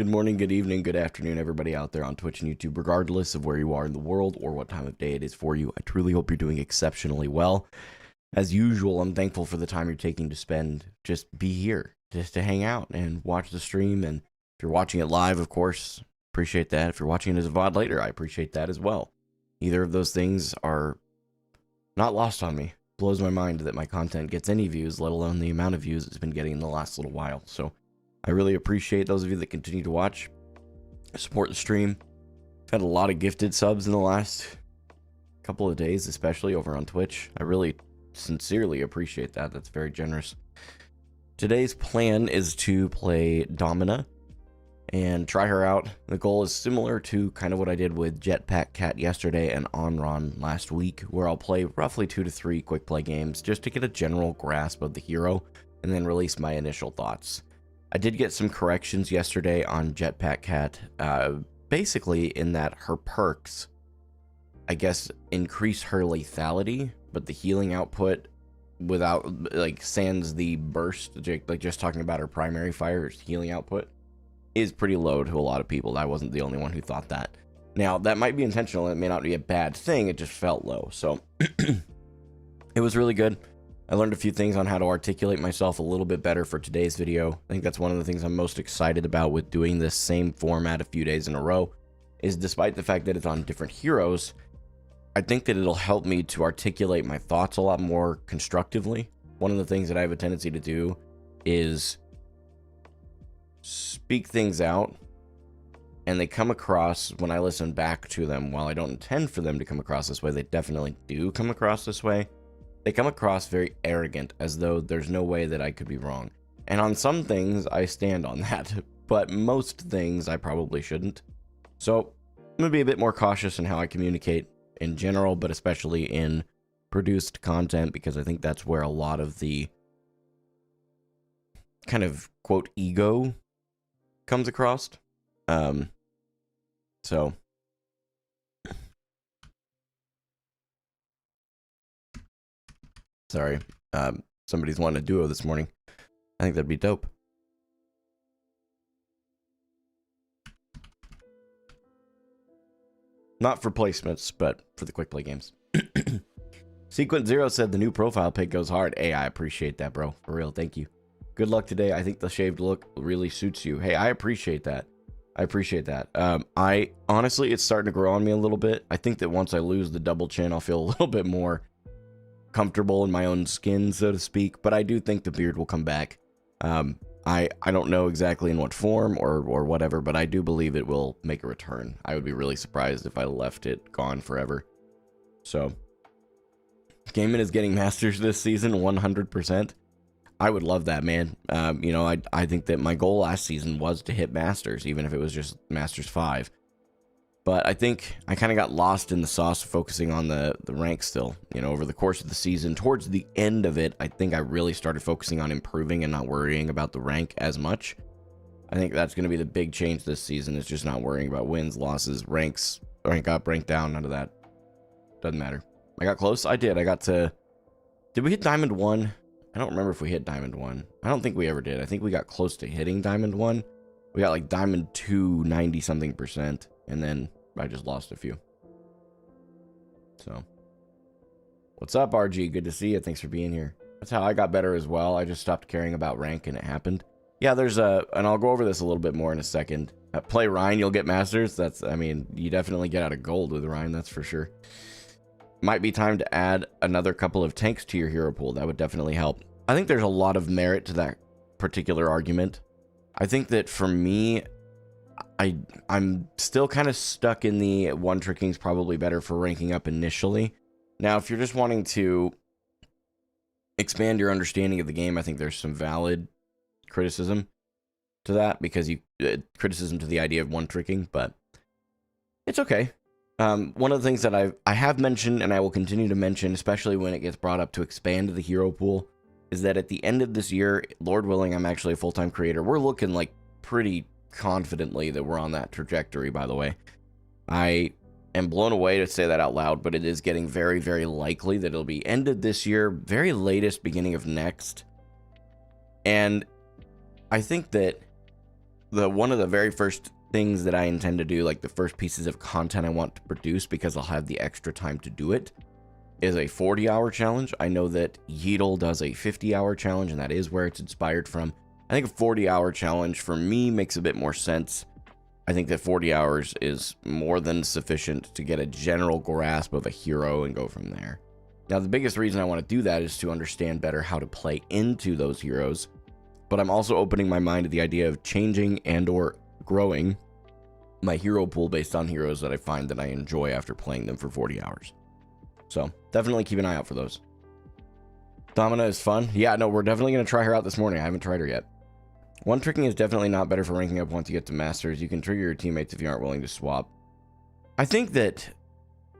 Good morning, good evening, good afternoon, everybody out there on Twitch and YouTube, regardless of where you are in the world or what time of day it is for you. I truly hope you're doing exceptionally well. As usual, I'm thankful for the time you're taking to spend, just be here, just to hang out and watch the stream. And if you're watching it live, of course, appreciate that. If you're watching it as a VOD later, I appreciate that as well. Either of those things are not lost on me. Blows my mind that my content gets any views, let alone the amount of views it's been getting in the last little while. So I really appreciate those of you that continue to watch, support the stream. Had a lot of gifted subs in the last couple of days, especially over on Twitch. I really sincerely appreciate that. That's very generous. Today's plan is to play Domina and try her out. The goal is similar to kind of what I did with Jetpack Cat yesterday and Onron last week, where I'll play roughly 2 to 3 quick play games just to get a general grasp of the hero and then release my initial thoughts. I did get some corrections yesterday on Jetpack Cat, basically in that her perks, I guess, increase her lethality, but the healing output without, like, sans the burst, like just talking about her primary fire's healing output, is pretty low to a lot of people. I wasn't the only one who thought that. Now, that might be intentional, it may not be a bad thing, it just felt low, so it was really good. I learned a few things on how to articulate myself a little bit better for today's video. I think that's one of the things I'm most excited about with doing this same format a few days in a row, is despite the fact that it's on different heroes, I think that it'll help me to articulate my thoughts a lot more constructively. One of the things that I have a tendency to do is speak things out, and they come across, when I listen back to them, while I don't intend for them to come across this way, they definitely do come across this way. They come across very arrogant, as though there's no way that I could be wrong. And on some things, I stand on that, but most things I probably shouldn't. So I'm going to be a bit more cautious in how I communicate in general, but especially in produced content, because I think that's where a lot of the kind of, quote, ego comes across. So sorry, somebody's wanting a duo this morning. I think that'd be dope. Not for placements, but for the quick play games. Sequence Zero said the new profile pic goes hard. Hey, I appreciate that, bro. For real, thank you. Good luck today. I think the shaved look really suits you. Hey, I appreciate that. I appreciate that. I honestly, it's starting to grow on me a little bit. I think that once I lose the double chin, I'll feel a little bit more comfortable in my own skin, so to speak, but I do think the beard will come back. I don't know exactly in what form or whatever, but I do believe it will make a return. I would be really surprised if I left it gone forever. So Gaiman is getting Masters this season 100%. I would love that, man. You know, I think that my goal last season was to hit Masters, even if it was just Masters 5. But I think I kind of got lost in the sauce, focusing on the rank still. You know, over the course of the season, towards the end of it, I think I really started focusing on improving and not worrying about the rank as much. I think that's going to be the big change this season, is just not worrying about wins, losses, ranks, rank up, rank down, none of that. Doesn't matter. I got close. I did. I got to... Did we hit Diamond 1? I don't remember if we hit Diamond 1. I don't think we ever did. I think we got close to hitting Diamond 1. We got like Diamond 2, 90-something%. And then I just lost a few. So, what's up, RG? Good to see you. Thanks for being here. That's how I got better as well. I just stopped caring about rank and it happened. Yeah, there's a, and I'll go over this a little bit more in a second. Play Ryan, you'll get Masters. That's, I mean, you definitely get out of gold with Ryan, that's for sure. Might be time to add another couple of tanks to your hero pool. That would definitely help. I think there's a lot of merit to that particular argument. I think that for me, I'm still kind of stuck in the one tricking's probably better for ranking up initially. Now, if you're just wanting to expand your understanding of the game, I think there's some valid criticism to that, because you criticism to the idea of one tricking, but it's okay. One of the things that I have mentioned, and I will continue to mention, especially when it gets brought up to expand the hero pool, is that at the end of this year, Lord willing, I'm actually a full-time creator. We're looking like pretty confidently that we're on that trajectory, by the way. I am blown away to say that out loud, but it is getting very, very likely that it'll be ended this year, very latest beginning of next. And I think that one of the very first things that I intend to do, like the first pieces of content I want to produce, because I'll have the extra time to do it, is a 40-hour challenge. I know that Yeetle does a 50-hour challenge, and that is where it's inspired from. I think a 40-hour challenge for me makes a bit more sense. I think that 40 hours is more than sufficient to get a general grasp of a hero and go from there. Now, the biggest reason I want to do that is to understand better how to play into those heroes, but I'm also opening my mind to the idea of changing and or growing my hero pool based on heroes that I find that I enjoy after playing them for 40 hours. So definitely keep an eye out for those. Domina is fun. Yeah, no, we're definitely going to try her out this morning. I haven't tried her yet. One tricking is definitely not better for ranking up once you get to Masters. You can trigger your teammates if you aren't willing to swap. I think that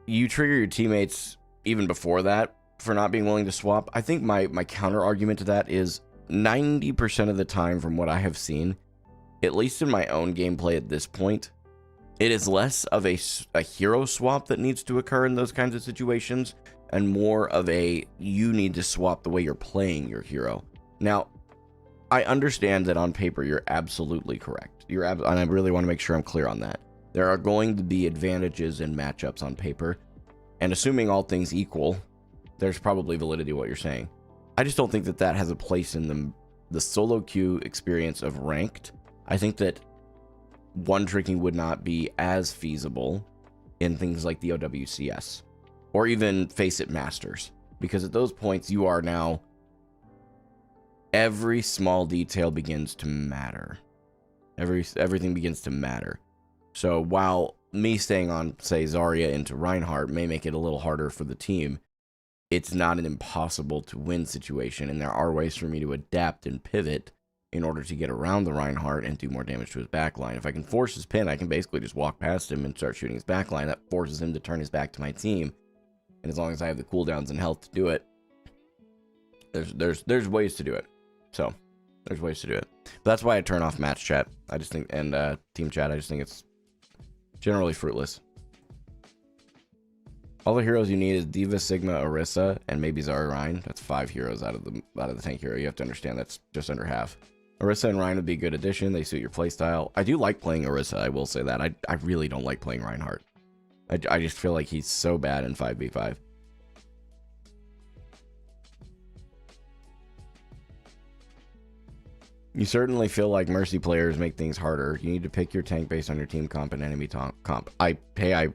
you trigger your teammates even before that for not being willing to swap. I think my counter argument to that is 90% of the time from what I have seen, at least in my own gameplay at this point, it is less of a hero swap that needs to occur in those kinds of situations and more of a you need to swap the way you're playing your hero. Now, I understand that on paper you're absolutely correct. And I really want to make sure I'm clear on that. There are going to be advantages in matchups on paper, and assuming all things equal, there's probably validity to what you're saying. I just don't think that that has a place in the solo queue experience of ranked. I think that one tricking would not be as feasible in things like the OWCS or even Face It Masters, because at those points you are now, every small detail begins to matter. Everything begins to matter. So while me staying on, say, Zarya into Reinhardt may make it a little harder for the team, it's not an impossible to win situation, and there are ways for me to adapt and pivot in order to get around the Reinhardt and do more damage to his backline. If I can force his pin, I can basically just walk past him and start shooting his backline. That forces him to turn his back to my team, and as long as I have the cooldowns and health to do it, there's ways to do it. So there's ways to do it. But that's why I turn off match chat. I just think, and team chat, I just think it's generally fruitless. All the heroes you need is Diva, Sigma, Orisa, and maybe Zarya Rein. That's 5 heroes out of the tank hero. You have to understand that's just under half. Orisa and Rein would be a good addition. They suit your playstyle. I do like playing Orisa, I will say that. I really don't like playing Reinhardt. I just feel like he's so bad in 5v5. You certainly feel like Mercy players make things harder. You need to pick your tank based on your team comp and enemy comp. I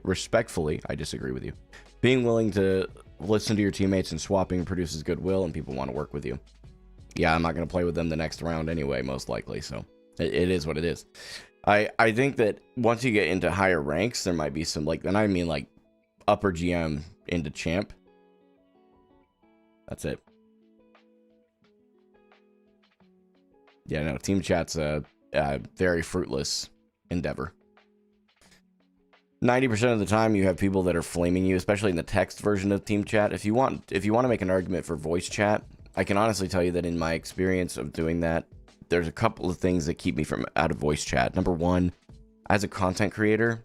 respectfully, I disagree with you. Being willing to listen to your teammates and swapping produces goodwill, and people want to work with you. Yeah, I'm not going to play with them the next round anyway, most likely, so it is what it is. I think that once you get into higher ranks, there might be some, like, and I mean like upper GM into champ. That's it. Yeah, no, team chat's a very fruitless endeavor. 90% of the time you have people that are flaming you, especially in the text version of team chat. If you want to make an argument for voice chat, I can honestly tell you that in my experience of doing that, there's a couple of things that keep me from out of voice chat. Number one, as a content creator,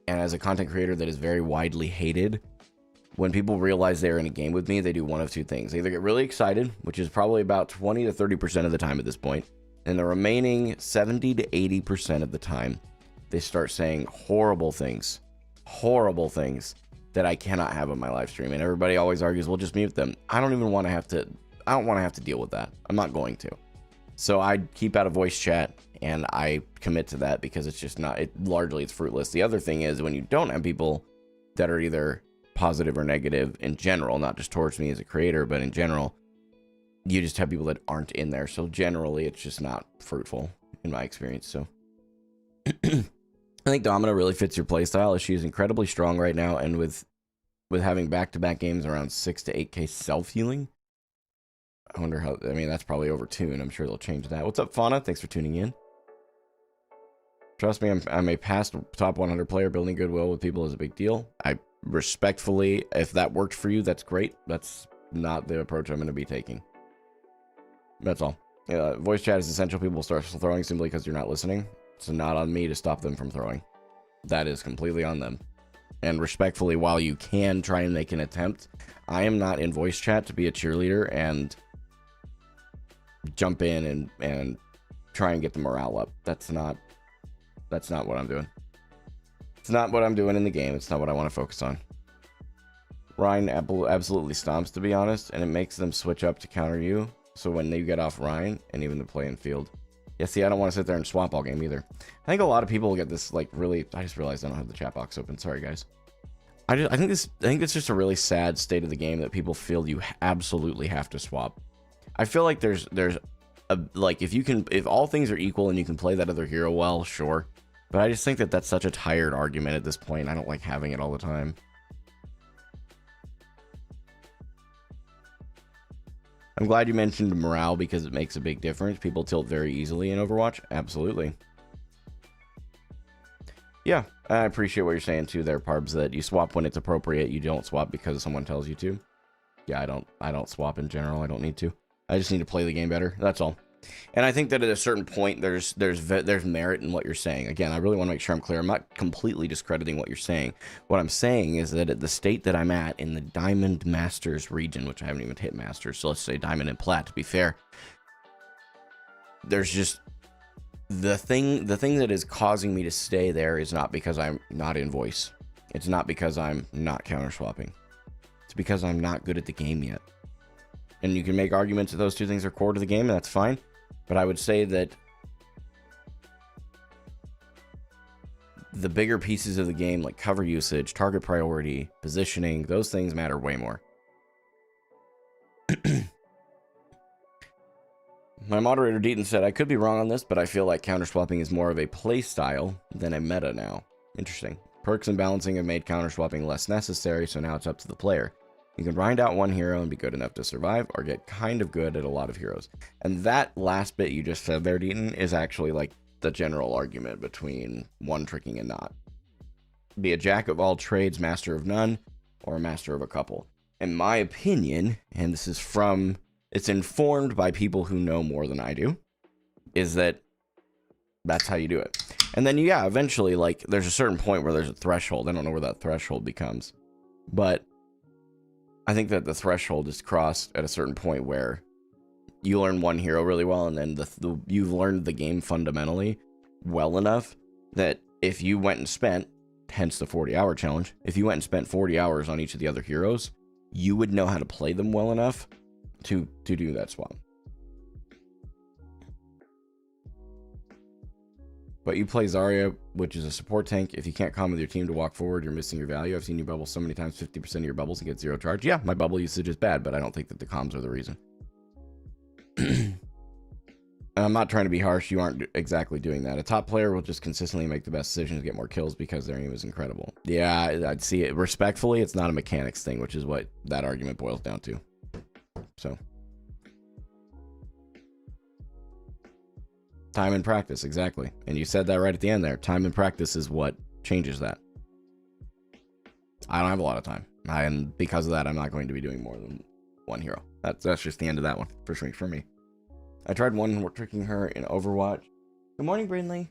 and as a content creator that is very widely hated, when people realize they're in a game with me, they do one of two things. They either get really excited, which is probably about 20 to 30% of the time at this point, and the remaining 70 to 80% of the time, they start saying horrible things that I cannot have on my live stream. And everybody always argues, well, just mute them. I don't want to have to deal with that. I'm not going to. So I keep out of voice chat, and I commit to that because it's just not, largely it's fruitless. The other thing is when you don't have people that are either positive or negative in general, not just towards me as a creator, but in general, you just have people that aren't in there. So generally it's just not fruitful in my experience. So I think Domina really fits your playstyle, as she is incredibly strong right now, and with having back-to-back games around 6 to 8k self-healing, I wonder how, I mean, that's probably over tune. I'm sure they'll change that. What's up, Fauna? Thanks for tuning in. Trust me, I'm a past top 100 player. Building goodwill with people is a big deal. I respectfully, if that worked for you, that's great. That's not the approach I'm going to be taking. That's all. Voice chat is essential. People start throwing simply because you're not listening. It's not on me to stop them from throwing. That is completely on them. And respectfully, while you can try and make an attempt, I am not in voice chat to be a cheerleader and jump in and try and get the morale up. That's not what I'm doing. It's not what I'm doing in the game. It's not what I want to focus on. Ryan absolutely stomps, to be honest, and it makes them switch up to counter you. So when you get off Ryan and even the playing field. Yeah, see, I don't want to sit there and swap all game either. I think a lot of people get this, like, really... I just realized I don't have the chat box open. Sorry, guys. I think it's just a really sad state of the game that people feel you absolutely have to swap. I feel like there's a, like, if all things are equal and you can play that other hero well, sure. But I just think that that's such a tired argument at this point. I don't like having it all the time. I'm glad you mentioned morale because it makes a big difference. People tilt very easily in Overwatch. Absolutely. Yeah, I appreciate what you're saying too there, Parbs, that you swap when it's appropriate. You don't swap because someone tells you to. Yeah, I don't swap in general. I don't need to. I just need to play the game better. That's all. And I think that at a certain point, there's merit in what you're saying. Again, I really want to make sure I'm clear. I'm not completely discrediting what you're saying. What I'm saying is that at the state that I'm at in the Diamond Masters region, which I haven't even hit Masters, so let's say Diamond and Plat to be fair, there's just the thing that is causing me to stay there is not because I'm not in voice. It's not because I'm not counter swapping. It's because I'm not good at the game yet. And you can make arguments that those two things are core to the game, and that's fine. But I would say that the bigger pieces of the game, like cover usage, target priority, positioning, those things matter way more. My moderator, Deaton, said, I could be wrong on this, but I feel like counter-swapping is more of a play style than a meta now. Interesting. Perks and balancing have made counter-swapping less necessary, so now it's up to the player. You can grind out one hero and be good enough to survive, or get kind of good at a lot of heroes. And that last bit you just said there, Deaton, is actually like the general argument between one-tricking and not. Be a jack of all trades, master of none, or a master of a couple. In my opinion, and this is from... it's informed by people who know more than I do, is that that's how you do it. And then, yeah, eventually, like, there's a certain point where there's a threshold. I don't know where that threshold becomes. But I think that the threshold is crossed at a certain point where you learn one hero really well, and then you've learned the game fundamentally well enough that if you went and spent, hence the 40-hour challenge, if you went and spent 40 hours on each of the other heroes, you would know how to play them well enough to do that swap. But you play Zarya, which is a support tank. If you can't calm with your team to walk forward, you're missing your value. I've seen you bubble so many times, 50% of your bubbles and get 0 charge. Yeah, my bubble usage is bad, but I don't think that the comms are the reason. I'm not trying to be harsh. You aren't exactly doing that. A top player will just consistently make the best decisions, get more kills because their aim is incredible. Yeah, I'd see it. Respectfully, it's not a mechanics thing, which is what that argument boils down to. So, time and practice, exactly. And you said that right at the end there. Time and practice is what changes that. I don't have a lot of time, and because of that, I'm not going to be doing more than one hero. That's just the end of that one for me. I tried one tricking her in Overwatch. Good morning, Brindley.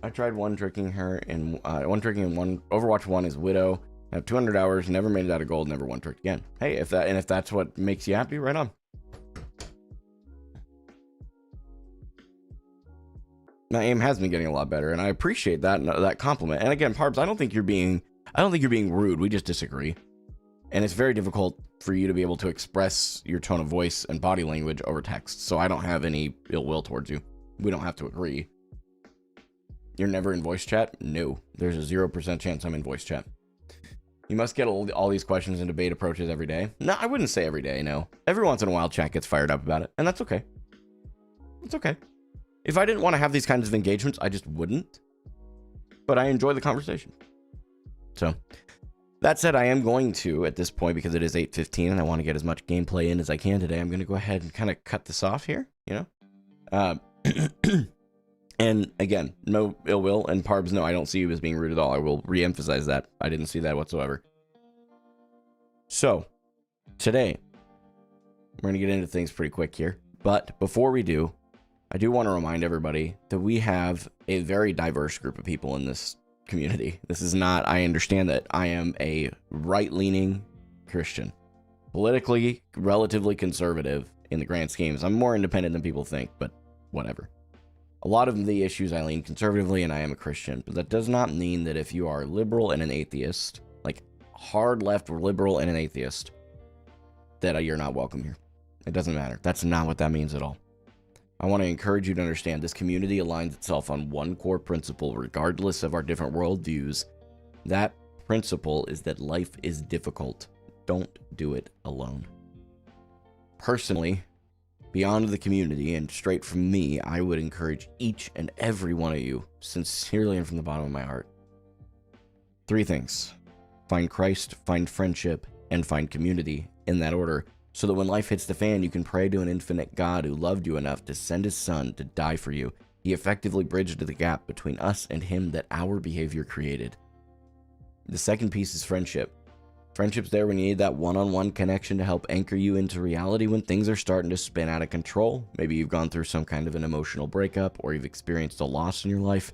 I tried one tricking her in Overwatch 1 is Widow. I have 200 hours, never made it out of gold, never one tricked again. Hey, if that's what makes you happy, right on. My aim has been getting a lot better, and I appreciate that compliment. And again, Parbs, I don't think you're being rude. We just disagree. And it's very difficult for you to be able to express your tone of voice and body language over text. So I don't have any ill will towards you. We don't have to agree. You're never in voice chat? No. There's a 0% chance I'm in voice chat. You must get all these questions and debate approaches every day. No, I wouldn't say every day, no. Every once in a while, chat gets fired up about it, and that's okay. It's okay. If I didn't want to have these kinds of engagements, I just wouldn't. But I enjoy the conversation. So, that said, I am going to, at this point, because it is 8:15 and I want to get as much gameplay in as I can today, I'm going to go ahead and kind of cut this off here, you know? And again, no ill will, and Parbs, no, I don't see you as being rude at all. I will re-emphasize that. I didn't see that whatsoever. So, today, we're going to get into things pretty quick here. But before we do, I do want to remind everybody that we have a very diverse group of people in this community. This is not, I understand that I am a right-leaning Christian. Politically, relatively conservative in the grand schemes. I'm more independent than people think, but whatever. A lot of the issues I lean conservatively, and I am a Christian, but that does not mean that if you are liberal and an atheist, like hard left liberal and an atheist, that you're not welcome here. It doesn't matter. That's not what that means at all. I want to encourage you to understand this community aligns itself on one core principle, regardless of our different worldviews. That principle is that life is difficult. Don't do it alone. Personally, beyond the community and straight from me, I would encourage each and every one of you, sincerely and from the bottom of my heart, 3 things. Find Christ, find friendship, and find community, in that order, so that when life hits the fan, you can pray to an infinite God who loved you enough to send his son to die for you. He effectively bridged the gap between us and him that our behavior created. The second piece is friendship. Friendship's there when you need that one-on-one connection to help anchor you into reality when things are starting to spin out of control. Maybe you've gone through some kind of an emotional breakup, or you've experienced a loss in your life.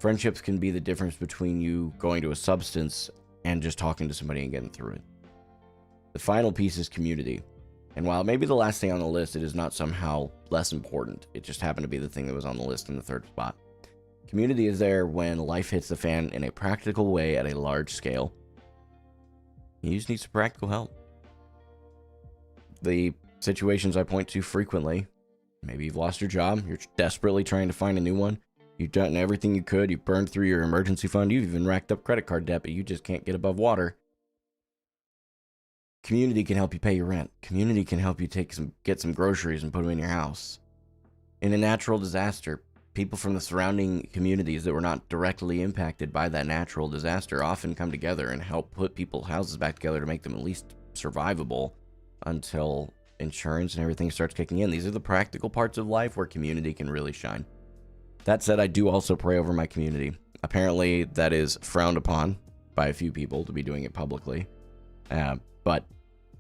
Friendships can be the difference between you going to a substance and just talking to somebody and getting through it. The final piece is community. And while maybe the last thing on the list, it is not somehow less important. It just happened to be the thing that was on the list in the 3rd spot. Community is there when life hits the fan in a practical way at a large scale. You just need some practical help. The situations I point to frequently, maybe you've lost your job, you're desperately trying to find a new one, you've done everything you could, you've burned through your emergency fund, you've even racked up credit card debt, but you just can't get above water. Community can help you pay your rent. Community can help you get some groceries and put them in your house. In a natural disaster, people from the surrounding communities that were not directly impacted by that natural disaster often come together and help put people's houses back together to make them at least survivable until insurance and everything starts kicking in. These are the practical parts of life where community can really shine. That said, I do also pray over my community. Apparently, that is frowned upon by a few people to be doing it publicly. But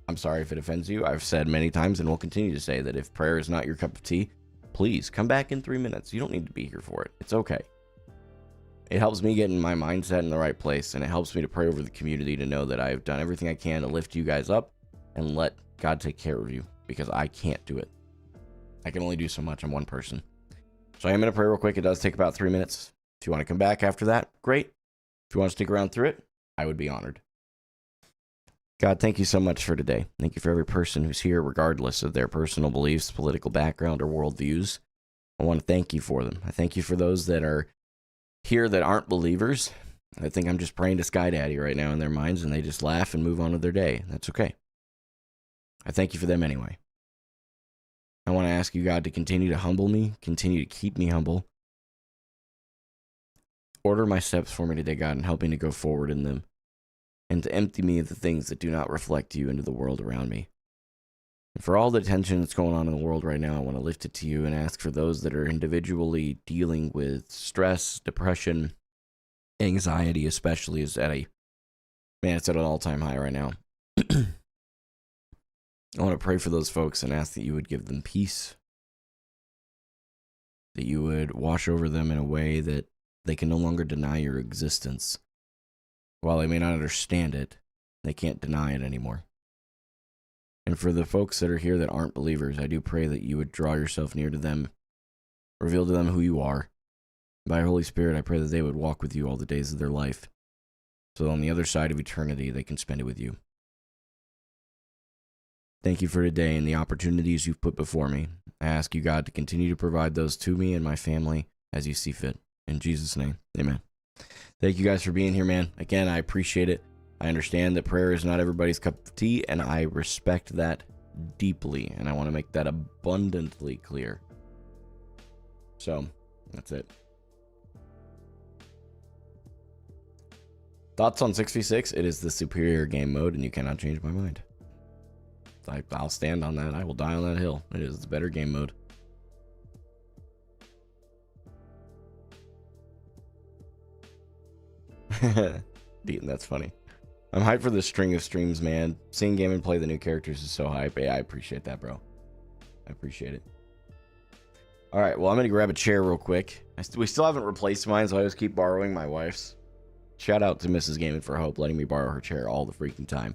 I'm sorry if it offends you. I've said many times and will continue to say that if prayer is not your cup of tea, please come back in 3 minutes. You don't need to be here for it. It's okay. It helps me get in my mindset in the right place, and it helps me to pray over the community to know that I've done everything I can to lift you guys up and let God take care of you, because I can't do it. I can only do so much. I'm one person. So I am going to pray real quick. It does take about 3 minutes. If you want to come back after that, great. If you want to stick around through it, I would be honored. God, thank you so much for today. Thank you for every person who's here, regardless of their personal beliefs, political background, or worldviews. I want to thank you for them. I thank you for those that are here that aren't believers. I think I'm just praying to Sky Daddy right now in their minds, and they just laugh and move on with their day. That's okay. I thank you for them anyway. I want to ask you, God, to continue to humble me, continue to keep me humble. Order my steps for me today, God, and help me to go forward in them, and to empty me of the things that do not reflect you into the world around me. And for all the tension that's going on in the world right now, I want to lift it to you and ask for those that are individually dealing with stress, depression, anxiety especially is it's at an all-time high right now. I want to pray for those folks and ask that you would give them peace, that you would wash over them in a way that they can no longer deny your existence. While they may not understand it, they can't deny it anymore. And for the folks that are here that aren't believers, I do pray that you would draw yourself near to them, reveal to them who you are. By Holy Spirit, I pray that they would walk with you all the days of their life, so that on the other side of eternity, they can spend it with you. Thank you for today and the opportunities you've put before me. I ask you, God, to continue to provide those to me and my family as you see fit. In Jesus' name, amen. Thank you guys for being here, man. Again, I appreciate it. I understand that prayer is not everybody's cup of tea, and I respect that deeply, and I want to make that abundantly clear. So, that's it. Thoughts on 6v6? It is the superior game mode, and you cannot change my mind. I'll stand on that. I will die on that hill. It is the better game mode. Deaton, that's funny. I'm hyped for the string of streams, man. Seeing Game play the new characters is so hype. Yeah, I appreciate that, bro. I appreciate it. All right, well, I'm going to grab a chair real quick. We still haven't replaced mine, so I just keep borrowing my wife's. Shout out to Mrs. Gaming for Hope letting me borrow her chair all the freaking time.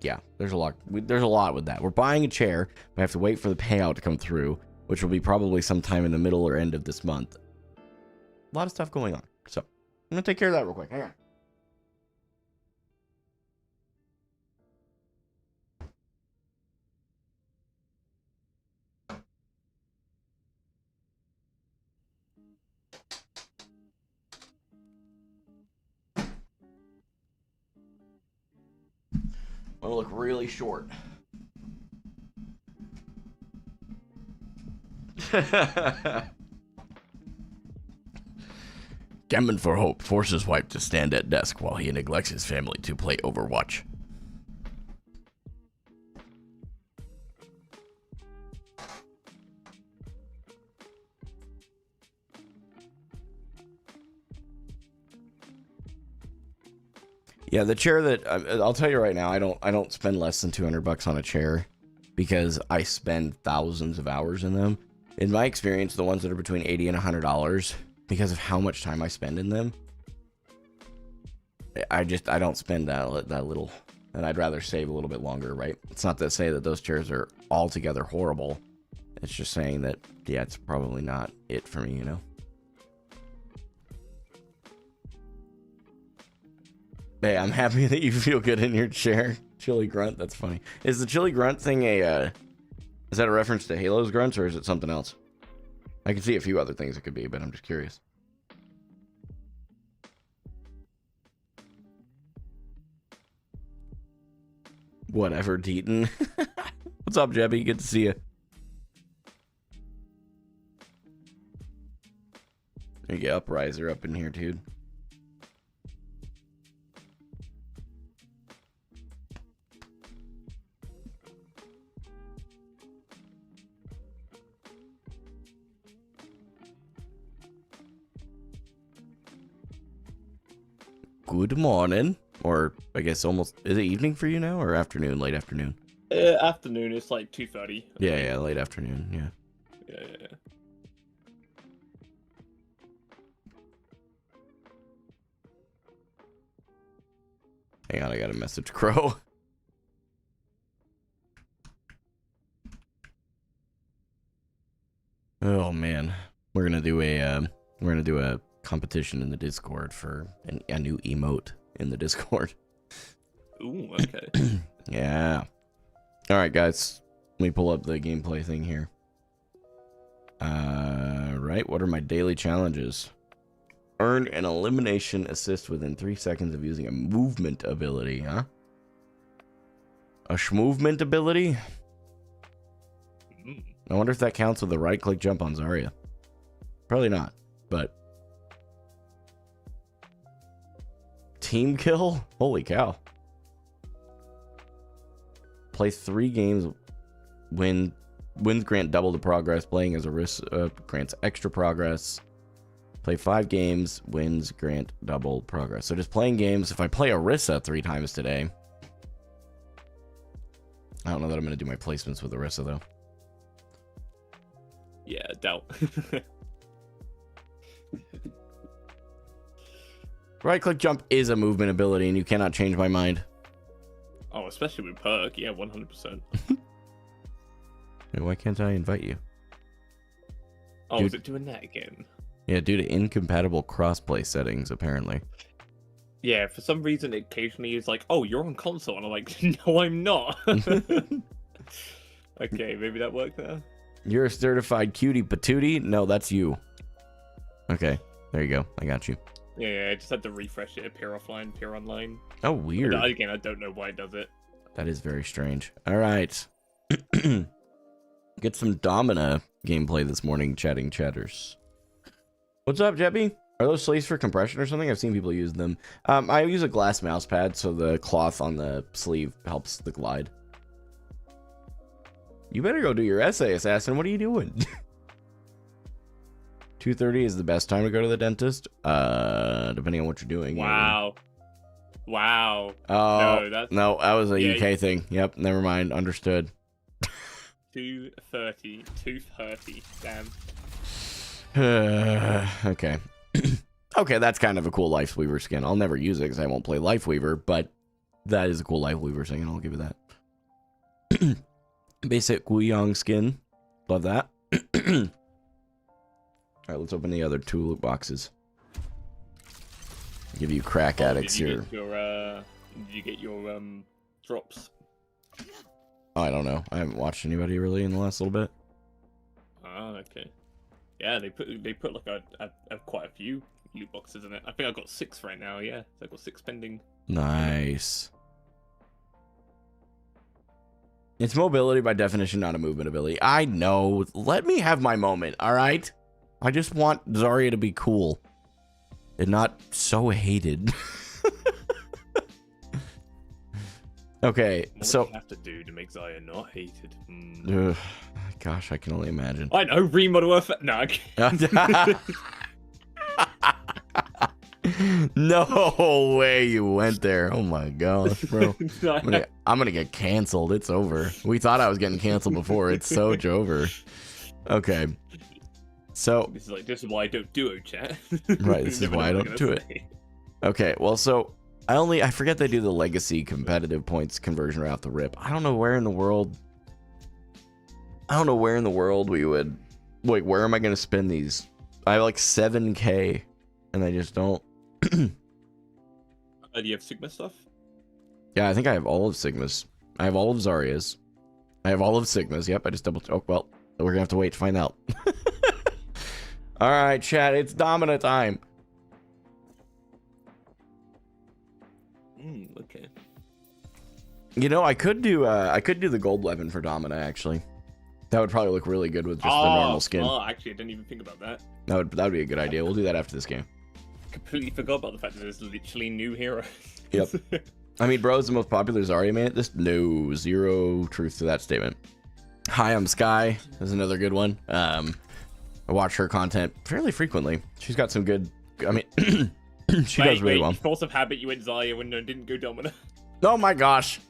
Yeah, there's a lot with that. We're buying a chair. We have to wait for the payout to come through. which will be probably sometime in the middle or end of this month. A lot of stuff going on. So, I'm going to take care of that real quick. Hang on. I'm going to look really short. Gambin for Hope forces his wife to stand at desk while he neglects his family to play Overwatch. Yeah, the chair that I'll tell you right now, I don't spend less than $200 on a chair because I spend thousands of hours in them. In my experience, the ones that are between $80 and $100, because of how much time I spend in them, I don't spend that little, and I'd rather save a little bit longer, right? It's not to say that those chairs are altogether horrible. It's just saying that, yeah, it's probably not it for me, you know? Hey, I'm happy that you feel good in your chair. Chili grunt, that's funny. Is the chili grunt thing is that a reference to Halo's grunts, or is it something else? I can see a few other things it could be, but I'm just curious. Whatever, Deaton. What's up, Jebby? Good to see you. There you go, Upriser up in here, dude. Good morning, or I guess almost, is it evening for you now, or afternoon, late afternoon? Afternoon, it's like 2:30. Yeah, late afternoon, yeah. Yeah. Hang on, I gotta message Crow. Oh man, we're gonna do a competition in the Discord for a new emote in the Discord. Ooh, okay. Yeah. All right, guys. Let me pull up the gameplay thing here. Right. What are my daily challenges? Earn an elimination assist within 3 seconds of using a movement ability, huh? A schmovement ability? I wonder if that counts with a right-click jump on Zarya. Probably not, but... Team kill? Holy cow. Play 3 games, wins grant double the progress. Playing as a risk grants extra progress. Play 5 games, wins grant double progress. So just playing games. If I play Orisa 3 times today, I don't know that I'm going to do my placements with Orisa though. Yeah, doubt. Right click jump is a movement ability, and you cannot change my mind. Oh, especially with perk, yeah, 100%. Why can't I invite you? Oh, Dude. is it doing that again? Yeah, due to incompatible crossplay settings, apparently. Yeah, for some reason, it occasionally is like, oh, you're on console. And I'm like, no, I'm not. Okay, maybe that worked there. You're a certified cutie patootie? No, that's you. Okay, there you go. I got you. Yeah, I just had to refresh it, appear offline, appear online. Oh, weird. But again, I don't know why it does it. That is very strange. All right. Get some Domina gameplay this morning, chatting chatters. What's up, Jebby? Are those sleeves for compression or something? I've seen people use them. I use a glass mouse pad, so the cloth on the sleeve helps the glide. You better go do your essay, Assassin. What are you doing? 2:30 is the best time to go to the dentist, depending on what you're doing. Wow. Wow. Oh, no, that was a UK thing. Yep, never mind. Understood. 2:30. 2:30. Damn. Okay. Okay, that's kind of a cool Lifeweaver skin. I'll never use it because I won't play Lifeweaver, but that is a cool Lifeweaver skin, and I'll give it that. Basic Wu Yang skin. Love that. All right, let's open the other 2 loot boxes. Give you crack addicts here. Did you get your drops? Oh, I don't know. I haven't watched anybody really in the last little bit. Ah, okay. Yeah, they put like a quite a few loot boxes in it. I think I've got 6 right now. Yeah, so I've got 6 pending. Nice. It's mobility by definition, not a movement ability. I know. Let me have my moment, all right? I just want Zarya to be cool and not so hated. Okay, so what do you have to do to make Zarya not hated? Gosh, I can only imagine. I know, remodel her. No. No way you went there. Oh my gosh, bro. I'm gonna get canceled. It's over. We thought I was getting canceled before. It's so over. Okay. So this is why I don't duo chat. Right, this is why I don't do it. Okay, well, so I forget they do the legacy competitive points conversion right off the rip. I don't know where in the world we would, like, where am I gonna spend these? I have like 7K and I just don't. Do you have Sigma stuff? Yeah, I think I have all of Sigma's. I have all of Zarya's. I have all of Sigma's. Yep, I just double. Oh, well, we're gonna have to wait to find out. All right, chat. It's Domina time. Okay. You know, I could do the gold weapon for Domina actually. That would probably look really good with just the normal skin. Oh, actually, I didn't even think about that. That would be a good idea. We'll do that after this game. Completely forgot about the fact that there's literally new hero. Yep. I mean, bro is the most popular Zarya man. No, zero truth to that statement. Hi, I'm Sky. Is another good one. I watch her content fairly frequently. She's got some good. I mean, she does really well. Force of habit, you went Zarya when no didn't go Domina. Oh my gosh.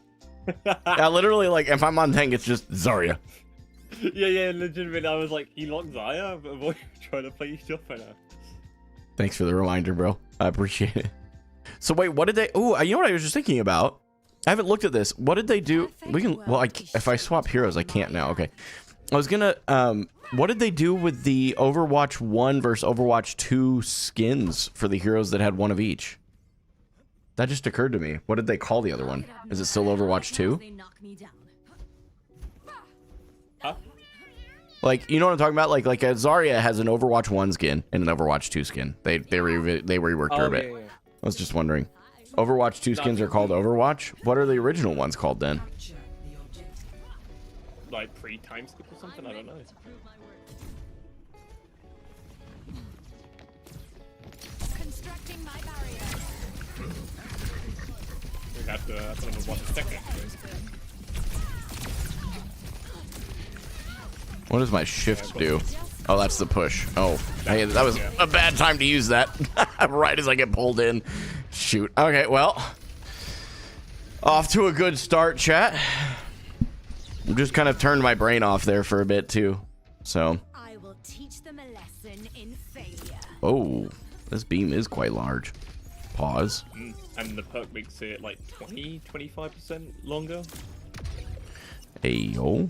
Yeah, literally, like if I'm on tank, it's just Zarya. Yeah, legitimately. I was like, he locked Zarya, but boy, trying to play you stuff right now. Thanks for the reminder, bro. I appreciate it. So wait, what did they? Oh, you know what I was just thinking about? I haven't looked at this. What did they do? We can. Well, if I swap heroes, I can't now. Okay. I was gonna. What did they do with the Overwatch 1 versus Overwatch 2 skins for the heroes that had one of each? That just occurred to me. What did they call the other one? Is it still Overwatch 2? Huh? Like, you know what I'm talking about? Like Zarya has an Overwatch 1 skin and an Overwatch 2 skin. They reworked her a bit. Yeah. I was just wondering. Overwatch 2 skins are called Overwatch? What are the original ones called then? Like pre-time skip or something? I don't know. Constructing my barrier. We have to watch a second. What does my shift do? Oh, that's the push. Oh, hey, that was a bad time to use that. Right as I get pulled in. Shoot. Okay, well. Off to a good start, chat. Just kind of turned my brain off there for a bit, too. So. I will teach them a lesson in failure. Oh, this beam is quite large. Pause. And the perk makes it like 25% longer. Hey, yo.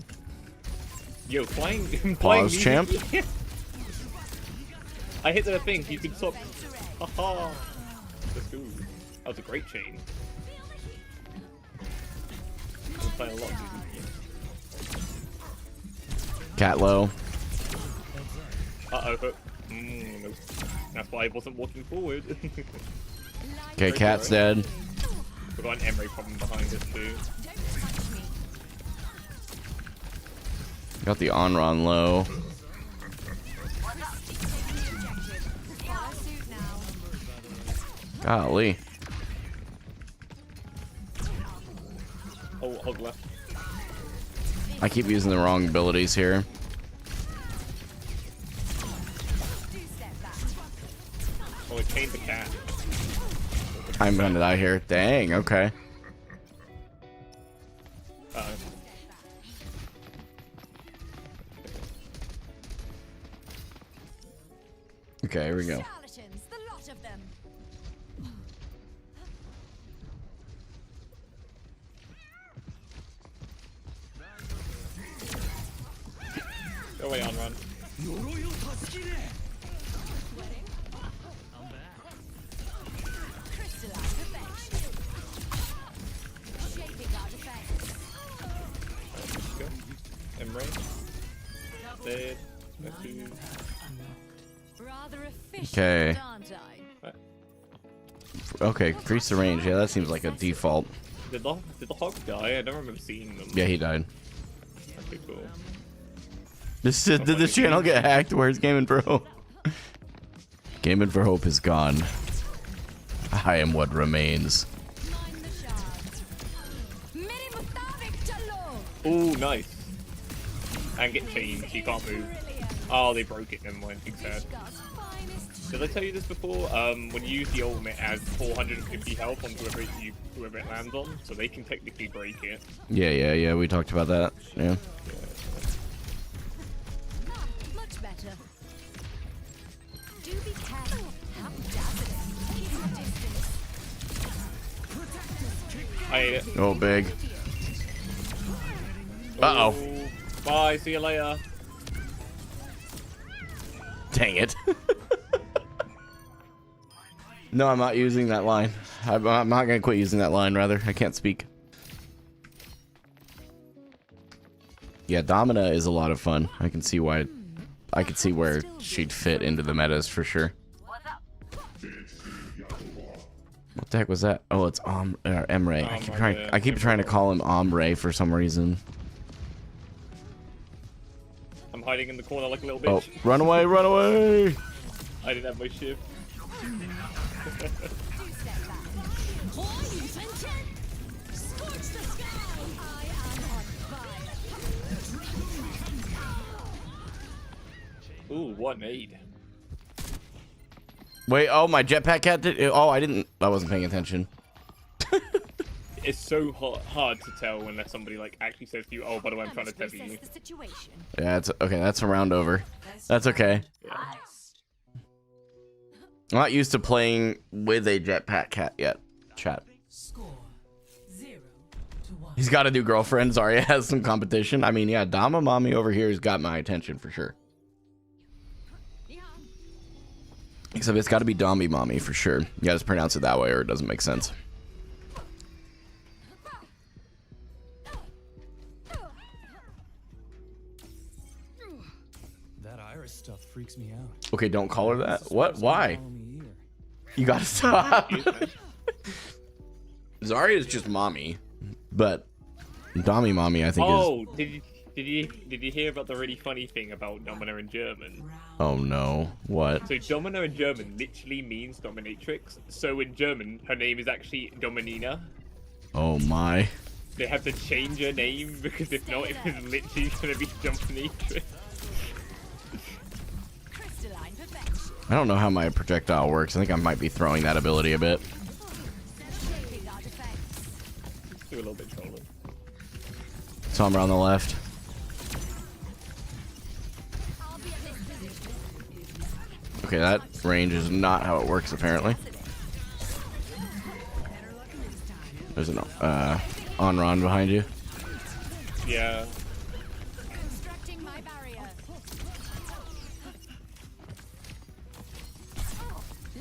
Yo, flying. Pause, champ. I hit the thing. He's been stopped. Haha. Let's go. That was a great chain. I'm playing a lot of these. Cat low. Uh-oh. Nope. That's why I wasn't walking forward. Okay, cat's dead. We've got an Emery problem behind us too. Got the Onron low. Golly. Oh, hog left. I keep using the wrong abilities here. Oh, it chained the cat. I'm gonna die here. Dang, okay. Uh-oh. Okay, here we go. Charlatans, the lot of them. Go away on run. Crystalline perfection. Shaping our defense. Go. Emre. Dead. That's you. Rather efficient, Okay. aren't I? Okay, increase the range. Yeah, that seems like a default. Did the hog die? I don't remember seeing them. Yeah, he died. Okay, cool. Did this channel get hacked? Where's Gaming for Hope? Gaming for Hope is gone. I am what remains. Mind the shards. Miri Mutavik Talo. Oh, nice. And get changed. You can't move. Oh, they broke it. Never mind. Big sad. God's finest. Did I tell you this before? When you use the ultimate, it adds 450 health on whoever it lands on, so they can technically break it. Yeah. We talked about that. Yeah. Ah, much better. Do be careful. How dazzling. Keep your distance. I ate it. Oh, big. Uh-oh. Bye. See you later. Dang it. No, I'm not using that line. I'm not going to quit using that line, rather. I can't speak. Yeah, Domina is a lot of fun. I can see why. I could see where she'd fit into the metas for sure. What the heck was that? Oh, it's Emre. I keep trying to call him Omre for some reason. I'm hiding in the corner like a little Oh, bitch. run away, run away! I didn't have my shift. Scorch the sky. I am on fire. Ooh, what an aid. Wait, oh, my jetpack cat did. Oh, I wasn't paying attention. It's so hard to tell unless somebody like actually says to you, "Oh, by the way, I'm trying to tell you." The situation. Yeah, it's okay. That's a round over. That's okay. Yeah. I'm not used to playing with a jetpack cat yet. Chat. He's got a new girlfriend. Zarya has some competition. I mean, yeah, Dama Mommy over here has got my attention for sure. Except it's got to be Dommy Mommy for sure. You got to pronounce it that way or it doesn't make sense. That Iris stuff freaks me out. Okay, don't call her that. What? Why? You got to stop. Zarya is just mommy, but Dommy Mommy I think is. Oh, did you hear about the really funny thing about Domina in German? Oh no, what? So Domina in German literally means dominatrix. So in German, her name is actually Dominina. Oh my. They have to change her name because if not, it was literally gonna be dominatrix. Crystalline perfection. I don't know how my projectile works. I think I might be throwing that ability a bit. Shaping our defense. Do a little bit trolling. Somber on the left. I'll be at this position. Okay, that range is not how it works apparently. There's an on-ron behind you. Yeah. Constructing my barrier.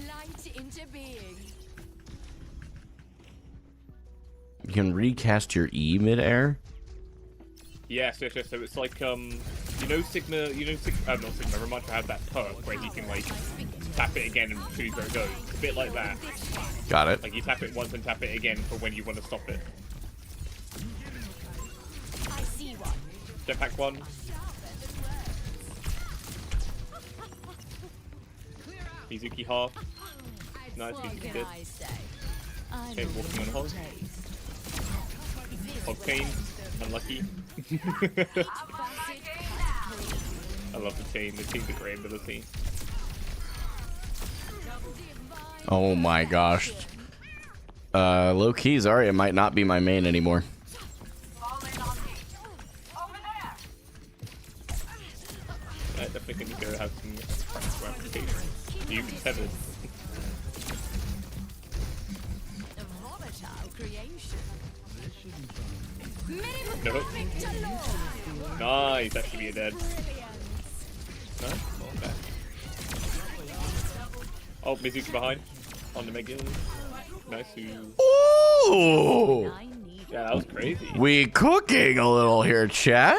Light into being. You can recast your E mid-air. Yes. So it's like Sigma, not Sigma. Reminds me, have that perk where he can like tap it again and choose where it goes. It's a bit like that. Got it. Like you tap it once and tap it again for when you want to stop it. I see one. Jetpack one. Mizuki half. Nice, What Mizuki can good. I say? I'm Okay, walking on hog. Hog chain. Unlucky. I love the chain. The chain's a great ability. Oh my gosh. Low key, Zarya might not be my main anymore. Definitely gonna go have some practical application. You can tether. A volatile creation. No. Nice, that should be a dead. No? Okay. Oh, Mizuki behind. On the Megan. Nice. Ooh! I need Yeah, that was crazy. We cooking a little here, chat.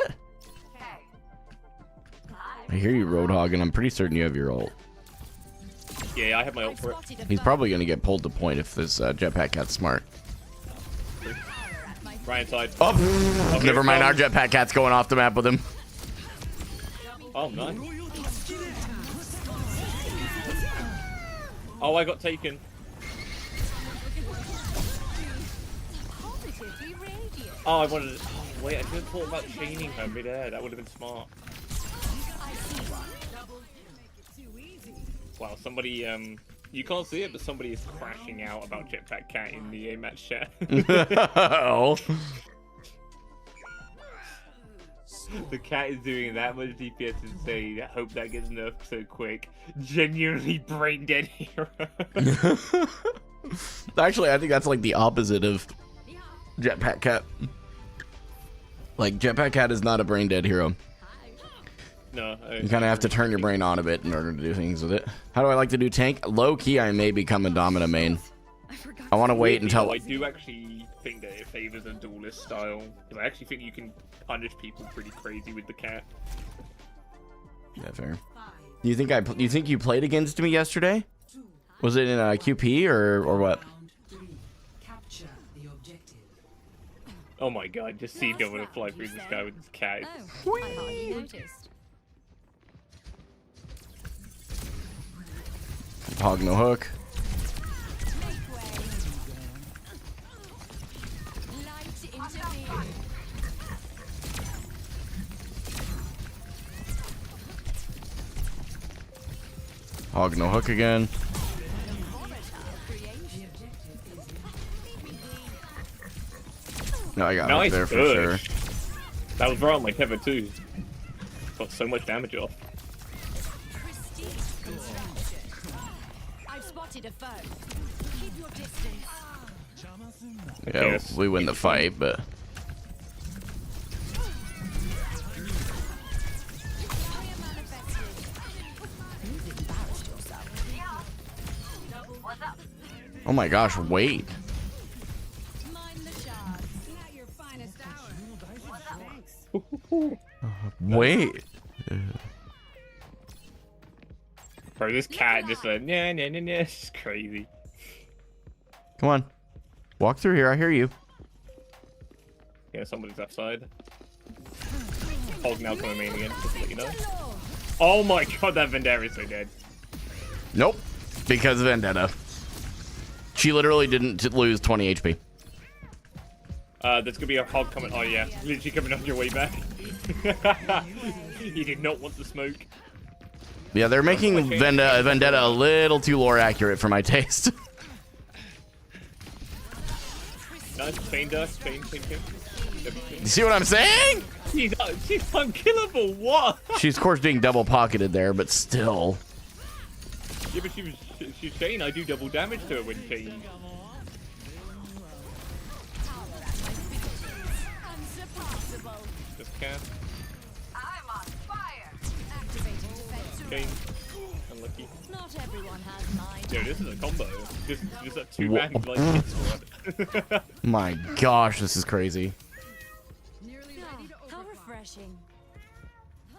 I hear you, Roadhog, and I'm pretty certain you have your ult. Yeah, I have my ult for it. spotted a He's foe. probably going to get pulled to point if this jetpack cat's smart. Right side. Oh, Okay, never mind. Our jetpack cat's going off the map with him. Oh, nice. Oh, I got taken. Positively radiant. Oh, I wanted to... Oh, wait, I didn't thought about chaining her midair. That would have been smart. I see one. Wow, somebody, you can't see it, but somebody is crashing out about Jetpack Cat in the A-Match chat. Oh. The cat is doing that much DPS insane. I hope that gets nerfed so quick. Genuinely brain dead hero. Actually, I think that's like the opposite of Jetpack Cat. Like, Jetpack Cat is not a brain dead hero. No. You kind of have to turn your brain on a bit in order to do things with it. How do I like to do tank? Low key, I may become a Domina main. I want to wait until... I do actually think that it favors a duelist style. Because I actually think you can punish people pretty crazy with the cat. Yeah, fair. Do you think you played against me yesterday? Was it in a QP or what? Capture the objective. Oh my god, just see him to fly through the sky with his cat. Oh, I hardly noticed. Hog no hook. Make way. Light intervene. Hog no hook again. No, I got hook Nice there for sure. push. That was right on my tether too. Got so much damage off. Pristine construction. I've spotted a foe. Keep your distance. Yeah, Yes. we win the fight, but Fire manifested. You've embarrassed yourself. oh my gosh, wait. Mind the shards. Not your finest hour. Wait. Bro, this cat just went, nah, nah, nah, nah. It's crazy. Come on. Walk through here, I hear you. Yeah, somebody's outside. Hog now coming main again, just to let you know. Oh my god, that Vendetta is so dead. Nope. Because of Vendetta. She literally didn't lose 20 HP. There's gonna be a hog coming. Oh yeah, literally coming on your way back. You did not want the smoke. Yeah, they're making Vendetta a little too lore accurate for my taste. Nice, chain dust, chain. You see what I'm saying? She's unkillable. What? She's of course being double pocketed there, but still. Yeah, but she's chain. I do double damage to her when chain. Unsurpassable. Just can. I'm on fire. Activating defense. Chain. Unlucky. Not everyone has mine. Yo, this is a combo. Just a two-man like hit squad. My gosh, this is crazy. How refreshing.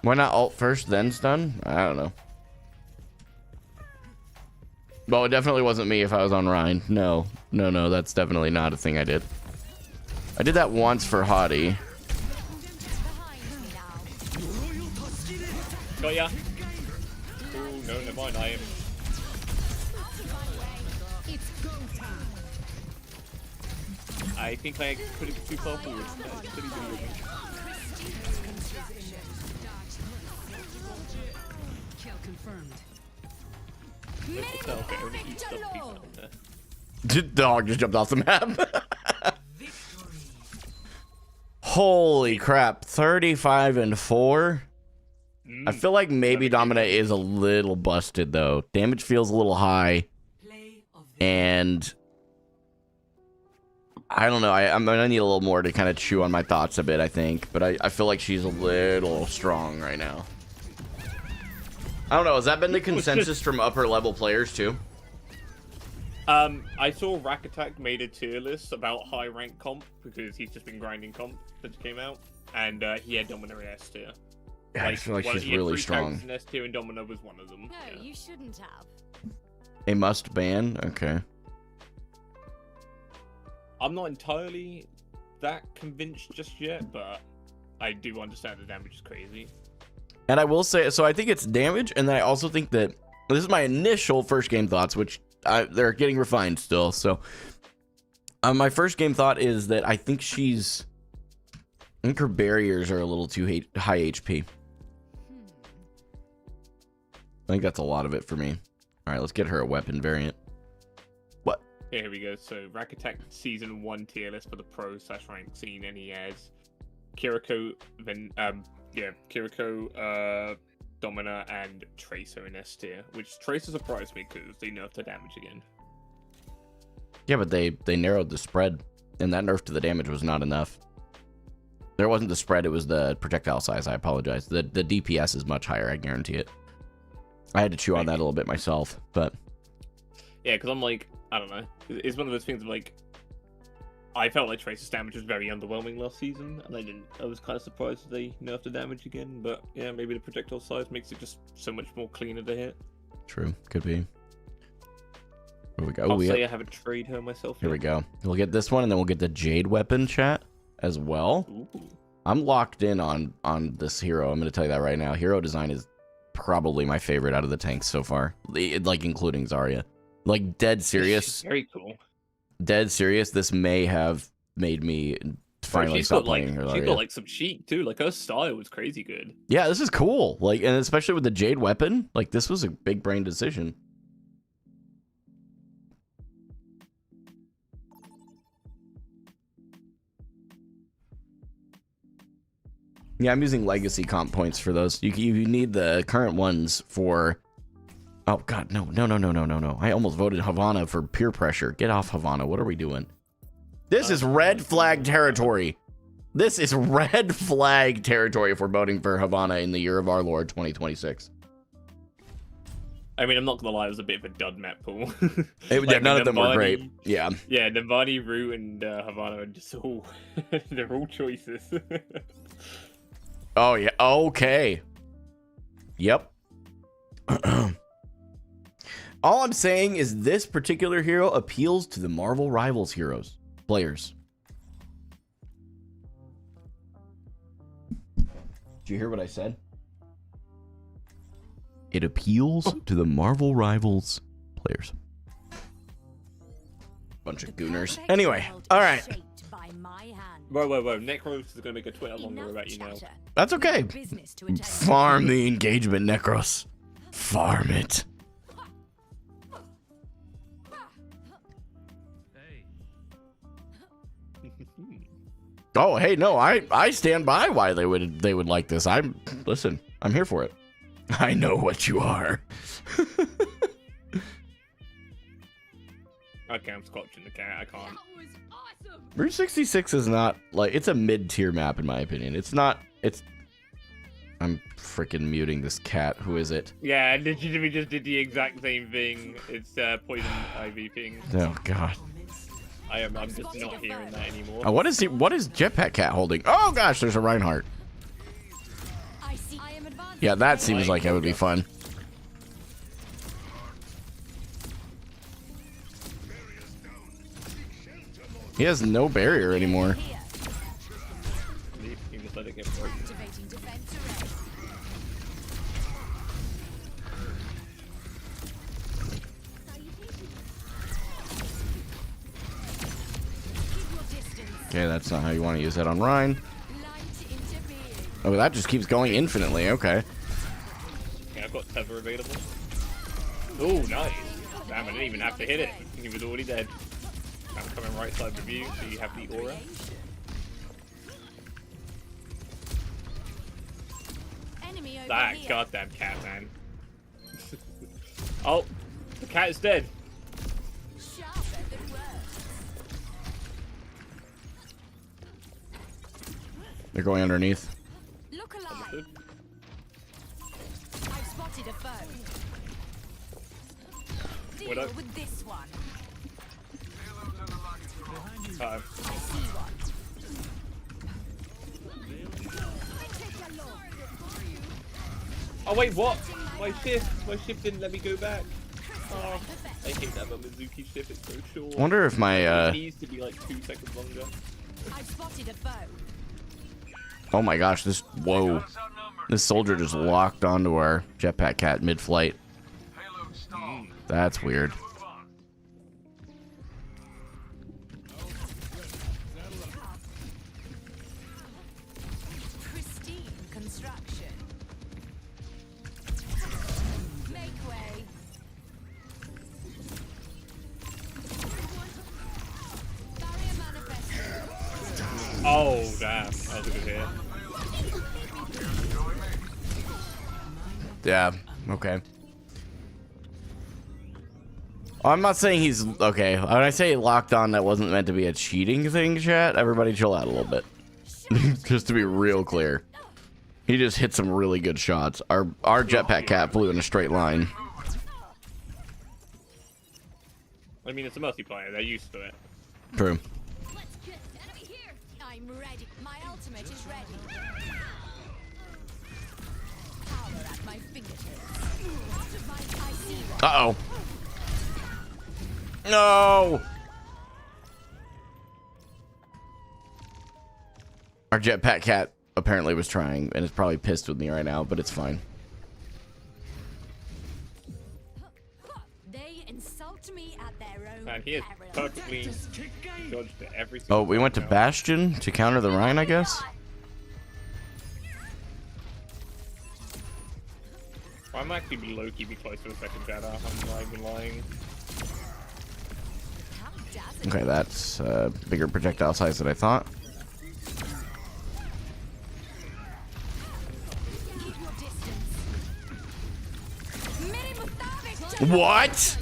Why not ult first, then stun? I don't know. Well, it definitely wasn't me if I was on Rhine. No, that's definitely not a thing I did. I did that once for Hottie. Behind me now. Got ya. Oh no, never mind. I am. It's go time. I think I put it too far forward. Pretty good looking. Kill confirmed. What's that? Okay, everything's stuff to be found there. The dog just jumped off the map. Holy crap, 35-4. I feel like maybe Domina is a little busted though. Damage feels a little high, Play of the and I don't know. I'm gonna need a little more to kind of chew on my thoughts a bit, I think. But I feel like she's a little strong right now. I don't know. Has that been the consensus from upper level players too? I saw Rack Attack made a tier list about high rank comp because he's just been grinding comp that came out, and he had Domina in S tier. Yeah, I feel like she's really strong. In S tier, and Domina was one of them. No, Yeah. you shouldn't have. A must ban. Okay. I'm not entirely that convinced just yet, but I do understand the damage is crazy. And I will say, so I think it's damage, and then I also think that this is my initial first game thoughts, which they're getting refined still. So my first game thought is that I think her barriers are a little too high HP. I think that's a lot of it for me. All right, let's get her a weapon variant. What? Here we go. So Rack Attack Season 1 tier list for the pro / rank scene, and he has Kiriko, Kiriko, Domina, and Tracer in S tier, which Tracer surprised me because they nerfed the damage again. Yeah, but they narrowed the spread, and that nerf to the damage was not enough. There wasn't the spread, it was the projectile size. I apologize. The DPS is much higher, I guarantee it. I had to chew on that a little bit myself, but... Yeah, because I'm like, I don't know. It's one of those things of like, I felt like Tracer's damage was very underwhelming last season, and I was kind of surprised they nerfed the damage again, but yeah, maybe the projectile size makes it just so much more cleaner to hit. True, could be. Here we go. I'll say I haven't traded her myself Here yet. we go. We'll get this one, and then we'll get the Jade weapon chat as well. Ooh. I'm locked in on this hero. I'm going to tell you that right now. Hero design is probably my favorite out of the tanks so far, like including Zarya. Like dead serious. She's very cool. Dead serious. This may have made me finally stop playing her. She's got like some cheek too. Like her style was crazy good. Yeah, this is cool. Like, and especially with the Jade weapon, like this was a big brain decision. Yeah, I'm using legacy comp points for those. You need the current ones for... Oh, God, no. I almost voted Havana for peer pressure. Get off Havana. What are we doing? This is red flag territory. This is red flag territory if we're voting for Havana in the year of our Lord 2026. I mean, I'm not gonna lie, it was a bit of a dud map pool. Yeah, none of them were great. Yeah. Yeah, Navani, Root, and Havana are just all... they're all choices. Oh, yeah. Okay. Yep. All I'm saying is this particular hero appeals to the Marvel Rivals players. Did you hear what I said? It appeals to the Marvel Rivals players. Bunch of gooners. Anyway, all right. Whoa. Necros is gonna make a Twitter longer about you now. That's okay. Farm the engagement, Necros. Farm it. Oh, hey, no, I stand by why they would like this. Listen, I'm here for it. I know what you are. Okay, I'm squelching the cat. I can't. Route 66 is not like, it's a mid-tier map in my opinion. I'm freaking muting this cat. Who is it? Yeah, literally we just did the exact same thing. It's poison ivy ping. Oh God. I'm just not hearing that anymore. What is Jetpack Cat holding? Oh gosh, there's a Reinhardt. Yeah, that seems like it would be fun. He has no barrier anymore. You can just let it get broken. Okay, that's not how you want to use that on Rhine. Oh, that just keeps going infinitely. Okay. Yeah, I've got Tether available. Oh, nice. Damn, I didn't even have to hit it. He was already dead. I'm coming right side of you, so you have the aura. That goddamn cat, man. Oh, the cat is dead. They're going underneath. Look alive. I've spotted spotted a foe. What Deal up? with this one. Uh, I see one. Take a look. oh wait, what? My shift didn't let me go back. Oh, I hate that about Mizuki shift. It's so short. I wonder if my It needs to be like 2 seconds longer. I've spotted a foe. oh my gosh, whoa. This soldier just locked onto our jetpack cat mid-flight. That's weird. Pristine construction. Make way. Barrier manifested. Oh damn, that was a good hit. Yeah, okay. I'm not saying he's okay. When I say locked on, that wasn't meant to be a cheating thing, chat. Everybody chill out a little bit. Just to be real clear. He just hit some really good shots. Our jetpack cat flew in a straight line. I mean, it's a multiplayer. They're used to it. True. Let's get enemy here. I'm ready. My ultimate is ready. Power at my fingertips. I see one. Uh-oh. No! Our jetpack cat apparently was trying, and is probably pissed with me right now, but it's fine. They insult me at their own Man, he is peril. perfectly judged at every Oh, single we went to now. Bastion to counter the Rhine, I guess? I might actually be low-key be close to a second Jedi. I'm not even lying. How dazzling. Okay, that's bigger projectile size than I thought. Keep your distance. Miri Mustavic, What?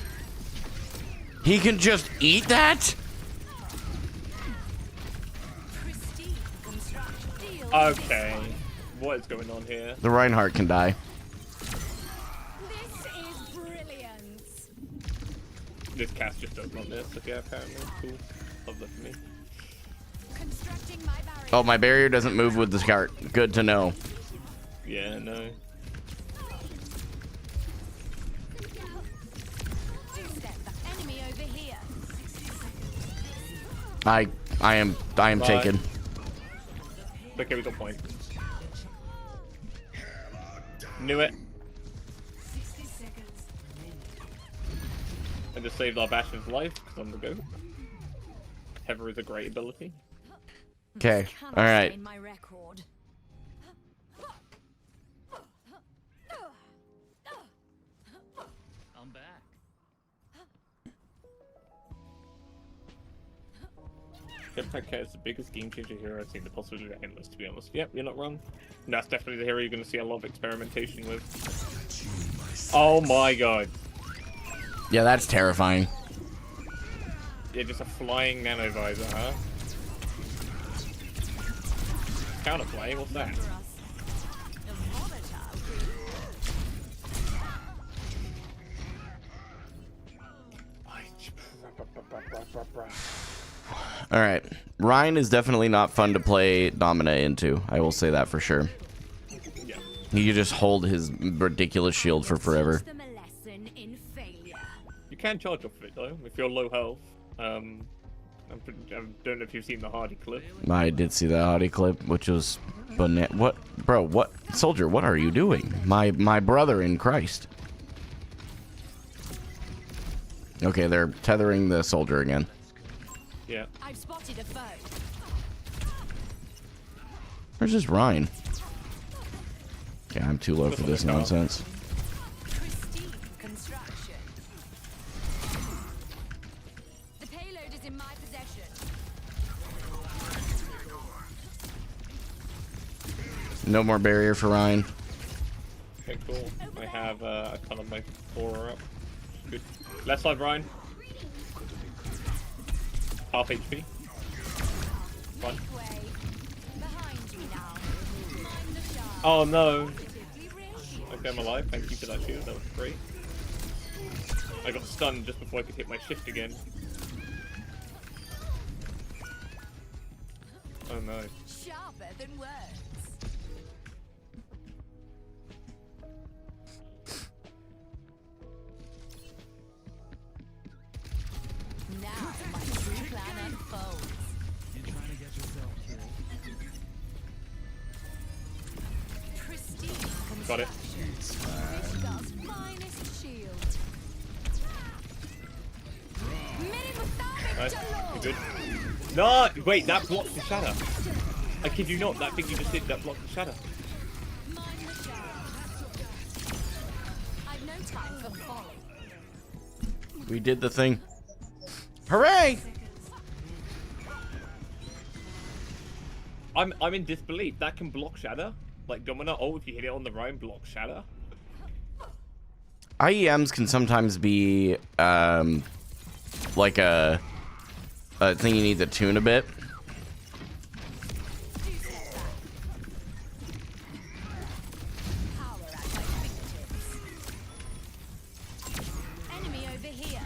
He can just eat that? pristine construction. Deal with Okay. What is going on here? The Reinhardt can die. This is brilliance. This cast just does not miss. Okay, apparently. Cool. Love that for me. Constructing my barrier. Oh, my barrier doesn't move with the cart. Good to know. Yeah, no. Two-step. Enemy over here. I am Bye. taken. Okay, we got point. Knew it. 60 seconds. I just saved our Bastion's life because I'm the GOAT. Heather is a great ability. Okay. This cannot All right. stain my record. I'm back. Jetpack Cat is the biggest game changer hero I've seen. The possibilities are endless, to be honest. Yep, you're not wrong. And that's definitely the hero you're going to see a lot of experimentation with. Oh my god. Yeah, that's terrifying. Yeah, just a flying nanovisor, huh? Counterplay? What's that? For us. A volatile All right. Rhine is definitely not fun to play Domina into. I will say that for sure. Yeah. He can just hold his ridiculous shield for forever. Teach them a lesson in failure. You can charge off of it though, if you're low health. I don't know if you've seen the Hardy clip. I did see that Audi clip, which was what, bro? What soldier? What are you doing? My brother in Christ. Okay, they're tethering the soldier again. Yeah. I've spotted a foe. Where's this Rhine? Yeah, I'm too low for this nonsense. Pristine construction. The payload is in my possession. No more barrier for Rhine. Okay, cool. I have a ton of my Thor up. Good. Left side, Ryan. Half HP. Fine. Make way. Behind you now. I'm the shark. Oh no. Positively radiant. Okay, I'm alive. Thank you for that shield. That was great. I got stunned just before I could hit my shift again. Oh no. Sharper than words. Now my true plan unfolds. You trying to get yourself killed? Pristine Got it. Rishgar's finest shield. Nice. You're good. No! Wait, that blocked the shatter. I kid you not, that thing you just did, that blocked the shatter. Mind the shadows. I've no time for folly. We did the thing. Hooray! I'm in disbelief. That can block shatter? Like Domina, oh, if you hit it on the round, block shatter? IEMs can sometimes be like a thing you need to tune a bit. Power at my fingertips. Enemy over here.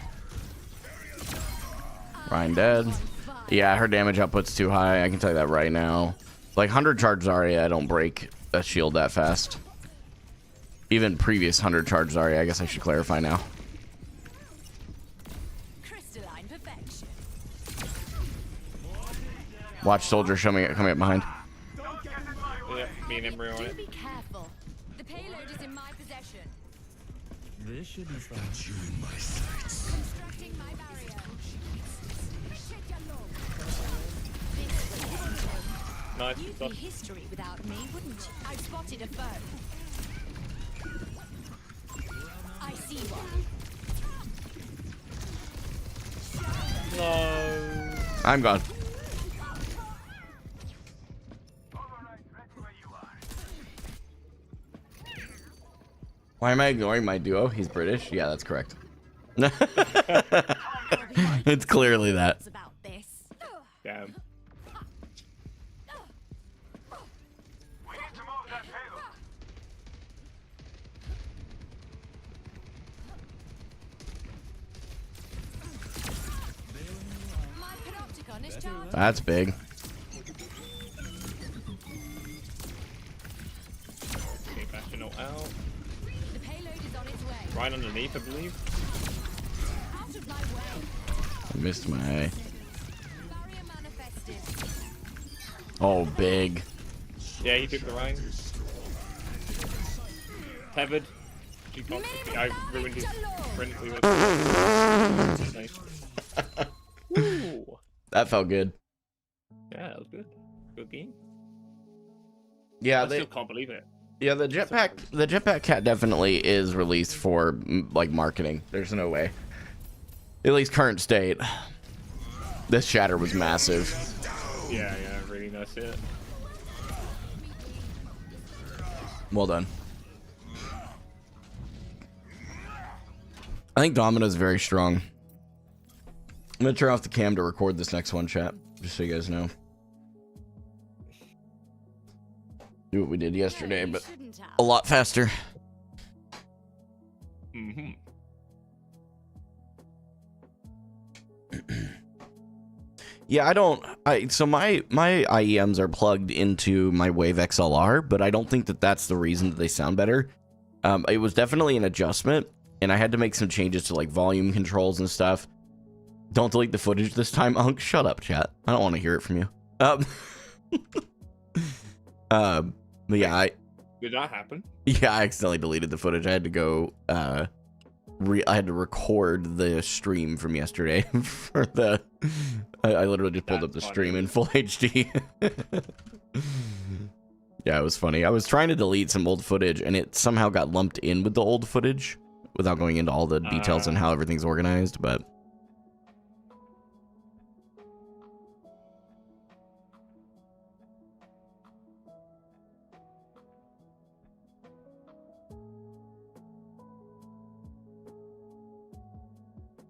Ryan dead. Yeah, her damage output's too high. I can tell you that right now. Like 100 charge Zarya, I don't break a shield that fast. Even previous 100 charge Zarya, I guess I should clarify now. Crystalline perfection. Watch Soldier coming up behind. Yeah, me and Emre on Do it. be careful. The payload is in my possession. This shouldn't stop. Constructing my barrier. Appreciate your love. Nice. You'd be history without me, wouldn't you? I've spotted a foe. I see one. No. I'm gone. Why am I ignoring my duo? He's British? Yeah, that's correct. It's clearly that. It's about this. Damn. My panopticon is charged. That's big. Okay, Bastion out. The payload is on its way. Right underneath, I believe. Out of my way. I missed my... Barrier manifested. Oh, big. Yeah, he took the Rhine. Tethered. She can't. I ruined his friendly with. Nice. Woo. That felt good. Yeah, that was good. Good game. Yeah, I still can't believe it. Yeah, the jetpack cat definitely is released for like marketing. There's no way. At least current state. This shatter was massive. Yeah, really nice hit. Well done. I think Domina's very strong. I'm gonna turn off the cam to record this next one, chat. Just so you guys know. Do what we did yesterday, but Shouldn't have. a lot faster. Mm-hmm. Yeah, so my IEMs are plugged into my Wave XLR, but I don't think that that's the reason that they sound better. It was definitely an adjustment, and I had to make some changes to like volume controls and stuff. Don't delete the footage this time, Unk. Shut up, chat. I don't want to hear it from you. But yeah, Did that happen? I accidentally deleted the footage. I had to go, I had to record the stream from yesterday for the, I literally just pulled up the That's stream funny. in full HD. Yeah, it was funny. I was trying to delete some old footage and it somehow got lumped in with the old footage without going into all the details and how everything's organized, but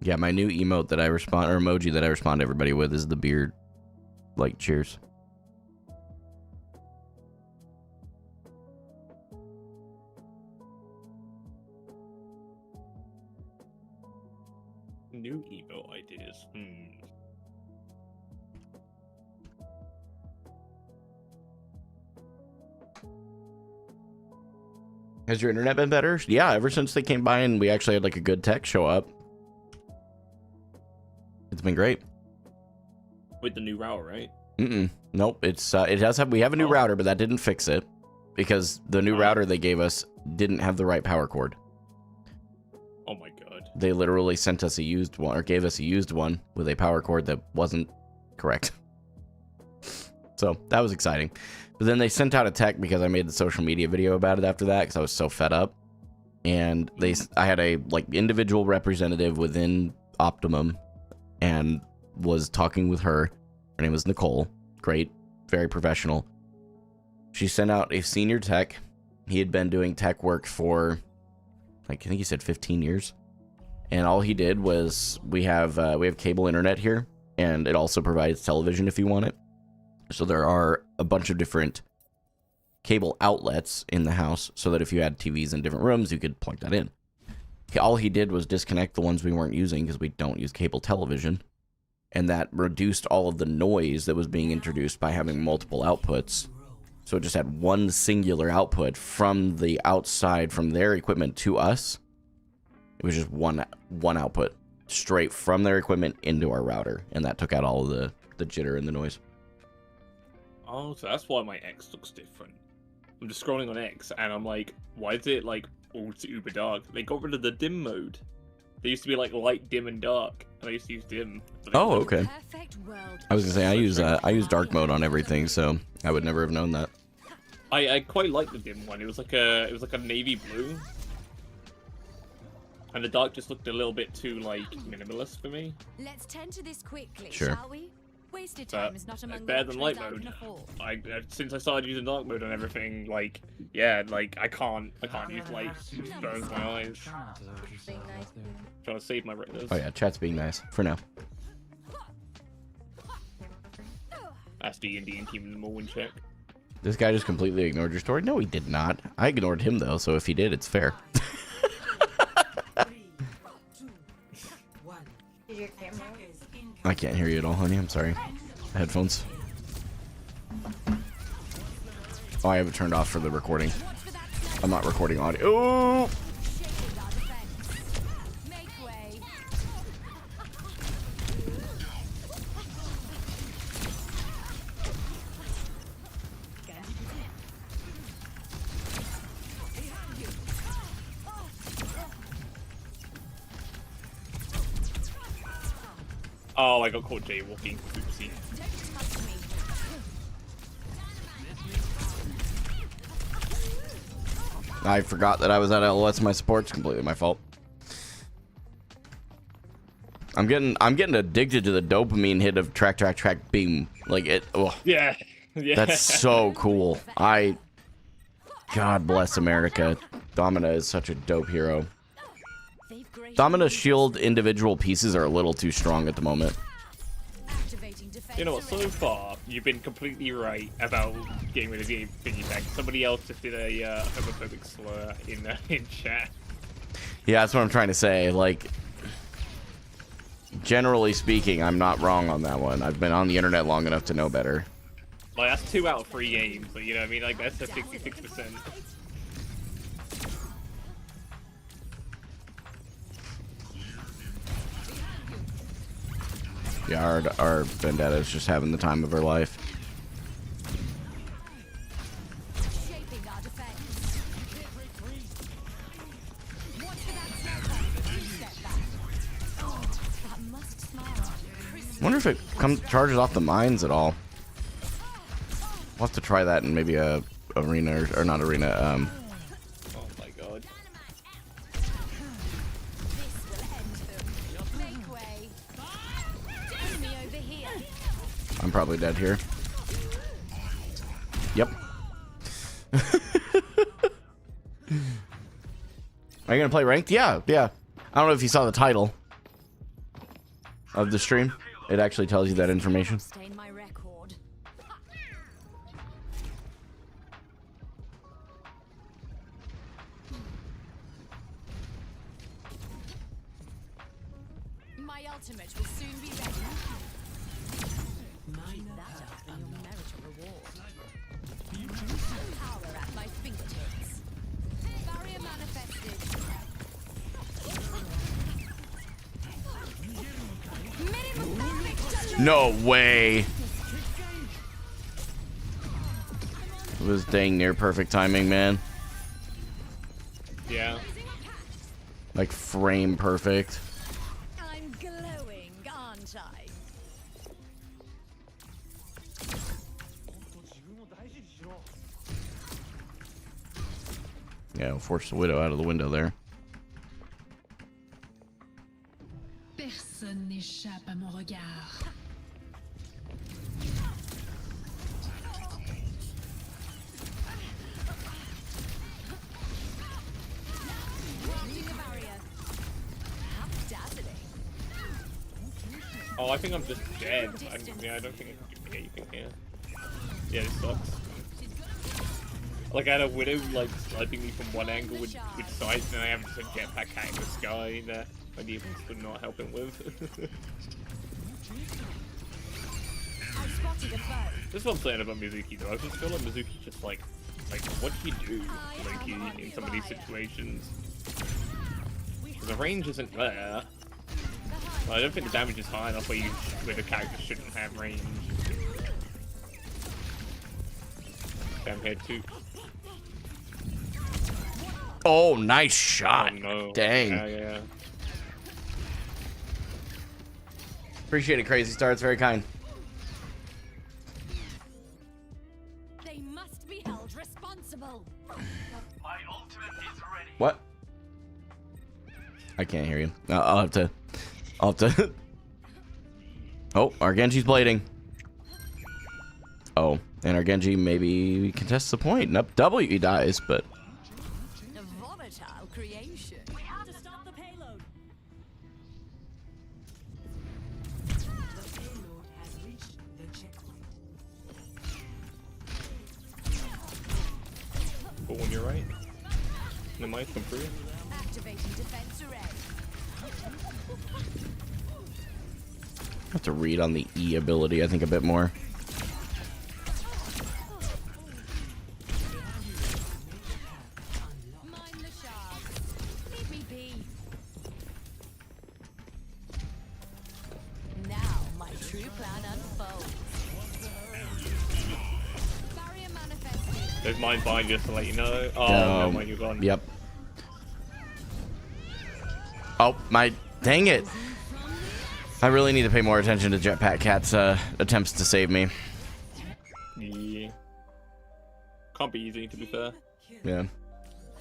yeah, my new emote that I respond, or emoji that I respond to everybody with, is the beard, like, cheers. New email ideas. Has your internet been better? Yeah, ever since they came by and we actually had like a good tech show up. It's been great. With the new router, right? Nope. It's it does have, we have a new router, but that didn't fix it because the new router they gave us didn't have the right power cord. Oh my god. They literally sent us a used one, or gave us a used one with a power cord that wasn't correct. So that was exciting. But then they sent out a tech because I made the social media video about it after that because I was so fed up. And I had a like individual representative within Optimum and was talking with her. Her name was Nicole. Great, very professional. She sent out a senior tech. He had been doing tech work for, like, I think he said 15 years. And all he did was we have cable internet here, and it also provides television if you want it. So there are a bunch of different cable outlets in the house so that if you had TVs in different rooms, you could plug that in. All he did was disconnect the ones we weren't using because we don't use cable television. And that reduced all of the noise that was being introduced by having multiple outputs. So it just had one singular output from the outside, from their equipment to us. It was just one output straight from their equipment into our router. And that took out all of the jitter and the noise. Oh, so that's why my X looks different. I'm just scrolling on X and I'm like, why is it like all super dark? They got rid of the dim mode. They used to be like light, dim, and dark, and I used to use dim. Oh, okay. Perfect world. I was gonna say I use dark mode on everything, so I would never have known that. I quite like the dim one. It was like a navy blue, and the dark just looked a little bit too like minimalist for me. Let's tend to this quickly, Sure. shall we? Wasted But time is not among it's the better than light luxuries I can mode. afford. Since I started using dark mode on everything, like yeah, like I can't use light. It just burns my eyes. Try not to hurt yourself out there. Trying to save my retinas. Oh yeah, chat's being nice for now. That's D&D and keeping them all in check. This guy just completely ignored your story. No, he did not. I ignored him though, so if he did, it's fair. 3, 2, 1. Is your camera? I can't hear you at all, honey. I'm sorry. Headphones. Oh, I have it turned off for the recording. I'm not recording audio. Oh! Shaping our defense. Make way. Oh, I got caught jaywalking. Oopsie. Don't touch me. I forgot that I was at LOS. My support's completely my fault. I'm getting addicted to the dopamine hit of track, beam. Like it. Oh, Yeah. Yeah. that's so cool. God bless America. Domina is such a dope hero. They've graced Domina's shield individual pieces are a little too strong at the moment. activating defense. You know what? So far, you've been completely right about getting rid of the thingy tag. Somebody else just did a homophobic slur in chat. Yeah, that's what I'm trying to say. Like, generally speaking, I'm not wrong on that one. I've been on the internet long enough to know better. Like that's 2 out of 3 games. But you know what I mean? Like that's a 66%. Yeah, our Vendetta is just having the time of her life. Shaping our defense. Watch for that sniper. Step back. That must smile. Wonder if it charges off the mines at all. We'll have to try that in maybe a arena or not arena. Oh my god. This will end them. Make way. Enemy over here. I'm probably dead here. Yep. Are you gonna play ranked? Yeah. I don't know if you saw the title of the stream. It actually tells you that information. Stain my record. My ultimate will soon be ready. Minor That path up and you'll unlocked. merit a reward. Power at my fingertips. Barrier manifested. Minimum perfect. No way. It was dang near perfect timing, man. Yeah. Like frame perfect. I'm glowing, aren't I? Yeah, we'll force the widow out of the window there. Personne n'échappe à mon regard. Crossing the barrier. How dazzling. Oh, I think I'm just dead. Yeah, I don't think I can do anything here. Yeah, this sucks. Like, I had a widow, like, sniping me from one angle with sights, and I have just a jetpack cat in the sky that my defense would not help him with. I spotted a foe. This is what I'm saying about Mizuki, though. I just feel like Mizuki's just like what do you do, like, in some of these situations? 'Cause the range isn't there. I don't think the damage is high enough where the character shouldn't have range. Damn head too. Oh, nice shot. Oh no. Dang. Yeah. Appreciate it, Crazy Star. It's very kind. They must be held responsible. What? I can't hear you. I'll have to. Oh, our Genji's blading. Oh, and our Genji maybe contests the point. Nope, W he dies, but A volatile creation. We have to stop the payload. The payload has reached the checkpoint. But when you're right, the might come through. Activating defense array. have to read on the E ability, I think, a bit more. Mind the shards. Leave me be. Now my true plan unfolds. Barrier manifested. There's mine behind just to let you know. Oh, never mind, you're gone. Yep. Oh, my... Dang it. I really need to pay more attention to Jetpack Cat's attempts to save me. Yeah. Can't be easy, to be fair. Yeah.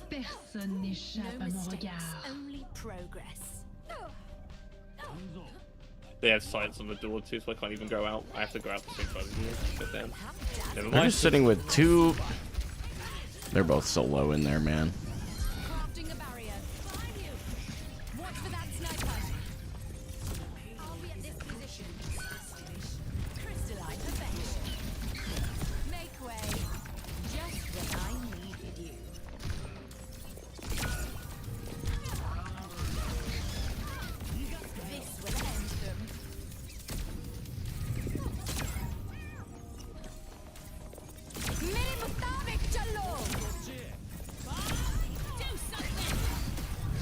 Personne n'échappe No à mon mistakes, regard. only progress. They have sights on the door too, so I can't even go out. I have to go out the same side of the door. Sit down. How Never dazzling. They're mind. just sitting with two... They're both so low in there, man. Crafting a barrier. Behind you. Watch for that sniper. I'll be at this position. Crystalline perfection. Make way. Just when I needed you. This will end them. Minimum Jalon. Do something.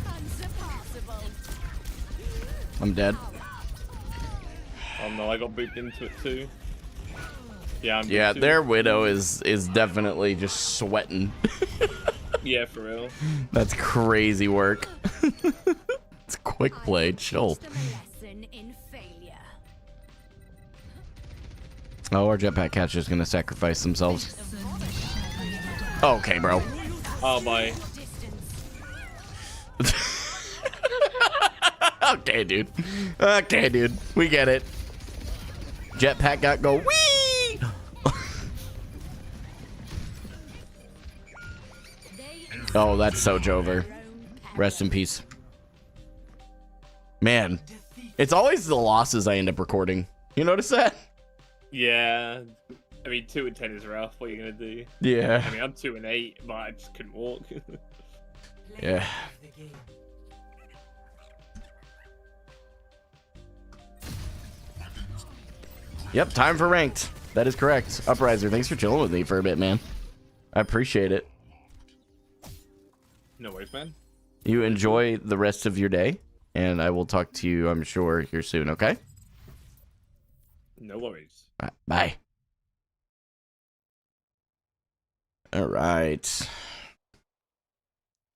Unsurpassable. I'm dead. Oh no, I got booped into it too. Yeah, I'm Yeah, too. their Widow is definitely just sweating. Yeah, for real. That's crazy work. It's quick play, chill. Teach them a lesson in failure. Oh, our Jetpack Cat's just gonna sacrifice themselves. Okay, bro. Oh my. Distance. Okay, dude. Okay, dude. We get it. Jetpack got go wee. Oh, that's so Jover. Rest in peace. Man, it's always the losses I end up recording. You notice that? Yeah. I mean, 2 and 10 is rough. What are you gonna do? Yeah. I mean, I'm 2 and 8, but I just couldn't walk. Yeah. Yep, time for ranked. That is correct. Upriser, thanks for chilling with me for a bit, man. I appreciate it. No worries, man. You enjoy the rest of your day, and I will talk to you, I'm sure, here soon, okay? No worries. All right, bye. All right.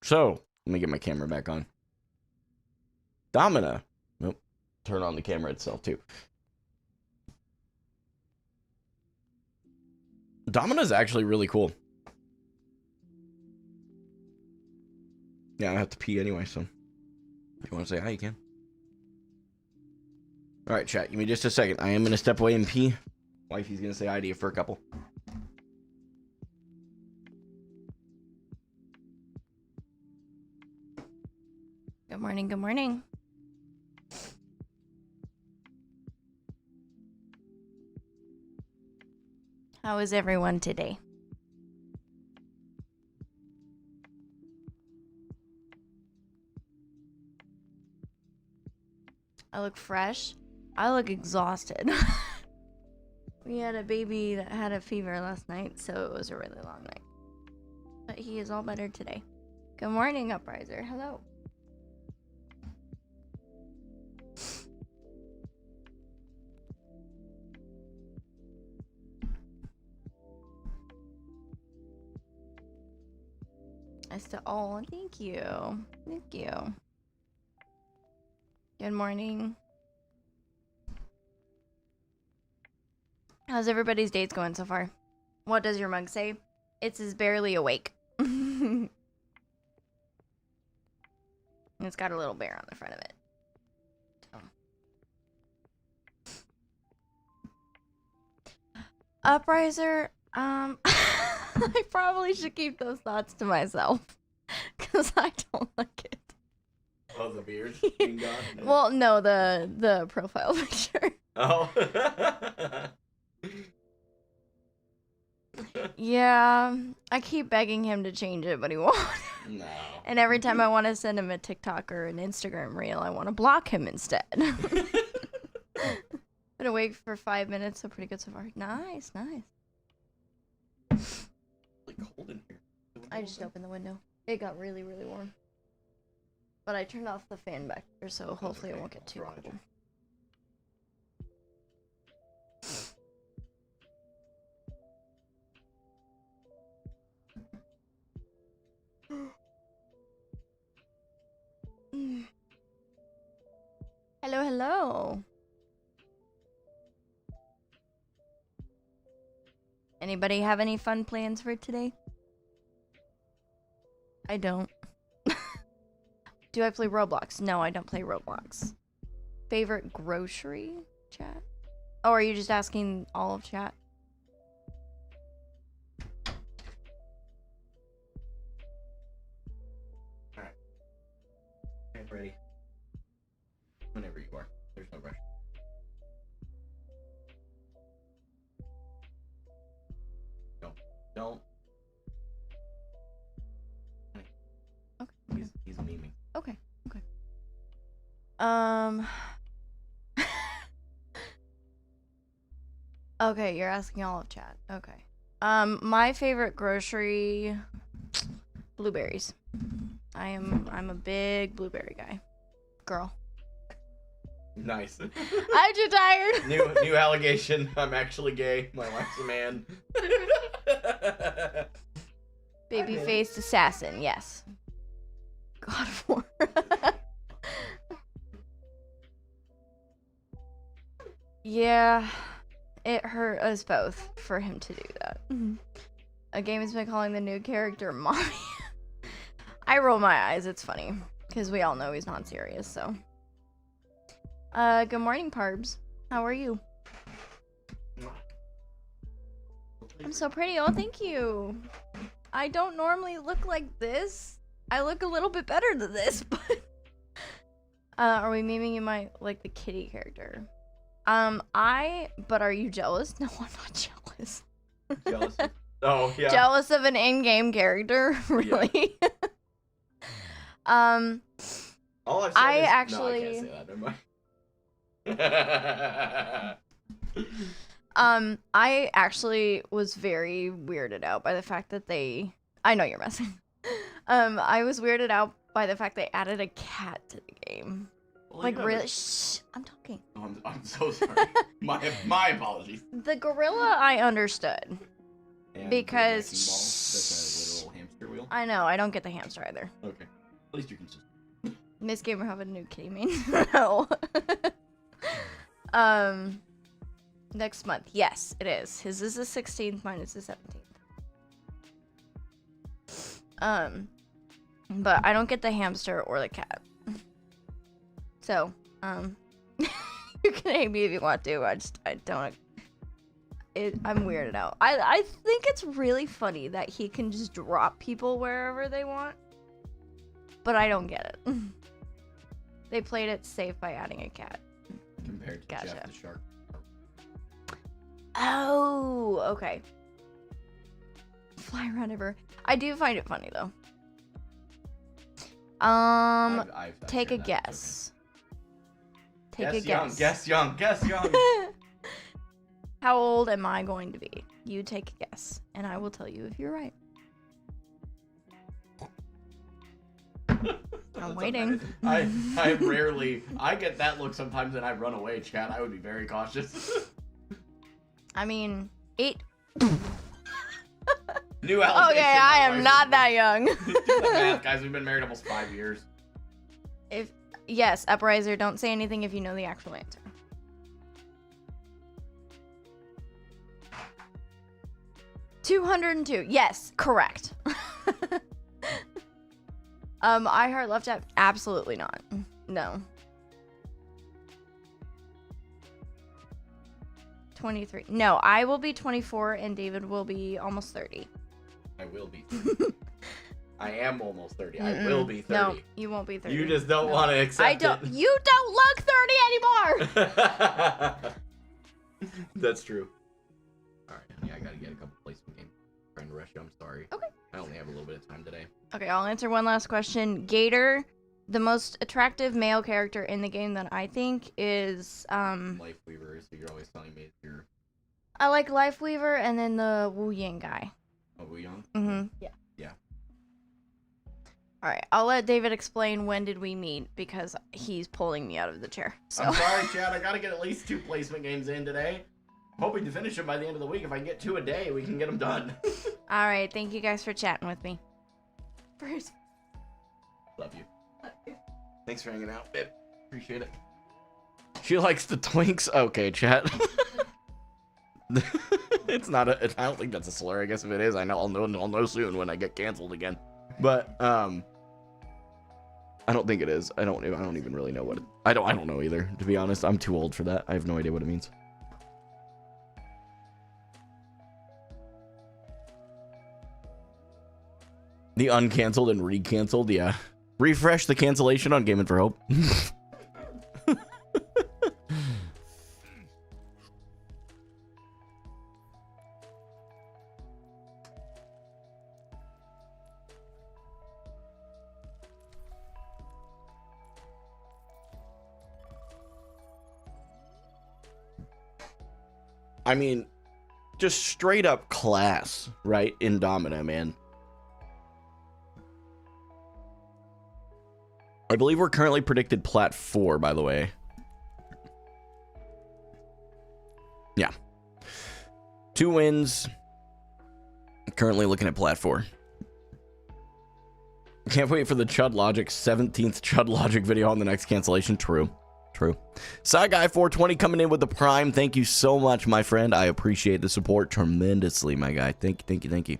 So, let me get my camera back on. Domina. Nope. Turn on the camera itself, too. Domina's actually really cool. Yeah, I have to pee anyway, so if you want to say hi, you can. All right, chat. Give me just a second. I am going to step away and pee. Wifey's going to say hi to you for a couple. Good morning, good morning. How is everyone today? I look fresh. I look exhausted. We had a baby that had a fever last night, so it was a really long night. But he is all better today. Good morning, Upriser. Hello. Oh, thank you. Thank you. Good morning. How's everybody's days going so far? What does your mug say? It's barely awake. It's got a little bear on the front of it. So. Upriser, I probably should keep those thoughts to myself. Because I don't like it. Oh, the beard being gone? Well, no, the profile picture. Oh. Yeah, I keep begging him to change it, but he won't. No. And every time I want to send him a TikTok or an Instagram reel, I want to block him instead. Been awake for 5 minutes, so pretty good so far. Nice, nice. It's like cold in here. I just opened the window. It got really, really warm. But I turned off the fan back there, so hopefully it won't get too cold. Hello, hello. Anybody have any fun plans for today? I don't. Do I play Roblox? No, I don't play Roblox. Favorite grocery, chat? Oh, are you just asking all of chat? Alright. I'm ready. Whenever you are. There's no rush. Don't. Okay. He's memeing. Okay. Okay, you're asking all of chat. Okay. My favorite grocery, blueberries. I'm a big blueberry guy. Girl. Nice. I'm too tired. New allegation. I'm actually gay. My wife's a man. Baby-faced assassin, yes. God of War. Yeah, it hurt us both for him to do that. A game has been calling the new character Mommy. I roll my eyes, it's funny. Because we all know he's not serious, so. Good morning, Parbs. How are you? I'm so pretty. Oh, thank you. I don't normally look like this. I look a little bit better than this, but... are we memeing you like the kitty character? But are you jealous? No, I'm not jealous. Jealous? Oh, yeah. Jealous of an in-game character? Really? Yeah. All I've said I is... actually... No, I can't say that, never mind. I actually was very weirded out by the fact that I know you're messing. I was weirded out by the fact they added a cat to the game. Well, Like you have really? a- Shh, I'm talking. Oh, I'm so sorry. my apologies. The gorilla I understood. And Because- the wrecking ball, that's a literal hamster wheel. I know, I don't get the hamster either. Okay. At least you're consistent. Miss Gamer have a new kitty main? No. Next month. Yes, it is. His is the 16th, mine is the 17th. But I don't get the hamster or the cat. So, you can hate me if you want to. I don't. I'm weirded out. I think it's really funny that he can just drop people wherever they want. But I don't get it. They played it safe by adding a cat. Compared to Gotcha. Jeff the Shark. Oh, okay. Fly around ever. I do find it funny though. I've Take a shared that, guess. Take a Guess young, guess. guess young, guess young. How old am I going to be? You take a guess, and I will tell you if you're right. I'm waiting. I get that look sometimes and I run away, chat. I would be very cautious. I mean, 8. New Okay, allegation, I my am wife not is- that young. Do the math, guys. We've been married almost 5 years. Yes, Upriser, don't say anything if you know the actual answer. $202. Yes, correct. I Heart Left Out. Absolutely not. No. 23. No, I will be 24 and David will be almost 30. I will be 30. I am almost 30. I will be 30. No, you won't be 30. You just don't No. want to accept I don't. it. You don't look 30 anymore. That's true. Alright, honey, I gotta get a couple placement games. Trying to rush you, I'm sorry. Okay. I only have a little bit of time today. Okay, I'll answer one last question. Gator, the most attractive male character in the game that I think is Life Weaver, so you're always telling me you're I like Lifeweaver and then the Wu Ying guy. a Wu Young. Yeah. Yeah. All right, I'll let David explain when did we meet because he's pulling me out of the chair. So I'm sorry, Chad. I gotta get at least 2 placement games in today. Hoping to finish them by the end of the week. If I can get 2 a day, we can get them done. all right, thank you guys for chatting with me. First, Love you. Thanks for hanging out, babe. Appreciate it. She likes the twinks. Okay, chat. It's not a. I don't think that's a slur. I guess if it is, I know. I'll know soon when I get canceled again. But I don't think it is. I don't even really know what. I don't know either. To be honest, I'm too old for that. I have no idea what it means. The uncanceled and recanceled, yeah. Refresh the cancellation on Gaming for Hope. I mean, just straight up class, right? In Domina, man. I believe we're currently predicted Plat 4, by the way. Yeah. 2 wins. Currently looking at Plat 4. Can't wait for the Chud Logic 17th Chud Logic video on the next cancellation. True. True. Sci-Guy420 coming in with the Prime. Thank you so much, my friend. I appreciate the support tremendously, my guy. Thank you, thank you, thank you.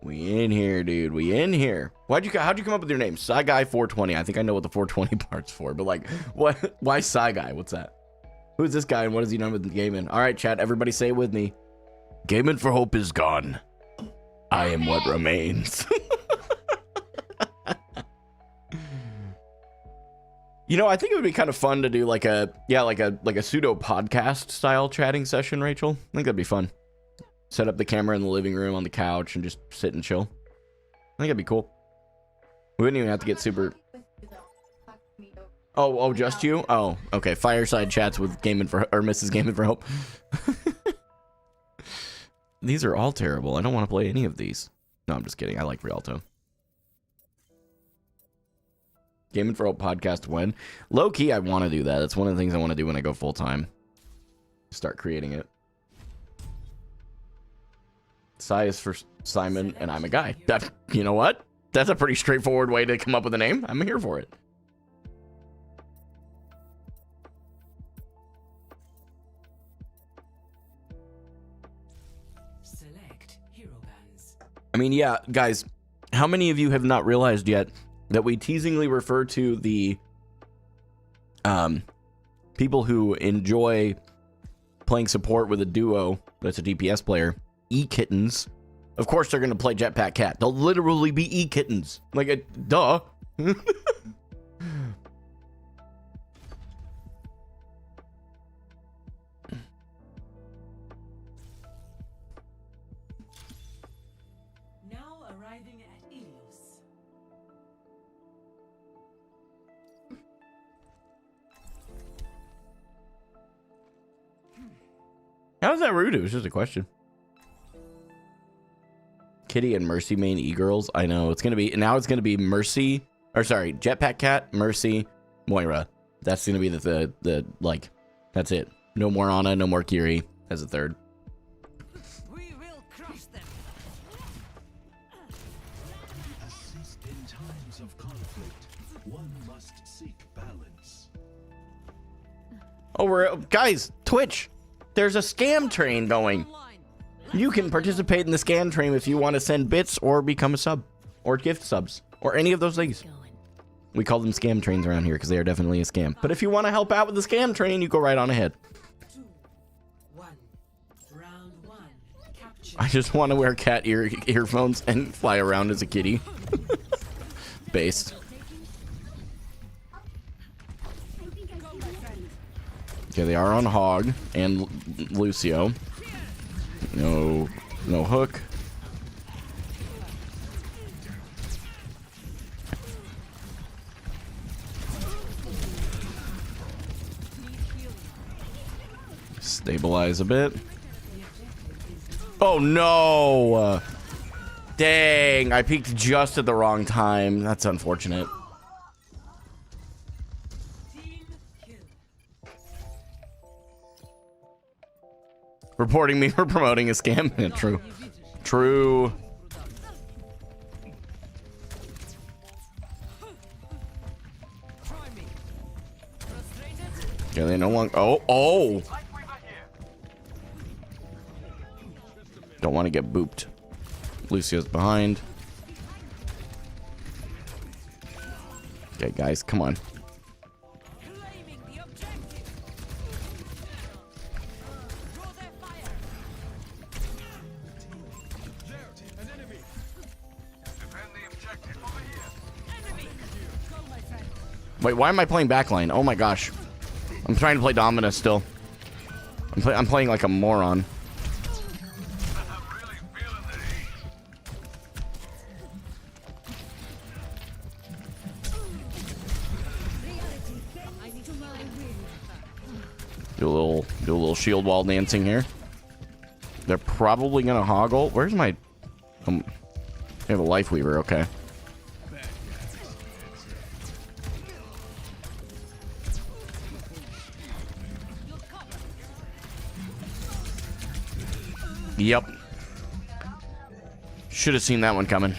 We in here, dude. We in here. How'd you come up with your name? Sci-Guy420. I think I know what the 420 part's for, but like, what? Why Sci-Guy? What's that? Who's this guy and what has he done with the gaming? All right, chat. Everybody say it with me. Gaming for Hope is gone. I am what remains. You know, I think it would be kind of fun to do like a pseudo podcast style chatting session, Rachel. I think that'd be fun. Set up the camera in the living room on the couch and just sit and chill. I think that'd be cool. We wouldn't even have to get super. Oh, just you? Oh, okay. Fireside chats with Gaming for or Mrs. Gaming for Hope. These are all terrible. I don't want to play any of these. No, I'm just kidding. I like Rialto. Gaming for Hope podcast when? Low key, I want to do that. That's one of the things I want to do when I go full time. Start creating it. Sai is for Simon, and I'm a guy. That, you know what? That's a pretty straightforward way to come up with a name. I'm here for it. Select hero bands. I mean, yeah, guys, how many of you have not realized yet that we teasingly refer to the people who enjoy playing support with a duo that's a DPS player, E-kittens? Of course they're going to play Jetpack Cat. They'll literally be E-kittens. Like, duh. Now arriving at Ilios. How's that rude? It was just a question. Kitty and Mercy main e-girls. I know it's gonna be Mercy, or sorry, Jetpack Cat, Mercy, Moira. That's gonna be the like, that's it. No more Ana, no more Kiri as a third. We will crush them. Assist in times of conflict. One must seek balance. Oh, guys, Twitch. There's a scam train going. You can participate in the scam train if you want to send bits or become a sub or gift subs or any of those things. We call them scam trains around here because they are definitely a scam. But if you want to help out with the scam train, you go right on ahead. 2, 1. Round 1. Capture. I just want to wear cat earphones and fly around as a kitty. Based. Okay, they are on Hog and Lucio. No hook. Stabilize a bit. Oh no! Dang, I peeked just at the wrong time. That's unfortunate. Team kill. Reporting me for promoting a scam. Yeah, true. True. Yeah, they no longer. Oh. Don't want to get booped. Lucio's behind. Okay, guys, come on. Claiming the objective. Draw their fire. Enemy. Go, my friend. Wait, why am I playing backline? Oh my gosh. I'm trying to play Domina still. I'm playing like a moron. Do a little shield wall dancing here. They're probably gonna hoggle. Where's my? I have a life weaver. Okay. Yep. Should have seen that one coming.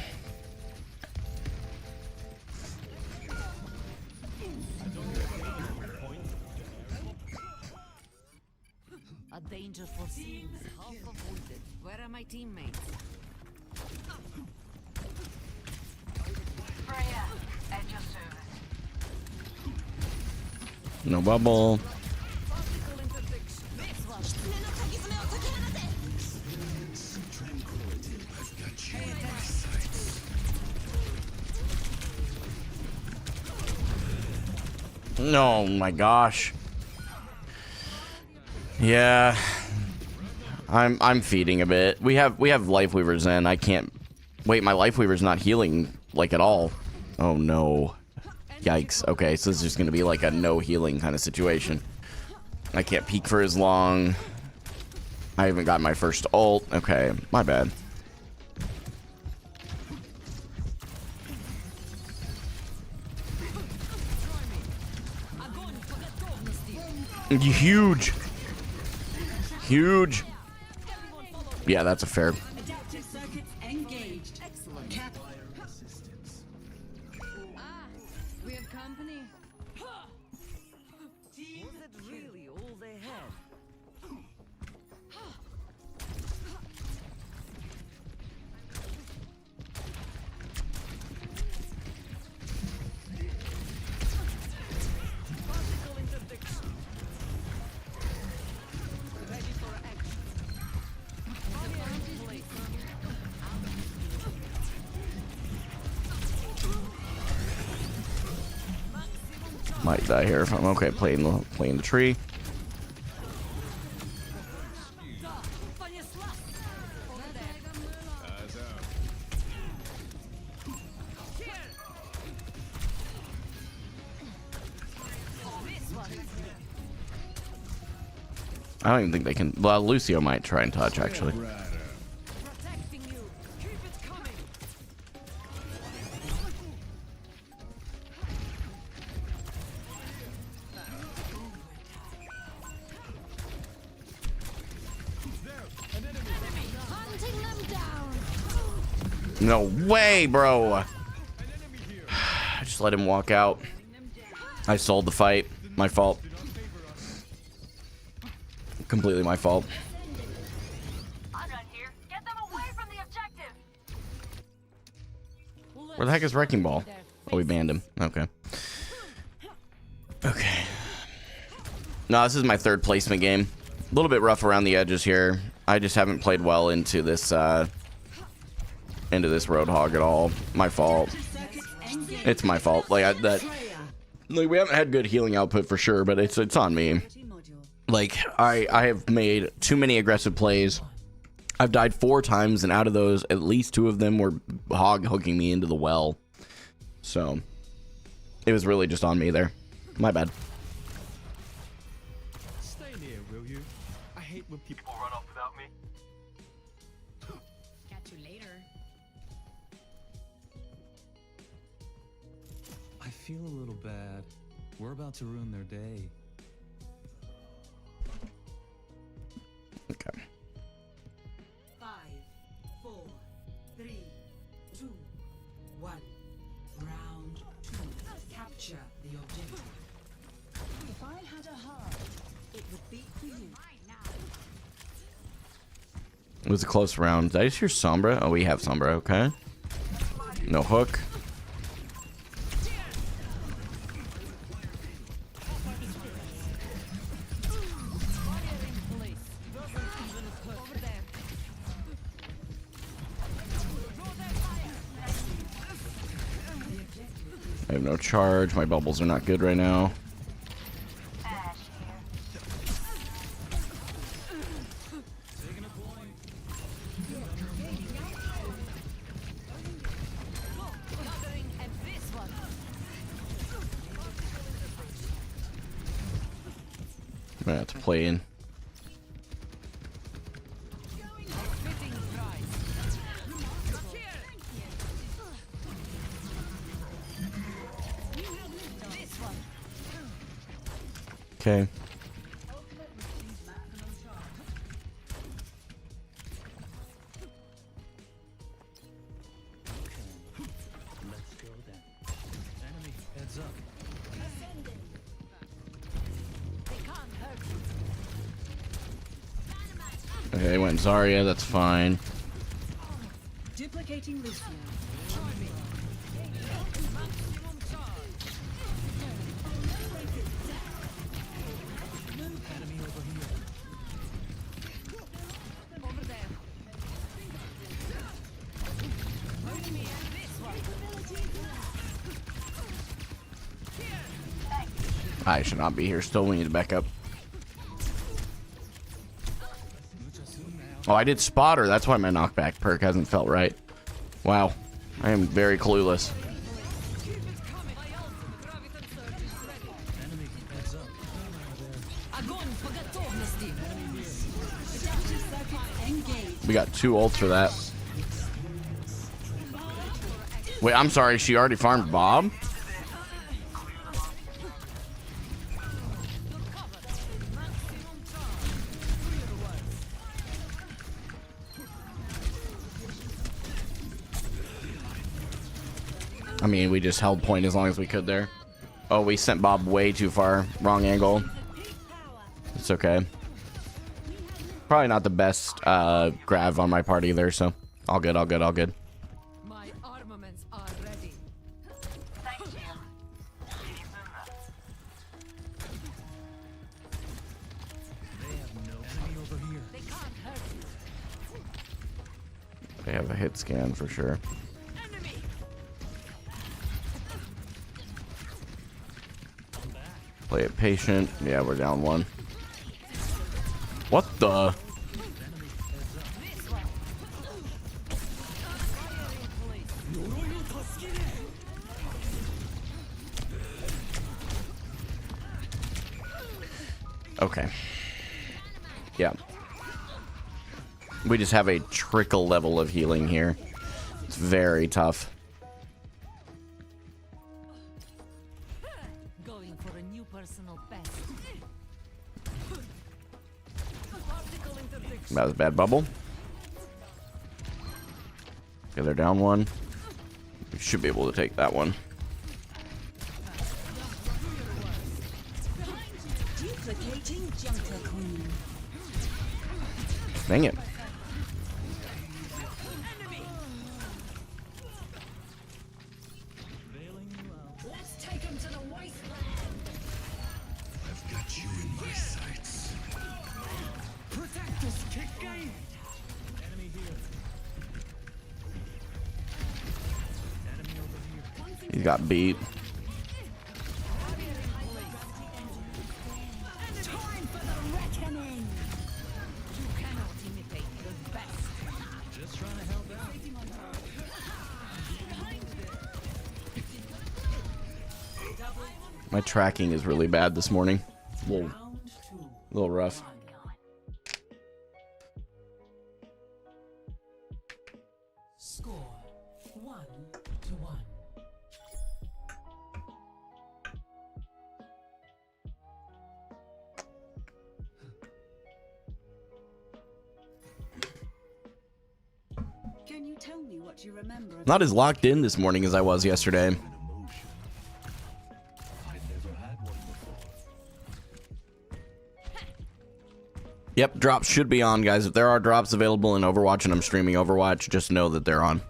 A danger foreseen, half avoided. Where are my teammates? Freya, at your service. No bubble. Oh my gosh. Yeah. I'm feeding a bit. We have life weavers in. I can't wait, my life weaver's not healing like at all. Oh no. Yikes. Okay, so this is just gonna be like a no healing kind of situation. I can't peek for as long. I haven't got my first ult. Okay, my bad. Huge. Huge. Yeah, that's a fair. Adaptive circuits engaged. Excellent. We have company. Was it really all they had? Might die here if I'm okay playing the tree. I don't even think they can. Well, Lucio might try and touch actually. Protecting you. Keep it coming. Hunting them down. No way, bro. I just let him walk out. I sold the fight. My fault. Completely my fault. I'm right here. Get them away from the objective. Where the heck is Wrecking Ball? Oh, we banned him. Okay. Okay. No, this is my third placement game. A little bit rough around the edges here. I just haven't played well into this Roadhog at all. My fault. It's my fault. Like like we haven't had good healing output for sure, but it's on me. Like I have made too many aggressive plays. I've died 4 times, and out of those, at least 2 of them were hog hooking me into the well. So it was really just on me there. My bad. Stay near, will you? I hate when people run off without me. Catch you later. I feel a little bad. We're about to ruin their day. Okay. 5, 4, 3, 2, 1. Round 2. Capture the objective. If I had a heart, it would beat for you. It was a close round. Did I just hear Sombra? Oh, we have Sombra. Okay. No hook. I have no charge. My bubbles are not good right now. I'm gonna have to play in. Okay. Let's go then. Enemy, heads up. Okay, went Zarya. That's fine. Duplicating Lucio. Enemy over here. I should not be here. Still, we need to back up. Oh, I did spotter. That's why my knockback perk hasn't felt right. Wow. I am very clueless. We got 2 ults for that. Wait, I'm sorry. She already farmed Bob? I mean, we just held point as long as we could there. Oh, we sent Bob way too far. Wrong angle. It's okay. Probably not the best grab on my part either, so all good, all good, all good. My armaments are ready. Thank you. They have no enemy over here. They can't hurt you. They have a hit scan for sure. Enemy. Play it patient. Yeah, we're down 1. What the? Okay. Yeah. We just have a trickle level of healing here. It's very tough. Going for a new personal best. That was a bad bubble. Okay, they're down 1. We should be able to take that one. Duplicating Junker Queen. Dang it. Let's take him to the wasteland. I've got you in my sights. Protect us, kick game. Enemy here. Enemy over here. He got beat. Time for the reckoning. You cannot imitate the best. Just trying to help out. My tracking is really bad this morning. A little Round 2. rough. Score 1-1. Can you tell me what you remember? Not as locked in this morning as I was yesterday. An emotion. I never had one before. Yep, drops should be on, guys. If there are drops available in Overwatch and I'm streaming Overwatch, just know that they're on.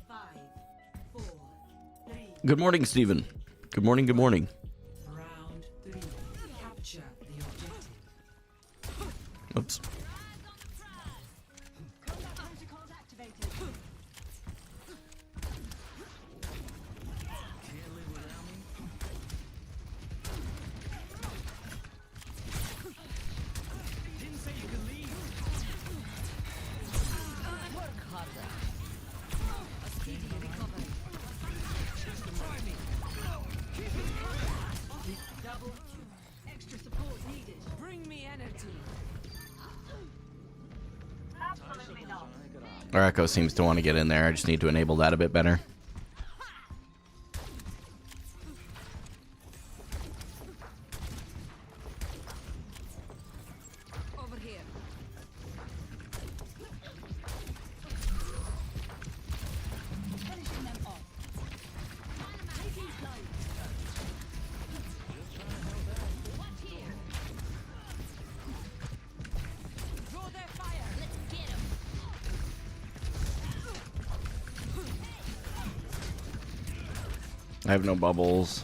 5, 4, 3. Good morning, Steven. Good morning, good morning. Round 3. Capture the objective. Oops. Extra support needed. Bring me energy. Our Echo seems to want to get in there. I just need to enable that a bit better. Over here. Draw their fire. Let's get 'em. I have no bubbles.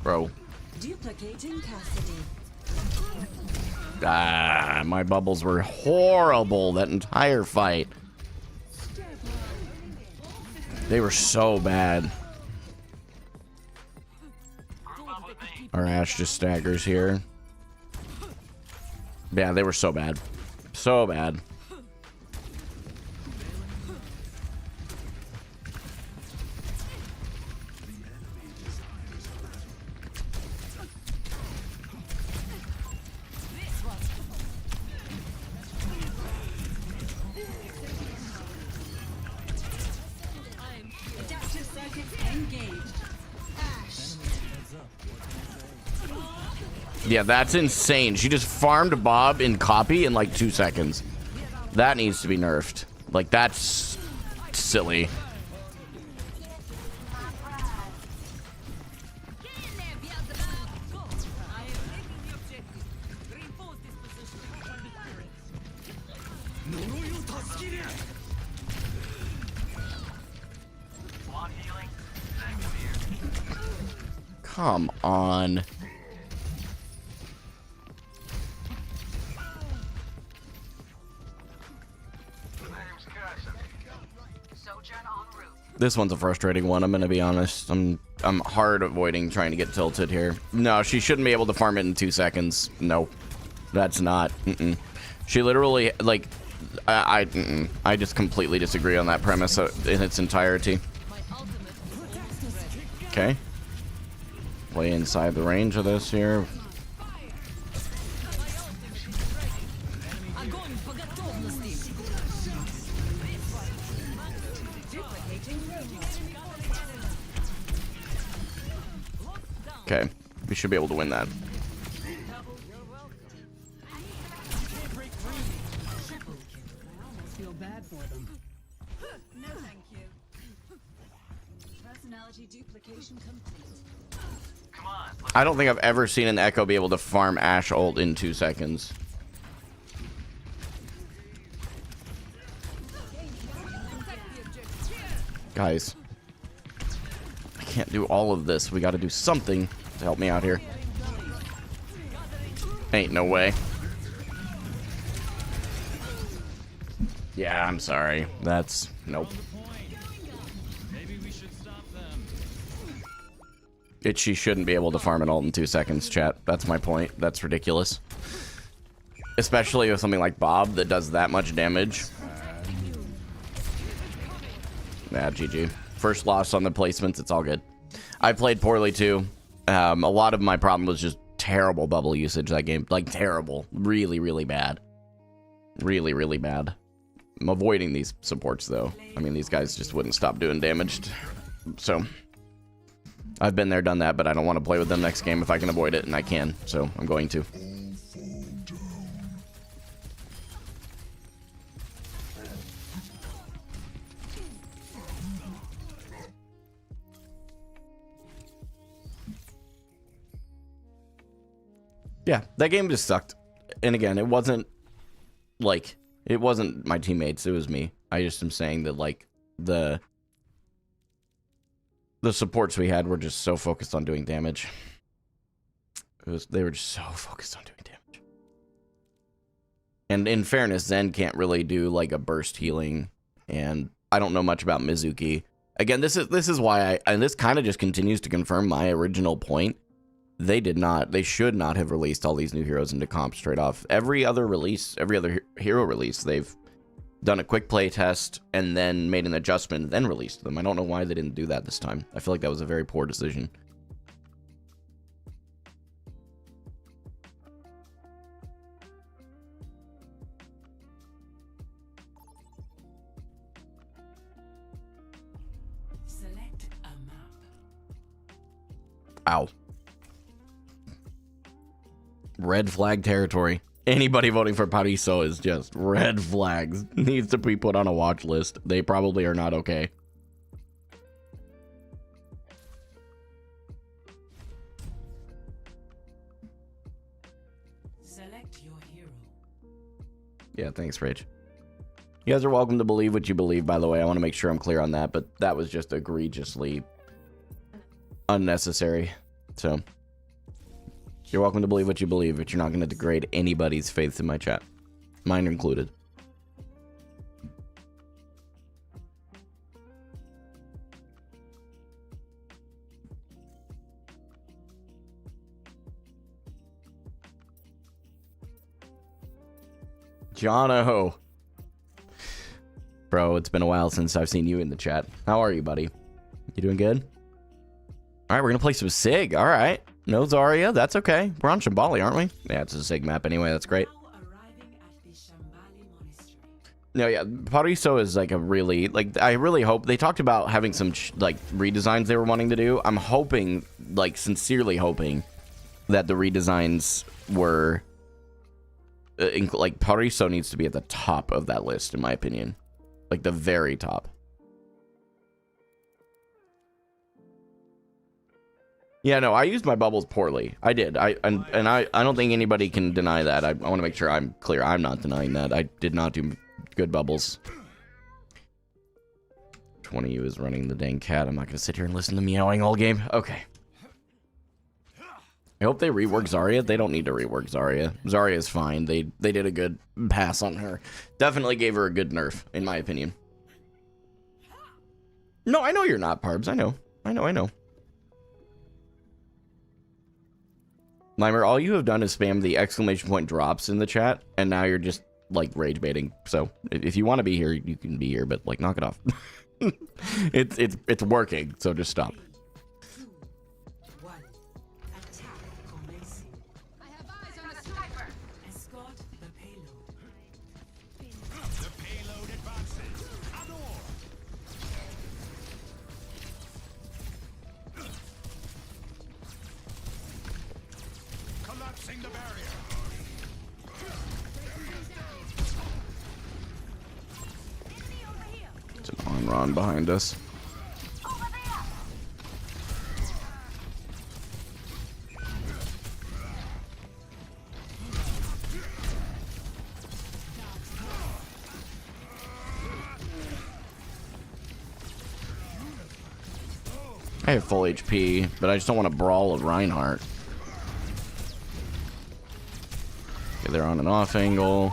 Bro. Duplicating Cassidy. Ah, my bubbles were horrible that entire fight. They were so bad. Our Ash just staggers here. Yeah, they were so bad. So bad. Yeah, that's insane. She just farmed Bob in copy in like 2 seconds. That needs to be nerfed. Like, that's silly. Come on. This one's a frustrating one, I'm gonna be honest. I'm hard avoiding trying to get tilted here. No, she shouldn't be able to farm it in 2 seconds. No. That's not. She literally, like, I just completely disagree on that premise in its entirety. Okay. Play inside the range of this here. Okay, we should be able to win that. Feel bad for them. No, thank you. Personality duplication complete. I don't think I've ever seen an Echo be able to farm Ashe ult in 2 seconds. Guys, I can't do all of this. We got to do something to help me out here. Ain't no way. Yeah, I'm sorry. That's... nope. She shouldn't be able to farm an ult in 2 seconds, chat. That's my point. That's ridiculous. Especially with something like Bob that does that much damage. Nah, GG. First loss on the placements. It's all good. I played poorly too. A lot of my problem was just terrible bubble usage that game. Like, terrible. Really, really bad. Really, really bad. I'm avoiding these supports, though. I mean, these guys just wouldn't stop doing damage. So, I've been there, done that, but I don't want to play with them next game if I can avoid it, and I can. So, I'm going to. Yeah, that game just sucked. And again, it wasn't, like, it wasn't my teammates, it was me. I just am saying that, like, the supports we had were just so focused on doing damage. They were just so focused on doing damage. And in fairness, Zen can't really do, like, a burst healing. And I don't know much about Mizuki. Again, this is why and this kind of just continues to confirm my original point. They should not have released all these new heroes into comp straight off. Every other hero release, they've done a quick play test and then made an adjustment and then released them. I don't know why they didn't do that this time. I feel like that was a very poor decision. Select a map. Ow. Red flag territory. Anybody voting for Pariso is just red flags. Needs to be put on a watch list. They probably are not okay. Select your hero. Yeah, thanks, Rach. You guys are welcome to believe what you believe, by the way. I want to make sure I'm clear on that, but that was just egregiously unnecessary. So... you're welcome to believe what you believe, but you're not going to degrade anybody's faith in my chat. Mine included. Jono. Bro, it's been a while since I've seen you in the chat. How are you, buddy? You doing good? All right, we're going to play some Sig. All right. No Zarya, that's okay. We're on Shambali, aren't we? Yeah, it's a Sig map anyway, that's great. Arriving at the Shambali monastery. No, yeah, Pariso is like a really, like, I really hope, they talked about having some, like, redesigns they were wanting to do. I'm hoping, like, sincerely hoping that the redesigns were like Pariso needs to be at the top of that list in my opinion, like the very top. Yeah, no, I used my bubbles poorly. I did. I don't think anybody can deny that. I want to make sure I'm clear. I'm not denying that. I did not do good bubbles. 20 of you is running the dang cat. I'm not going to sit here and listen to meowing all game. Okay. I hope they rework Zarya. They don't need to rework Zarya. Zarya is fine. They did a good pass on her. Definitely gave her a good nerf, in my opinion. No, I know you're not, Parbs. I know. Limer, all you have done is spam the exclamation point drops in the chat, and now you're just, like, rage baiting. So, if you want to be here, you can be here, but, like, knock it off. It's working, so just stop. 2, 1. Attack commencing. I have eyes on a sniper. Escort the payload. The payload advances. Adore. Collapsing the barrier. It's an on-ron behind us. I have full HP, but I just don't want to brawl with Reinhardt. Okay, they're on an off angle.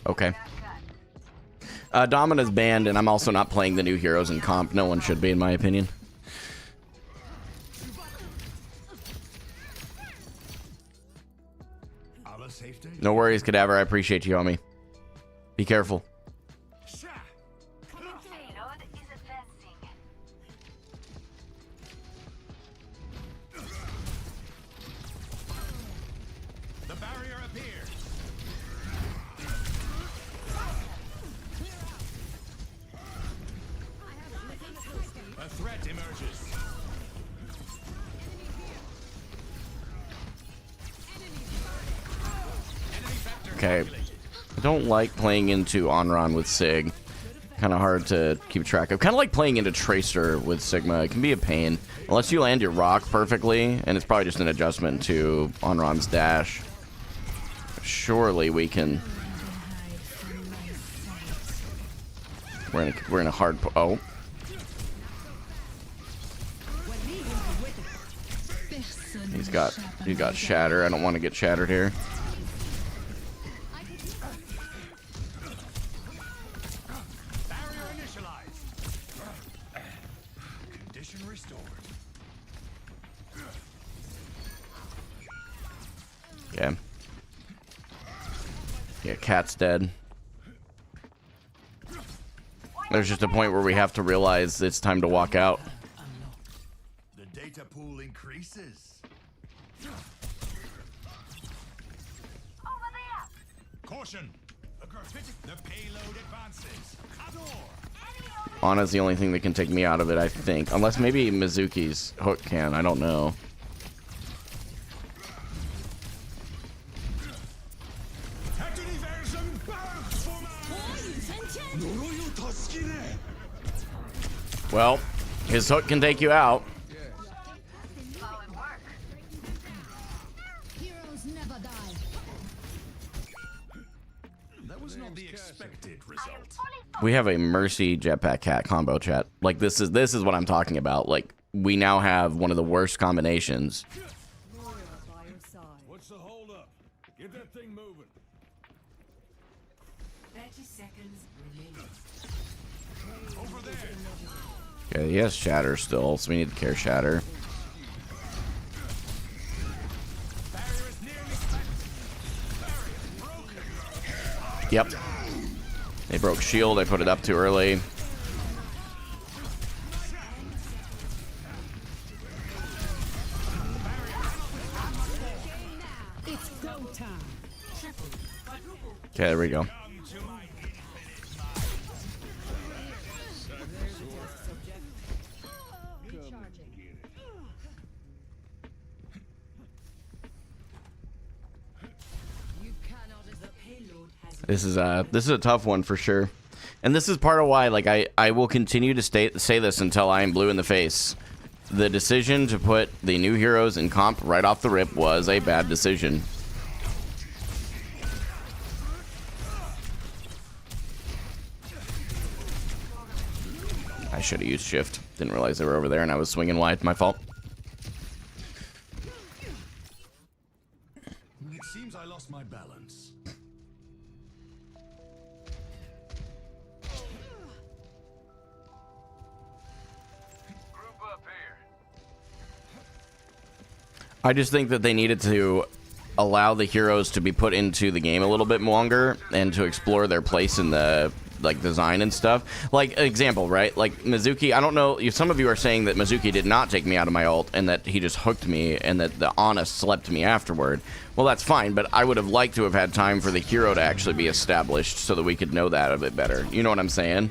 Okay. Domina's banned, and I'm also not playing the new heroes in comp. No one should be, in my opinion. No worries, Cadaver. I appreciate you, homie. Be careful. The barrier appears. A threat emerges. Okay. I don't like playing into Onron with Sig. Kind of hard to keep track of. Kind of like playing into Tracer with Sigma. It can be a pain. Unless you land your rock perfectly, and it's probably just an adjustment to Onron's dash. Surely we can... We're in a hard... Oh. He's got shatter. I don't want to get shattered here. Barrier initialized. Condition restored. Okay. Yeah, cat's dead. There's just a point where we have to realize it's time to walk out. The data pool increases. Caution. The payload advances. Adore. Ana's the only thing that can take me out of it, I think. Unless maybe Mizuki's hook can. I don't know. Well, his hook can take you out. Heroes never die. That was not the expected result. We have a Mercy Jetpack Cat combo, chat. Like, this is what I'm talking about. Like, we now have one of the worst combinations. What's the hold up? Get that thing moving. 30 seconds remaining. Over there. Okay, he has shatter still, so we need to care shatter. Barrier is nearly broken. Yep. They broke shield. I put it up too early. It's go time. Okay, there we go. This is a tough one for sure. And this is part of why, like, I will continue to say this until I am blue in the face. The decision to put the new heroes in comp right off the rip was a bad decision. I should have used shift. Didn't realize they were over there and I was swinging wide. My fault. It seems I lost my balance. I just think that they needed to allow the heroes to be put into the game a little bit longer and to explore their place in the like design and stuff. Like example, right? Like Mizuki, I don't know, some of you are saying that Mizuki did not take me out of my ult and that he just hooked me and that the Ana slept me afterward. Well, that's fine, but I would have liked to have had time for the hero to actually be established so that we could know that a bit better. You know what I'm saying?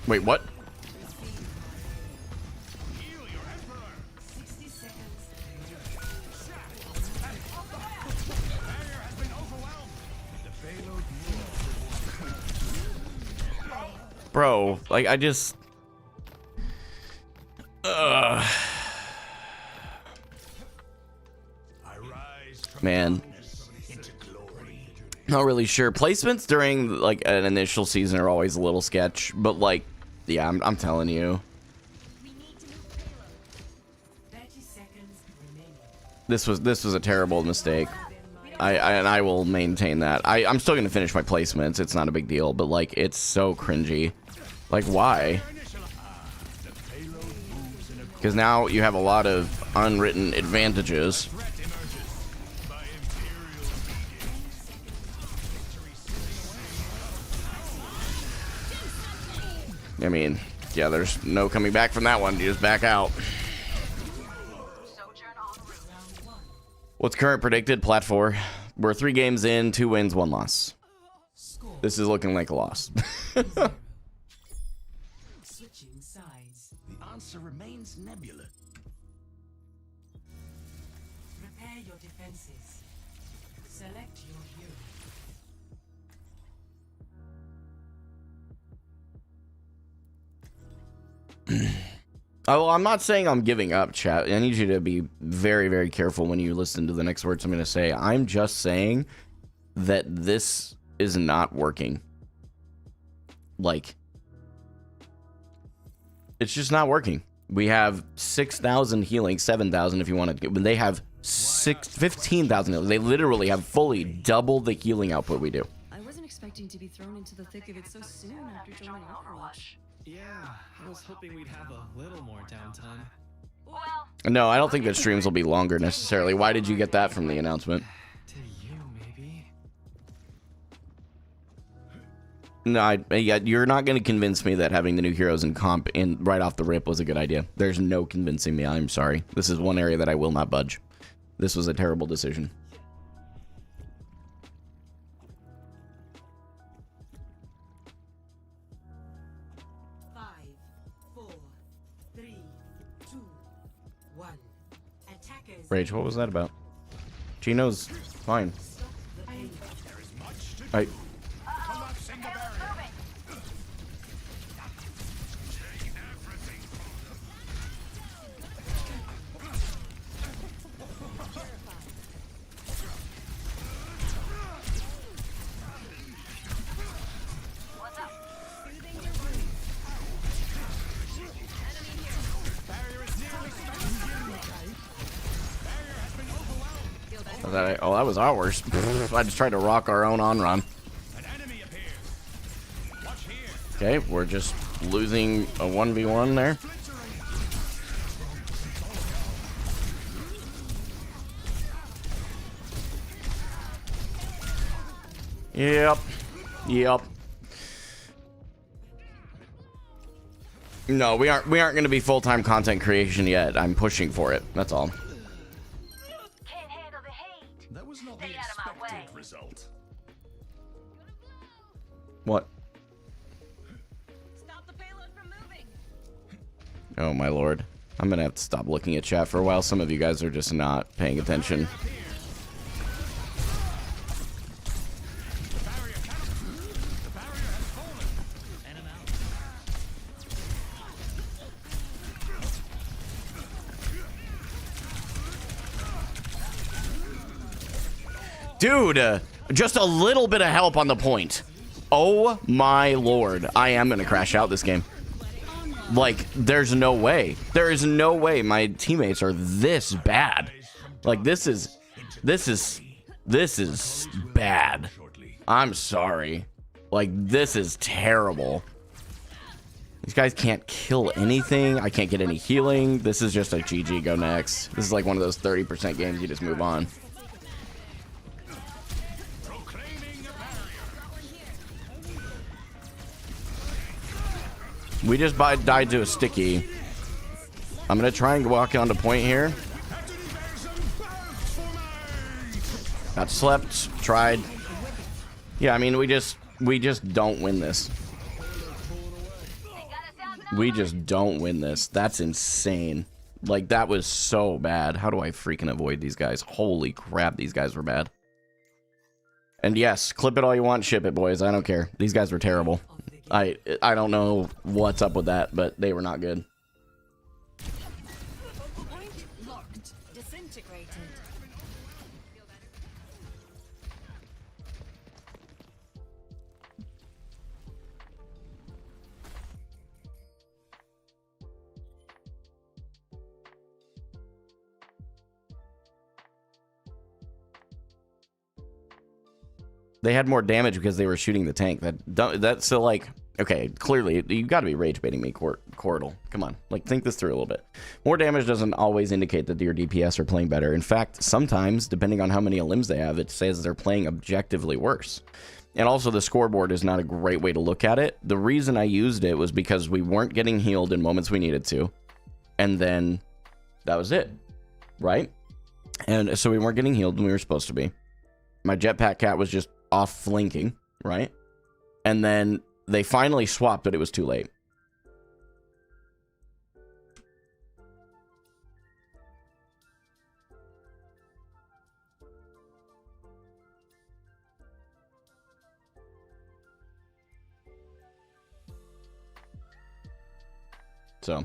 Wait, what? Bro, like I just man. Not really sure. Placements during like an initial season are always a little sketch, but like yeah, I'm telling you. This was a terrible mistake. I will maintain that. I'm still gonna finish my placements. It's not a big deal, but like it's so cringy. Like why? Because now you have a lot of unwritten advantages. I mean, yeah, there's no coming back from that one. You just back out. What's current predicted? Plat 4. We're 3 games in, 2 wins, 1 loss. This is looking like a loss. Switching sides. The answer remains nebulous. Prepare your defenses. Select your hero. Oh, well, I'm not saying I'm giving up, chat. I need you to be very, very careful when you listen to the next words I'm going to say. I'm just saying that this is not working. Like, it's just not working. We have 6,000 healing, 7,000 if you want to. When they have 15,000 healing, they literally have fully double the healing output we do. I wasn't expecting to be thrown into the thick of it so soon after joining Overwatch. Yeah, I was hoping we'd have a little more downtime. No, I don't think that streams will be longer necessarily. Why did you get that from the announcement? To you, maybe? No, yeah, you're not going to convince me that having the new heroes in comp in right off the rip was a good idea. There's no convincing me. I'm sorry. This is one area that I will not budge. This was a terrible decision. Rage, what was that about? Gino's fine. I... Oh, that was ours. I just tried to rock our own on-run. Okay, we're just losing a 1v1 there. Yep. Yep. No, we aren't going to be full-time content creation yet. I'm pushing for it. That's all. That was not the expected result. What? Stop the payload from moving. Oh my lord. I'm gonna have to stop looking at chat for a while. Some of you guys are just not paying attention. Dude, just a little bit of help on the point. Oh my lord. I am gonna crash out this game. Like, there's no way. There is no way my teammates are this bad. Like, this is bad. I'm sorry. Like, this is terrible. These guys can't kill anything. I can't get any healing. This is just a GG, go next. This is like one of those 30% games you just move on. We just died to a sticky. I'm gonna try and walk onto point here. Got slept, tried. Yeah, I mean, we just don't win this. We just don't win this. That's insane. Like, that was so bad. How do I freaking avoid these guys? Holy crap, these guys were bad. And yes, clip it all you want, ship it, boys. I don't care. These guys were terrible. I don't know what's up with that, but they were not good. Locked. Disintegrated. They had more damage because they were shooting the tank. That's so, like, okay, clearly you got to be rage baiting me, Cordal. Come on, like, think this through a little bit. More damage doesn't always indicate that your DPS are playing better. In fact, sometimes, depending on how many limbs they have, it says they're playing objectively worse. And also, the scoreboard is not a great way to look at it. The reason I used it was because we weren't getting healed in moments we needed to, and then that was it, right? And so we weren't getting healed when we were supposed to be. My jetpack cat was just off flanking, right? And then they finally swapped, but it was too late. So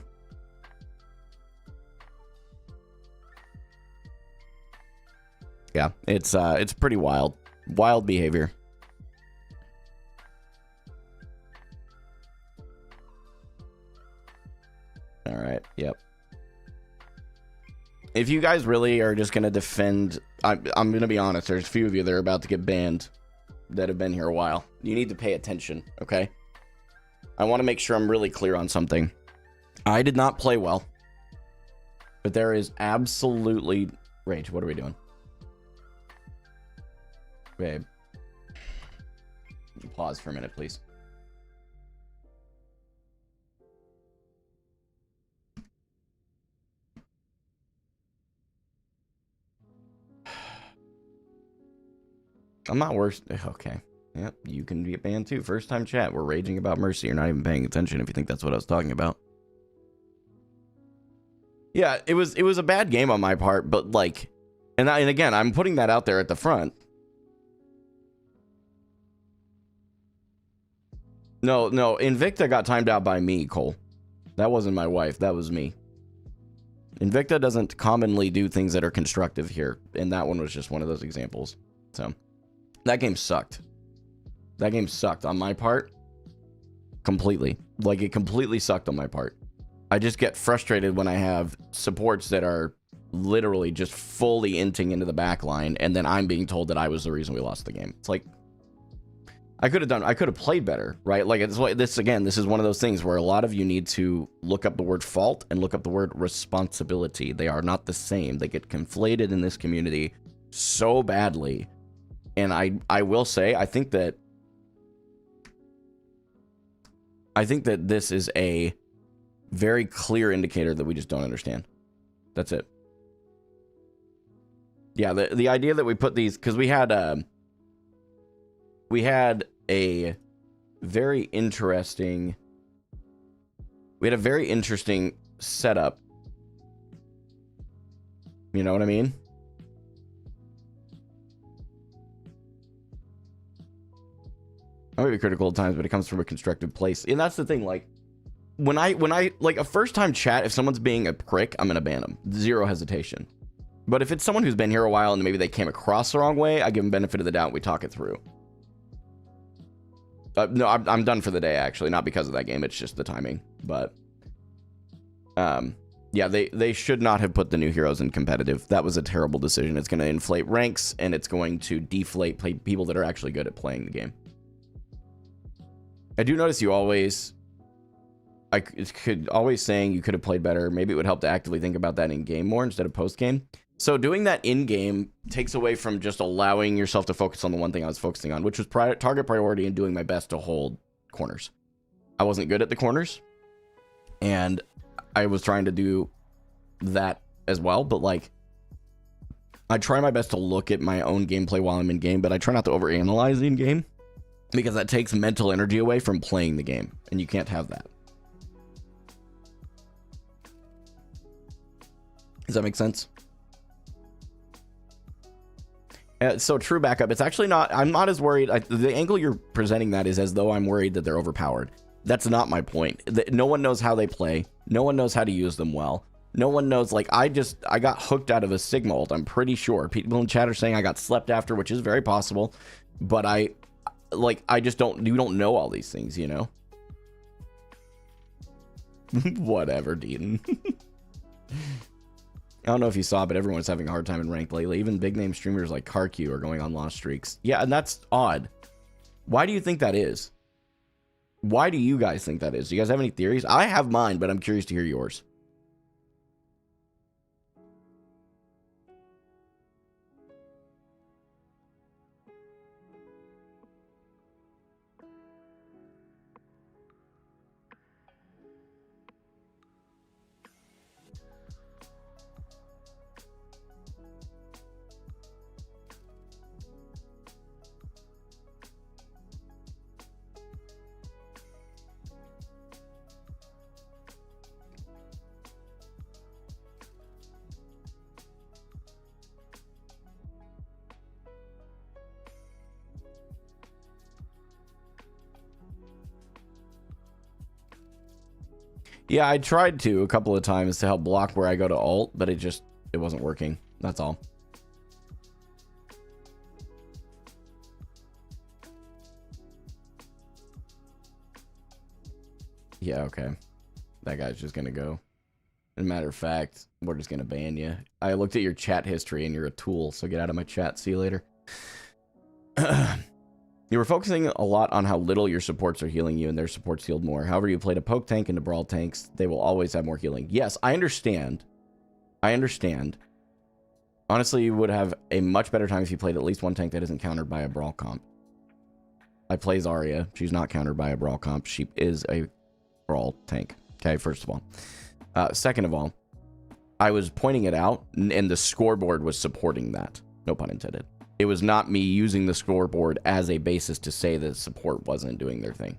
yeah, it's pretty wild behavior. All right, yep. If you guys really are just gonna defend, I'm gonna be honest, there's a few of you that are about to get banned that have been here a while. You need to pay attention, okay? I want to make sure I'm really clear on something. I did not play well, but there is absolutely... Rage, what are we doing? Babe. Pause for a minute, please. I'm not worse. Okay. Yep, you can get banned too. First time chat. We're raging about Mercy. You're not even paying attention if you think that's what I was talking about. Yeah, it was a bad game on my part, but like, and again, I'm putting that out there at the front. No, Invicta got timed out by me, Cole. That wasn't my wife. That was me. Invicta doesn't commonly do things that are constructive here, and that one was just one of those examples. So, that game sucked. That game sucked on my part. Completely. Like, it completely sucked on my part. I just get frustrated when I have supports that are literally just fully inting into the back line, and then I'm being told that I was the reason we lost the game. It's like, I could have played better, right? Like, it's like this is one of those things where a lot of you need to look up the word fault and look up the word responsibility. They are not the same. They get conflated in this community so badly. And I will say, I think that this is a very clear indicator that we just don't understand. That's it. Yeah, the idea that we put these, because we had a very interesting setup. You know what I mean? I might be critical at times, but it comes from a constructive place. And that's the thing, like, when I like a first time chat, if someone's being a prick, I'm gonna ban them. Zero hesitation. But if it's someone who's been here a while and maybe they came across the wrong way, I give them benefit of the doubt and we talk it through. No, I'm done for the day, actually. Not because of that game, it's just the timing. But yeah, they should not have put the new heroes in competitive. That was a terrible decision. It's going to inflate ranks and it's going to deflate people that are actually good at playing the game. I do notice you always, I could always saying you could have played better. Maybe it would help to actively think about that in game more instead of post game. So doing that in game takes away from just allowing yourself to focus on the one thing I was focusing on, which was target priority and doing my best to hold corners. I wasn't good at the corners, and I was trying to do that as well. But like, I try my best to look at my own gameplay while I'm in game, but I try not to overanalyze in game because that takes mental energy away from playing the game, and you can't have that. Does that make sense? So true backup. It's actually not. I'm not as worried. The angle you're presenting that is as though I'm worried that they're overpowered. That's not my point. No one knows how they play. No one knows how to use them well. No one knows. Like I got hooked out of a Sigma ult. I'm pretty sure. People in chat are saying I got slept after, which is very possible. But I just don't. You don't know all these things, you know. Whatever, Deaton. I don't know if you saw, but everyone's having a hard time in ranked lately. Even big name streamers like CarQ are going on loss streaks. Yeah, and that's odd. Why do you think that is? Why do you guys think that is? Do you guys have any theories? I have mine, but I'm curious to hear yours. Yeah, I tried to a couple of times to help block where I go to ult, but it wasn't working. That's all. Yeah, okay. That guy's just gonna go. As a matter of fact, we're just gonna ban you. I looked at your chat history and you're a tool, so get out of my chat. See you later. You were focusing a lot on how little your supports are healing you and their supports healed more. However, you played a poke tank into brawl tanks. They will always have more healing. Yes, I understand. I understand. Honestly, you would have a much better time if you played at least one tank that isn't countered by a brawl comp. I play Zarya. She's not countered by a brawl comp. She is a brawl tank. Okay, first of all. Second of all, I was pointing it out, and the scoreboard was supporting that. No pun intended. It was not me using the scoreboard as a basis to say that support wasn't doing their thing.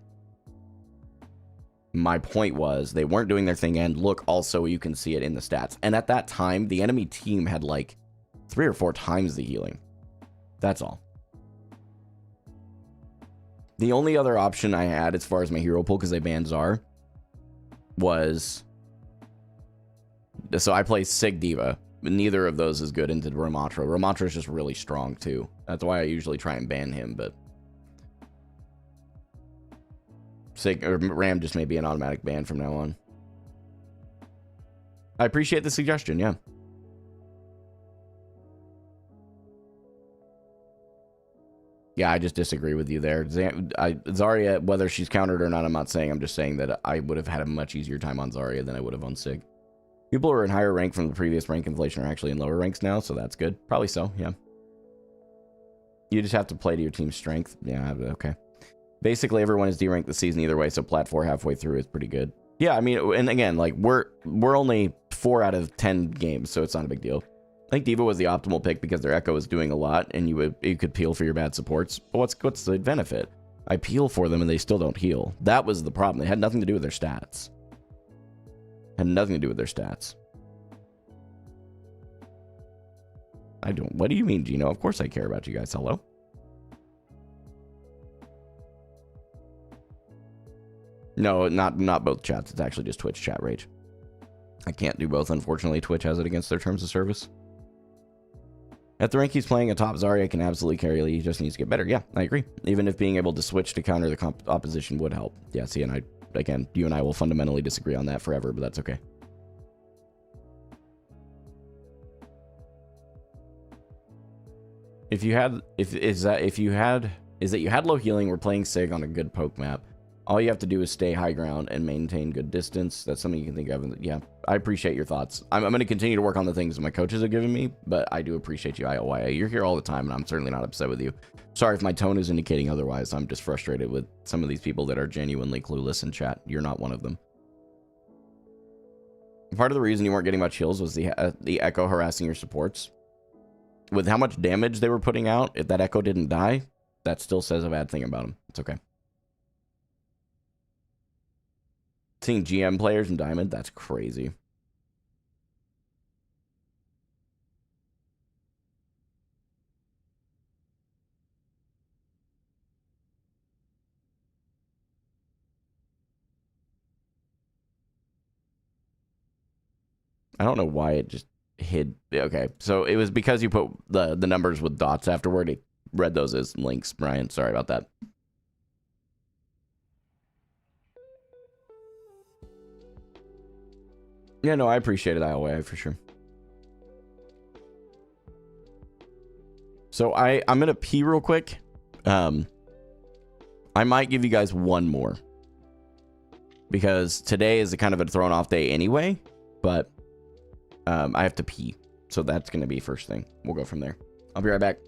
My point was they weren't doing their thing, and look, also you can see it in the stats. And at that time, the enemy team had like 3 or 4 times the healing. That's all. The only other option I had as far as my hero pool, because they banned Zar, was... So I play Sig Diva. Neither of those is good into Ramatra. Ramatra is just really strong too. That's why I usually try and ban him, but Ram just may be an automatic ban from now on. I appreciate the suggestion, yeah. Yeah, I just disagree with you there. Zarya, whether she's countered or not, I'm not saying. I'm just saying that I would have had a much easier time on Zarya than I would have on Sig. People who are in higher rank from the previous rank inflation are actually in lower ranks now, so that's good. Probably so, yeah. You just have to play to your team's strength. Yeah, okay. Basically, everyone is D-ranked this season either way, so Plat 4 halfway through is pretty good. Yeah, I mean, and again, like, we're only 4 out of 10 games, so it's not a big deal. I think Diva was the optimal pick because their Echo was doing a lot, and you could peel for your bad supports. But what's the benefit? I peel for them, and they still don't heal. That was the problem. It had nothing to do with their stats. Had nothing to do with their stats. I don't. What do you mean, Gino? Of course I care about you guys. Hello? No, not both chats. It's actually just Twitch chat rage. I can't do both, unfortunately. Twitch has it against their terms of service. At the rank he's playing, a top Zarya can absolutely carry. He just needs to get better. Yeah, I agree. Even if being able to switch to counter the opposition would help. Yeah, see, and again, you and I will fundamentally disagree on that forever, but that's okay. If you had low healing, we're playing Sig on a good poke map. All you have to do is stay high ground and maintain good distance. That's something you can think of. Yeah, I appreciate your thoughts. I'm going to continue to work on the things my coaches have given me, but I do appreciate you, IOYA. You're here all the time, and I'm certainly not upset with you. Sorry if my tone is indicating otherwise. I'm just frustrated with some of these people that are genuinely clueless in chat. You're not one of them. Part of the reason you weren't getting much heals was the Echo harassing your supports. With how much damage they were putting out, if that Echo didn't die, that still says a bad thing about them. It's okay. Seeing GM players in Diamond, that's crazy. I don't know why it just hid. Okay, so it was because you put the numbers with dots afterward. It read those as links, Brian. Sorry about that. Yeah, no, I appreciate it, IOA, for sure. So I'm going to pee real quick. I might give you guys one more. Because today is a kind of a thrown off day anyway. But I have to pee. So that's going to be first thing. We'll go from there. I'll be right back.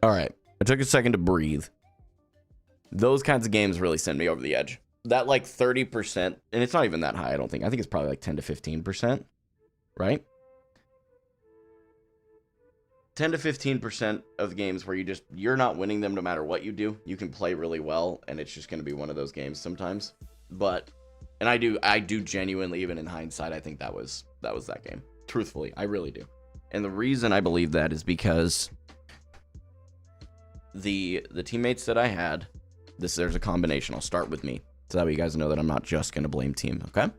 All right. I took a second to breathe. Those kinds of games really send me over the edge. That like 30%, and it's not even that high, I don't think. I think it's probably like 10 to 15%, right? 10 to 15% of games where you're not winning them no matter what you do. You can play really well, and it's just going to be one of those games sometimes. But, and I do genuinely, even in hindsight, I think that was that game. Truthfully, I really do. And the reason I believe that is because the teammates that I had, there's a combination. I'll start with me, so that way you guys know that I'm not just going to blame team, okay?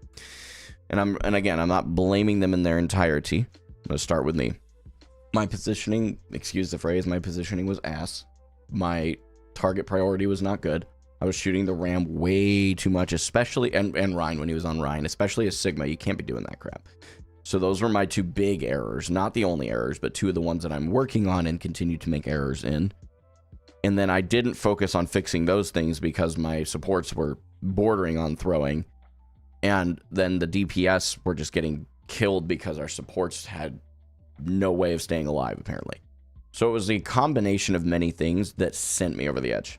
And again, I'm not blaming them in their entirety. I'm going to start with me. My positioning, excuse the phrase, my positioning was ass. My target priority was not good. I was shooting the Ram way too much, especially, and Ryan when he was on Ryan, especially as Sigma. You can't be doing that crap. So those were my two big errors. Not the only errors, but two of the ones that I'm working on and continue to make errors in. And then I didn't focus on fixing those things because my supports were bordering on throwing. And then the DPS were just getting killed because our supports had no way of staying alive, apparently. So it was a combination of many things that sent me over the edge.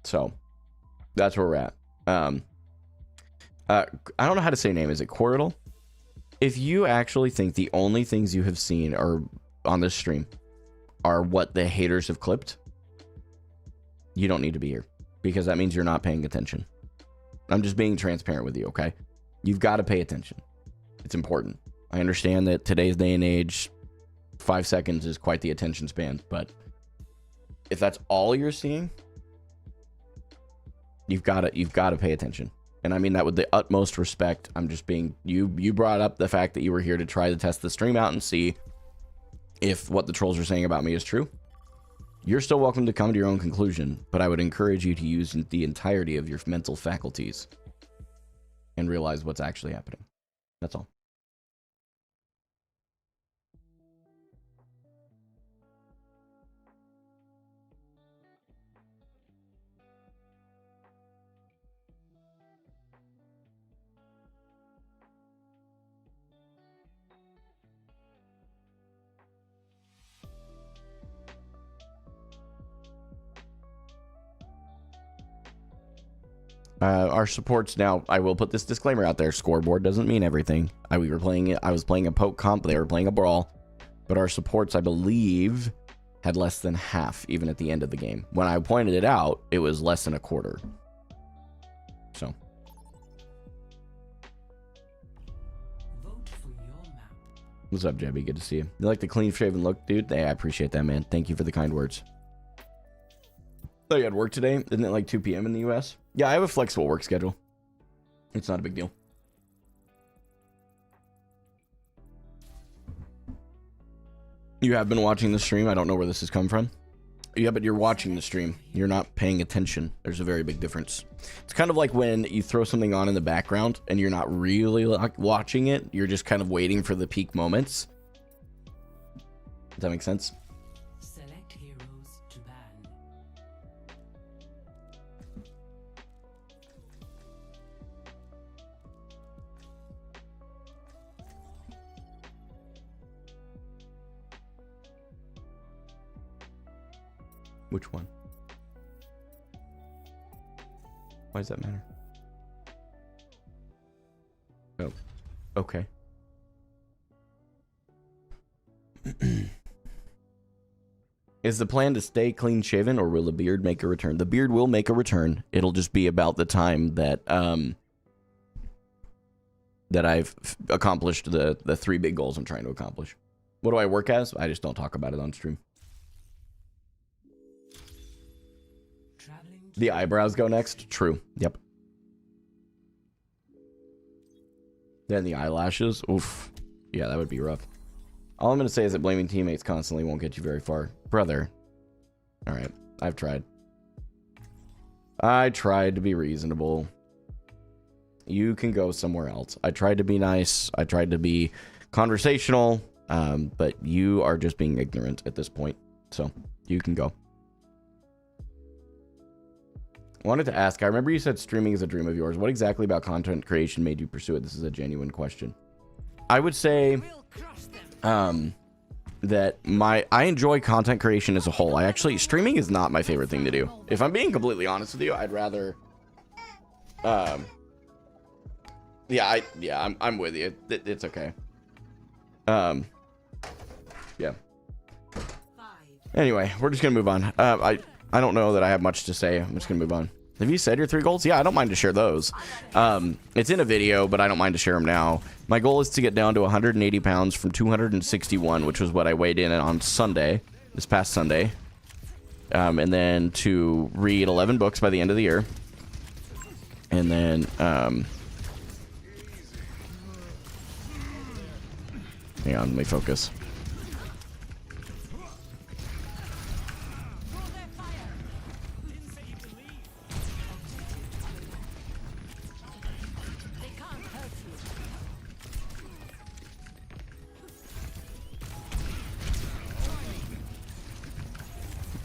So that's where we're at. I don't know how to say name. Is it Quirtle? If you actually think the only things you have seen are on this stream are what the haters have clipped, you don't need to be here, because that means you're not paying attention. I'm just being transparent with you, okay? You've got to pay attention. It's important. I understand that today's day and age, 5 seconds is quite the attention span, but if that's all you're seeing, you've got to pay attention. And I mean that with the utmost respect. I'm just being, you brought up the fact that you were here to try to test the stream out and see if what the trolls are saying about me is true. You're still welcome to come to your own conclusion, but I would encourage you to use the entirety of your mental faculties and realize what's actually happening. That's all. Our supports now, I will put this disclaimer out there. Scoreboard doesn't mean everything. I was playing a poke comp. They were playing a brawl. But our supports, I believe, had less than half even at the end of the game. When I pointed it out, it was less than a quarter. So. Vote for your map. What's up, Jebby? Good to see you. You like the clean-shaven look, dude? Hey, I appreciate that, man. Thank you for the kind words. Oh, you had work today? Isn't it like 2 p.m. in the U.S.? Yeah, I have a flexible work schedule. It's not a big deal. You have been watching the stream. I don't know where this has come from. Yeah, but you're watching the stream. You're not paying attention. There's a very big difference. It's kind of like when you throw something on in the background and you're not really watching it. You're just kind of waiting for the peak moments. Does that make sense? Select heroes to ban. Which one? Why does that matter? Oh, okay. Is the plan to stay clean shaven, or will the beard make a return? The beard will make a return. It'll just be about the time that that I've accomplished the 3 big goals I'm trying to accomplish. What do I work as? I just don't talk about it on stream. The eyebrows go next? True. Yep. Then the eyelashes? Oof. Yeah, that would be rough. All I'm going to say is that blaming teammates constantly won't get you very far. Brother. Alright. I've tried. I tried to be reasonable. You can go somewhere else. I tried to be nice. I tried to be conversational. But you are just being ignorant at this point. So, you can go. I wanted to ask, I remember you said streaming is a dream of yours. What exactly about content creation made you pursue it? This is a genuine question. I would say, that I enjoy content creation as a whole. Streaming is not my favorite thing to do. If I'm being completely honest with you, I'd rather I'm with you. It's okay. Yeah. Anyway, we're just gonna move on. I don't know that I have much to say. I'm just gonna move on. Have you said your 3 goals? Yeah, I don't mind to share those. It's in a video, but I don't mind to share them now. My goal is to get down to 180 pounds from 261, which was what I weighed in on Sunday, this past Sunday. And then to read 11 books by the end of the year. And then, hang on, let me focus.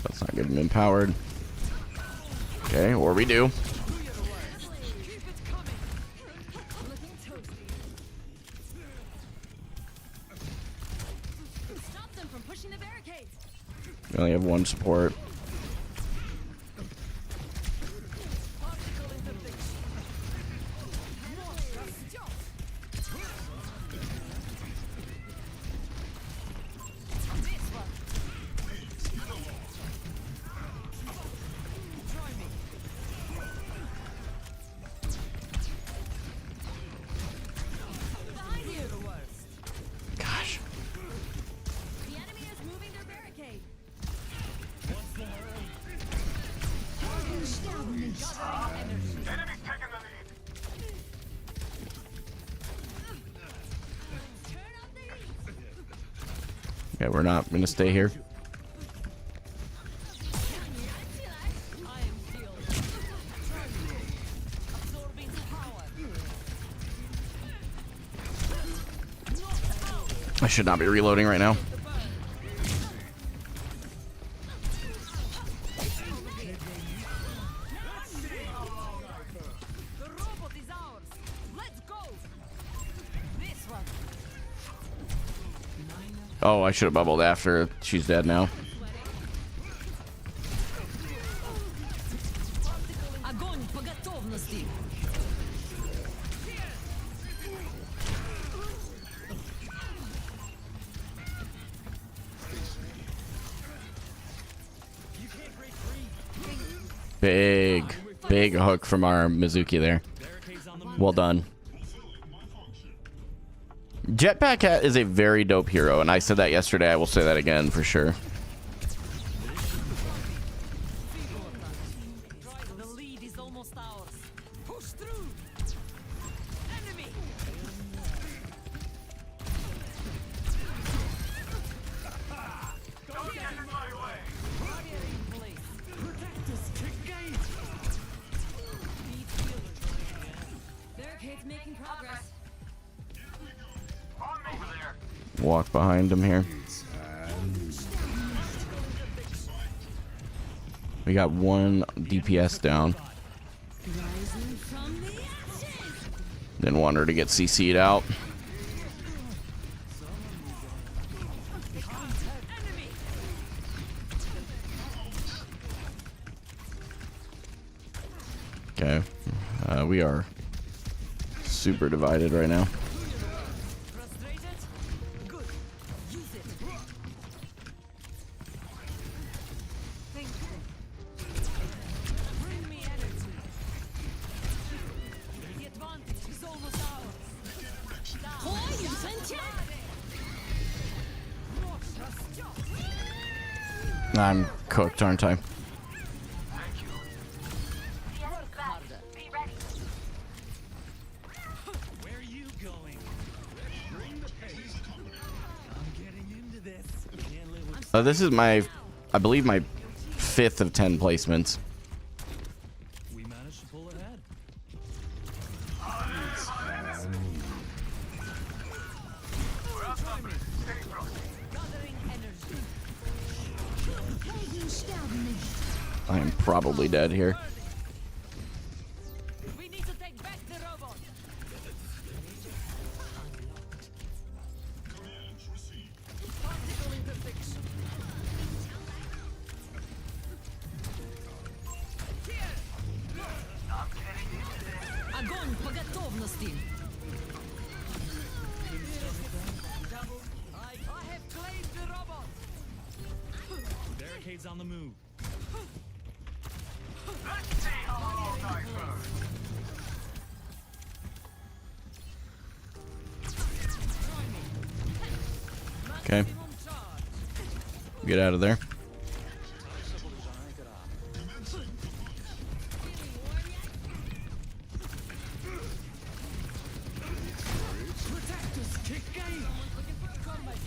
Let's not get him empowered. Okay, or we do. Stop them from pushing the barricades. We only have 1 support. Gosh. The enemy is moving their barricade. Yeah, we're not gonna stay here. I should not be reloading right now. The robot is ours. Let's go. This one. Oh, I should have bubbled after. She's dead now. Огонь по готовности. Big hook from our Mizuki there. Well done. Jetpack Hat is a very dope hero, and I said that yesterday. I will say that again for sure. The lead is almost ours. Push through. Enemy. Don't get in my way. Barrier in place. Protect us. Barricades making progress. Walk behind him here. We got 1 DPS down. Didn't want her to get CC'd out. Okay. We are super divided right now. Frustrated? Good. Use it. Thank you. Bring me energy. The advantage is almost ours. I'm cooked, aren't I? Where are you going? Bring the pace. I'm getting into this. Can't live with This is my, I believe, my 5th of 10 placements. we managed to pull ahead. Gathering energy. I am probably dead here. We need to take back the robot. Particle steel. I have claimed the robot. Barricades on the move. Okay. Get out of there.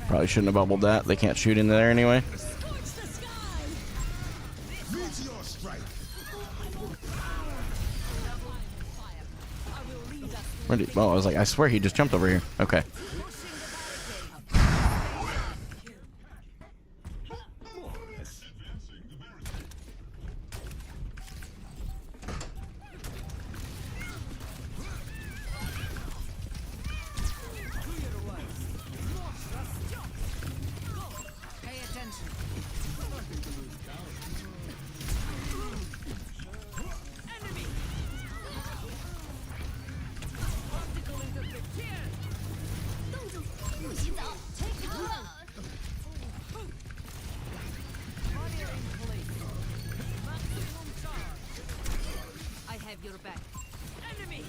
Probably shouldn't have bubbled that. They can't shoot into there anyway. Where did, oh, I was like, I swear he just jumped over here. Okay. Pay attention. Enemy. Optical intercept here. Take cover. Barrier in place. Maximum charge. I have your back. Enemy.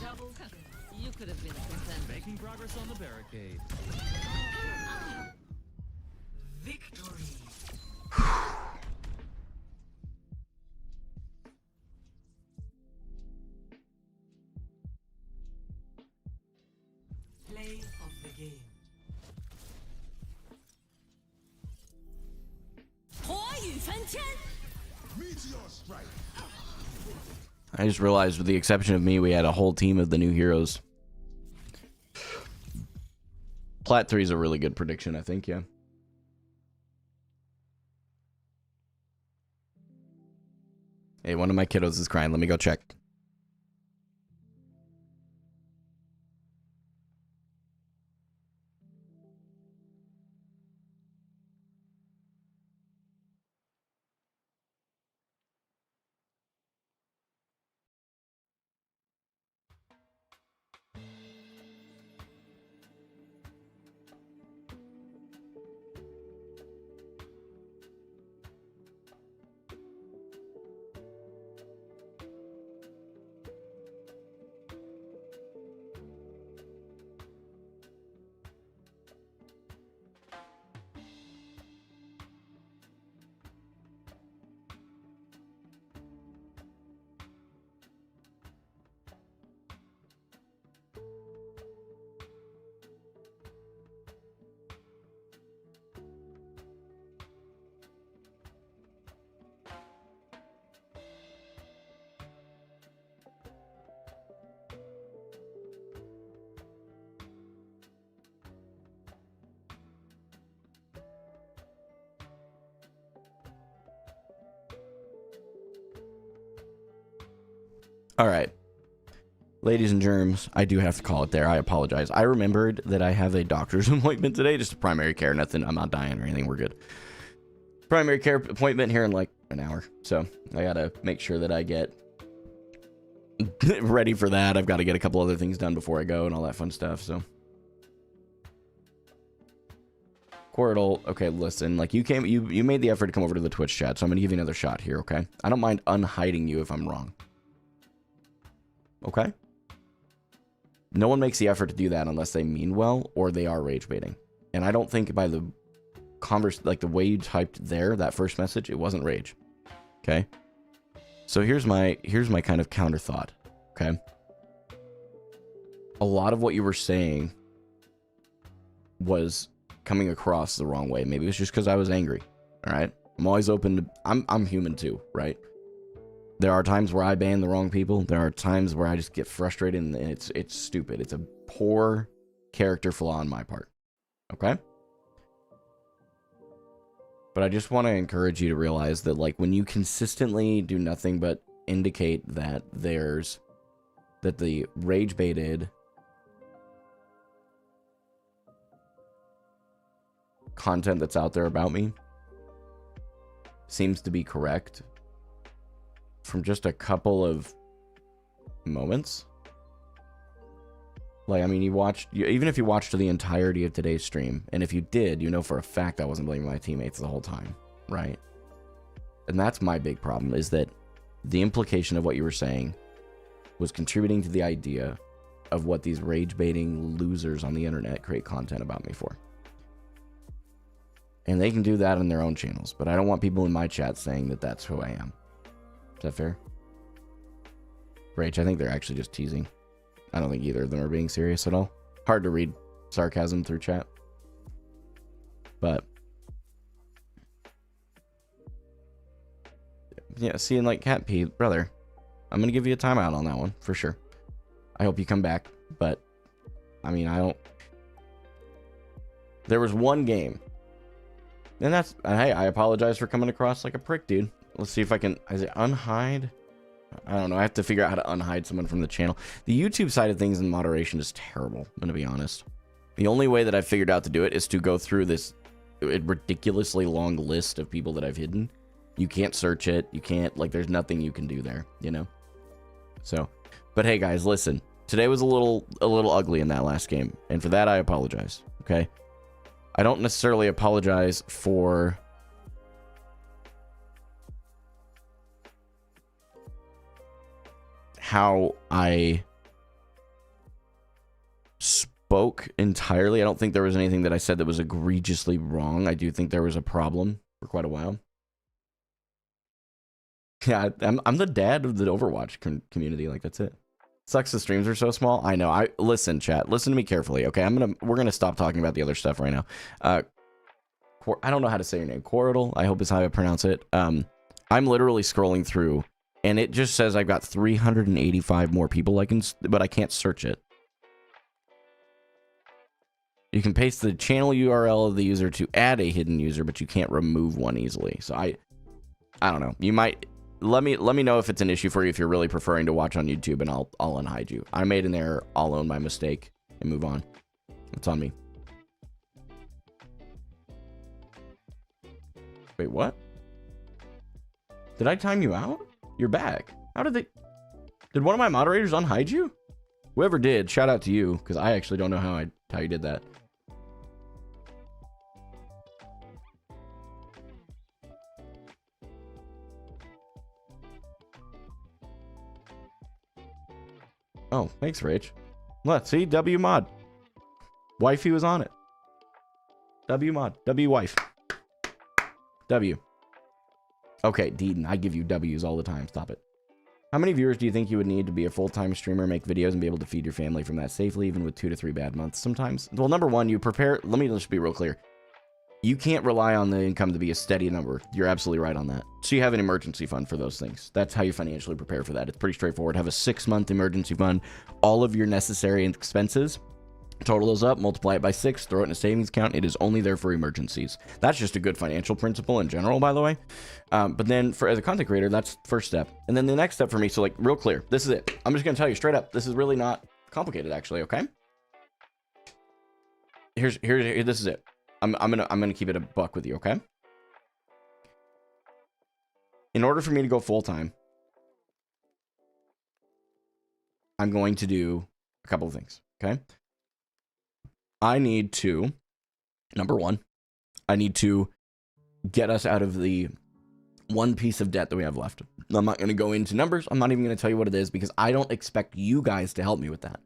Double kill. You could have been content. Making progress on the barricade. Victory. Play of the game. I just realized, with the exception of me, we had a whole team of the new heroes. Plat 3 is a really good prediction, I think, yeah. Hey, one of my kiddos is crying. Let me go check. All right. Ladies and germs, I do have to call it there. I apologize. I remembered that I have a doctor's appointment today, just a primary care, nothing. I'm not dying or anything. We're good. Primary care appointment here in like an hour. So I got to make sure that I get ready for that. I've got to get a couple other things done before I go and all that fun stuff. So Quirtle, okay, listen, like you made the effort to come over to the Twitch chat, so I'm going to give you another shot here, okay? I don't mind unhiding you if I'm wrong. Okay? No one makes the effort to do that unless they mean well or they are rage baiting. And I don't think by the the way you typed there, that first message, it wasn't rage. Okay? So here's my kind of counter thought, okay? A lot of what you were saying was coming across the wrong way. Maybe it was just because I was angry. All right? I'm always open to I'm human too, right? There are times where I ban the wrong people. There are times where I just get frustrated and it's stupid. It's a poor character flaw on my part. Okay? But I just want to encourage you to realize that, like, when you consistently do nothing but indicate that that the rage baited content that's out there about me seems to be correct from just a couple of moments, Like, I mean, even if you watched the entirety of today's stream, and if you did, you know for a fact I wasn't blaming my teammates the whole time, right? And that's my big problem, is that the implication of what you were saying was contributing to the idea of what these rage-baiting losers on the internet create content about me for. And they can do that on their own channels, but I don't want people in my chat saying that that's who I am. Is that fair? Rage, I think they're actually just teasing. I don't think either of them are being serious at all. Hard to read sarcasm through chat. But yeah, seeing like Cat P, brother, I'm gonna give you a timeout on that one for sure. I hope you come back, but I mean, there was one game, and hey, I apologize for coming across like a prick, dude. Let's see if I can. Is it unhide? I don't know. I have to figure out how to unhide someone from the channel. The YouTube side of things in moderation is terrible, I'm gonna be honest. The only way that I've figured out to do it is to go through this ridiculously long list of people that I've hidden. You can't search it. You can't, like, there's nothing you can do there, you know? So, but hey guys, listen. Today was a little ugly in that last game, and for that I apologize, okay? I don't necessarily apologize for how I spoke entirely. I don't think there was anything that I said that was egregiously wrong. I do think there was a problem for quite a while. Yeah, I'm the dad of the Overwatch community. Like, that's it. Sucks the streams are so small. I know. Listen, chat. Listen to me carefully. Okay, we're gonna stop talking about the other stuff right now. I don't know how to say your name. Corodal, I hope is how I pronounce it. I'm literally scrolling through, and it just says I've got 385 more people but I can't search it. You can paste the channel URL of the user to add a hidden user, but you can't remove one easily. So I don't know. You might let me know if it's an issue for you if you're really preferring to watch on YouTube, and I'll unhide you. I made an error. I'll own my mistake and move on. It's on me. Wait, what? Did I time you out? You're back. How did one of my moderators unhide you? Whoever did, shout out to you, because I actually don't know how you did that. Oh, thanks, Rach. Let's see, W mod. Wifey was on it. W mod. W wife. W. Okay, Deedon, I give you W's all the time. Stop it. How many viewers do you think you would need to be a full-time streamer, make videos, and be able to feed your family from that safely, even with 2 to 3 bad months sometimes? Well, number one, you prepare... Let me just be real clear. You can't rely on the income to be a steady number. You're absolutely right on that. So you have an emergency fund for those things. That's how you financially prepare for that. It's pretty straightforward. Have a 6-month emergency fund. All of your necessary expenses, total those up, multiply it by 6, throw it in a savings account. It is only there for emergencies. That's just a good financial principle in general, by the way. But then as a content creator, that's the first step. And then the next step for me, so like real clear, this is it. I'm just going to tell you straight up. This is really not complicated, actually, okay? This is it. I'm gonna keep it a buck with you, okay? In order for me to go full-time, I'm going to do a couple of things, okay? I need to, number one, I need to get us out of the one piece of debt that we have left. I'm not going to go into numbers. I'm not even going to tell you what it is, because I don't expect you guys to help me with that.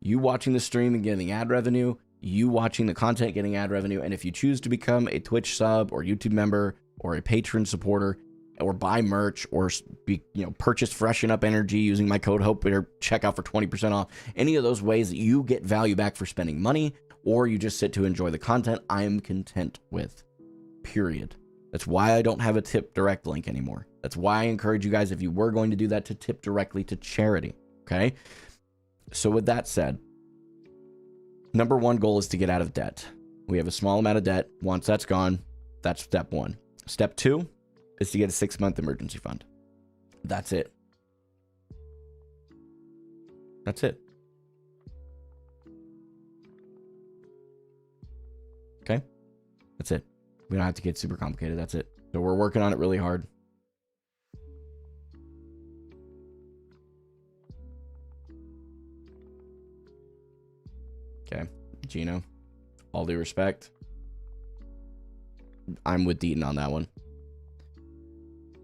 You watching the stream and getting ad revenue, you watching the content getting ad revenue, and if you choose to become a Twitch sub or YouTube member or a patron supporter or buy merch or purchase Freshen Up Energy using my code HOPE or check out for 20% off, any of those ways that you get value back for spending money, or you just sit to enjoy the content, I am content with, period. That's why I don't have a tip direct link anymore. That's why I encourage you guys, if you were going to do that, to tip directly to charity, okay? So with that said, number one goal is to get out of debt. We have a small amount of debt. Once that's gone, that's step one. Step two is to get a 6-month emergency fund. That's it. That's it. Okay? That's it. We don't have to get super complicated. That's it. So we're working on it really hard. Okay, Gino, all due respect, I'm with Deaton on that one.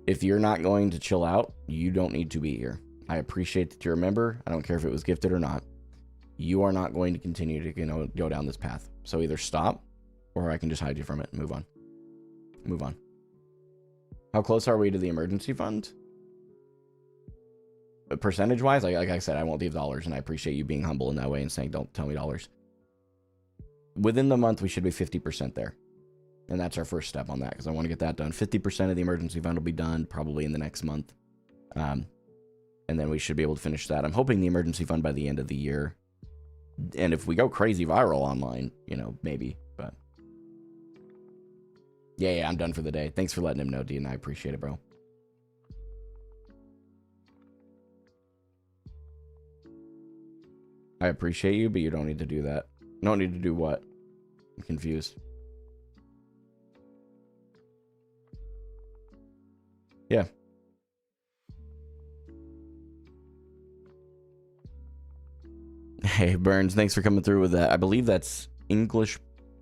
If you're not going to chill out, you don't need to be here. I appreciate that you're a member. I don't care if it was gifted or not. You are not going to continue to, go down this path. So either stop, or I can just hide you from it and move on. Move on. How close are we to the emergency fund? Percentage-wise, like I said, I won't leave dollars, and I appreciate you being humble in that way and saying, don't tell me dollars. Within the month, we should be 50% there. And that's our first step on that, because I want to get that done. 50% of the emergency fund will be done probably in the next month. And then we should be able to finish that. I'm hoping the emergency fund by the end of the year. And if we go crazy viral online, maybe. But yeah, I'm done for the day. Thanks for letting him know, Dean. I appreciate it, bro. I appreciate you, but you don't need to do that. You don't need to do what? I'm confused. Yeah. Hey, Burns, thanks for coming through with that. I believe that's English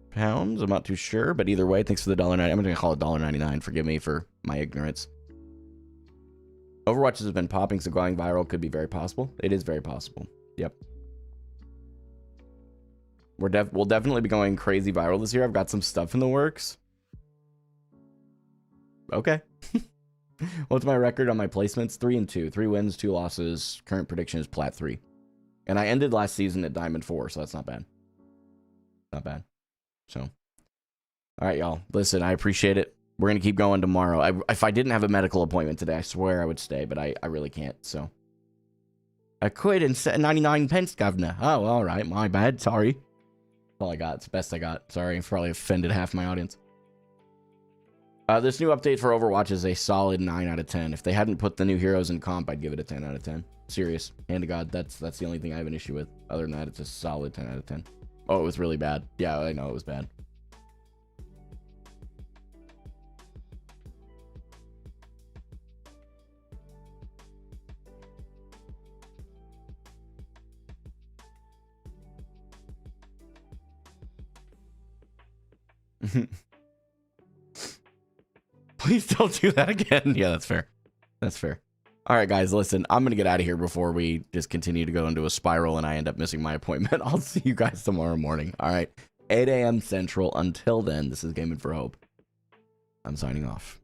pounds. I'm not too sure, but either way, thanks for the $1.90. I'm going to call it $1.99. Forgive me for my ignorance. Overwatch has been popping, so going viral could be very possible. It is very possible. Yep. We'll definitely be going crazy viral this year. I've got some stuff in the works. Okay. What's my record on my placements? 3-2. 3 wins, 2 losses. Current prediction is Plat 3. And I ended last season at Diamond 4, so that's not bad. Not bad. So, all right, y'all. Listen, I appreciate it. We're going to keep going tomorrow. If I didn't have a medical appointment today, I swear I would stay, but I really can't, so. I could and set 99 pence, governor. Oh, all right. My bad. Sorry. That's all I got. It's the best I got. Sorry. I've probably offended half my audience. This new update for Overwatch is a solid 9 out of 10. If they hadn't put the new heroes in comp, I'd give it a 10 out of 10. Serious. Hand to God, that's the only thing I have an issue with. Other than that, it's a solid 10 out of 10. Oh, it was really bad. Yeah, I know it was bad. Please don't do that again. Yeah, that's fair. That's fair. All right, guys, listen, I'm going to get out of here before we just continue to go into a spiral and I end up missing my appointment. I'll see you guys tomorrow morning. All right, 8 a.m. Central. Until then, this is Gaming for Hope. I'm signing off.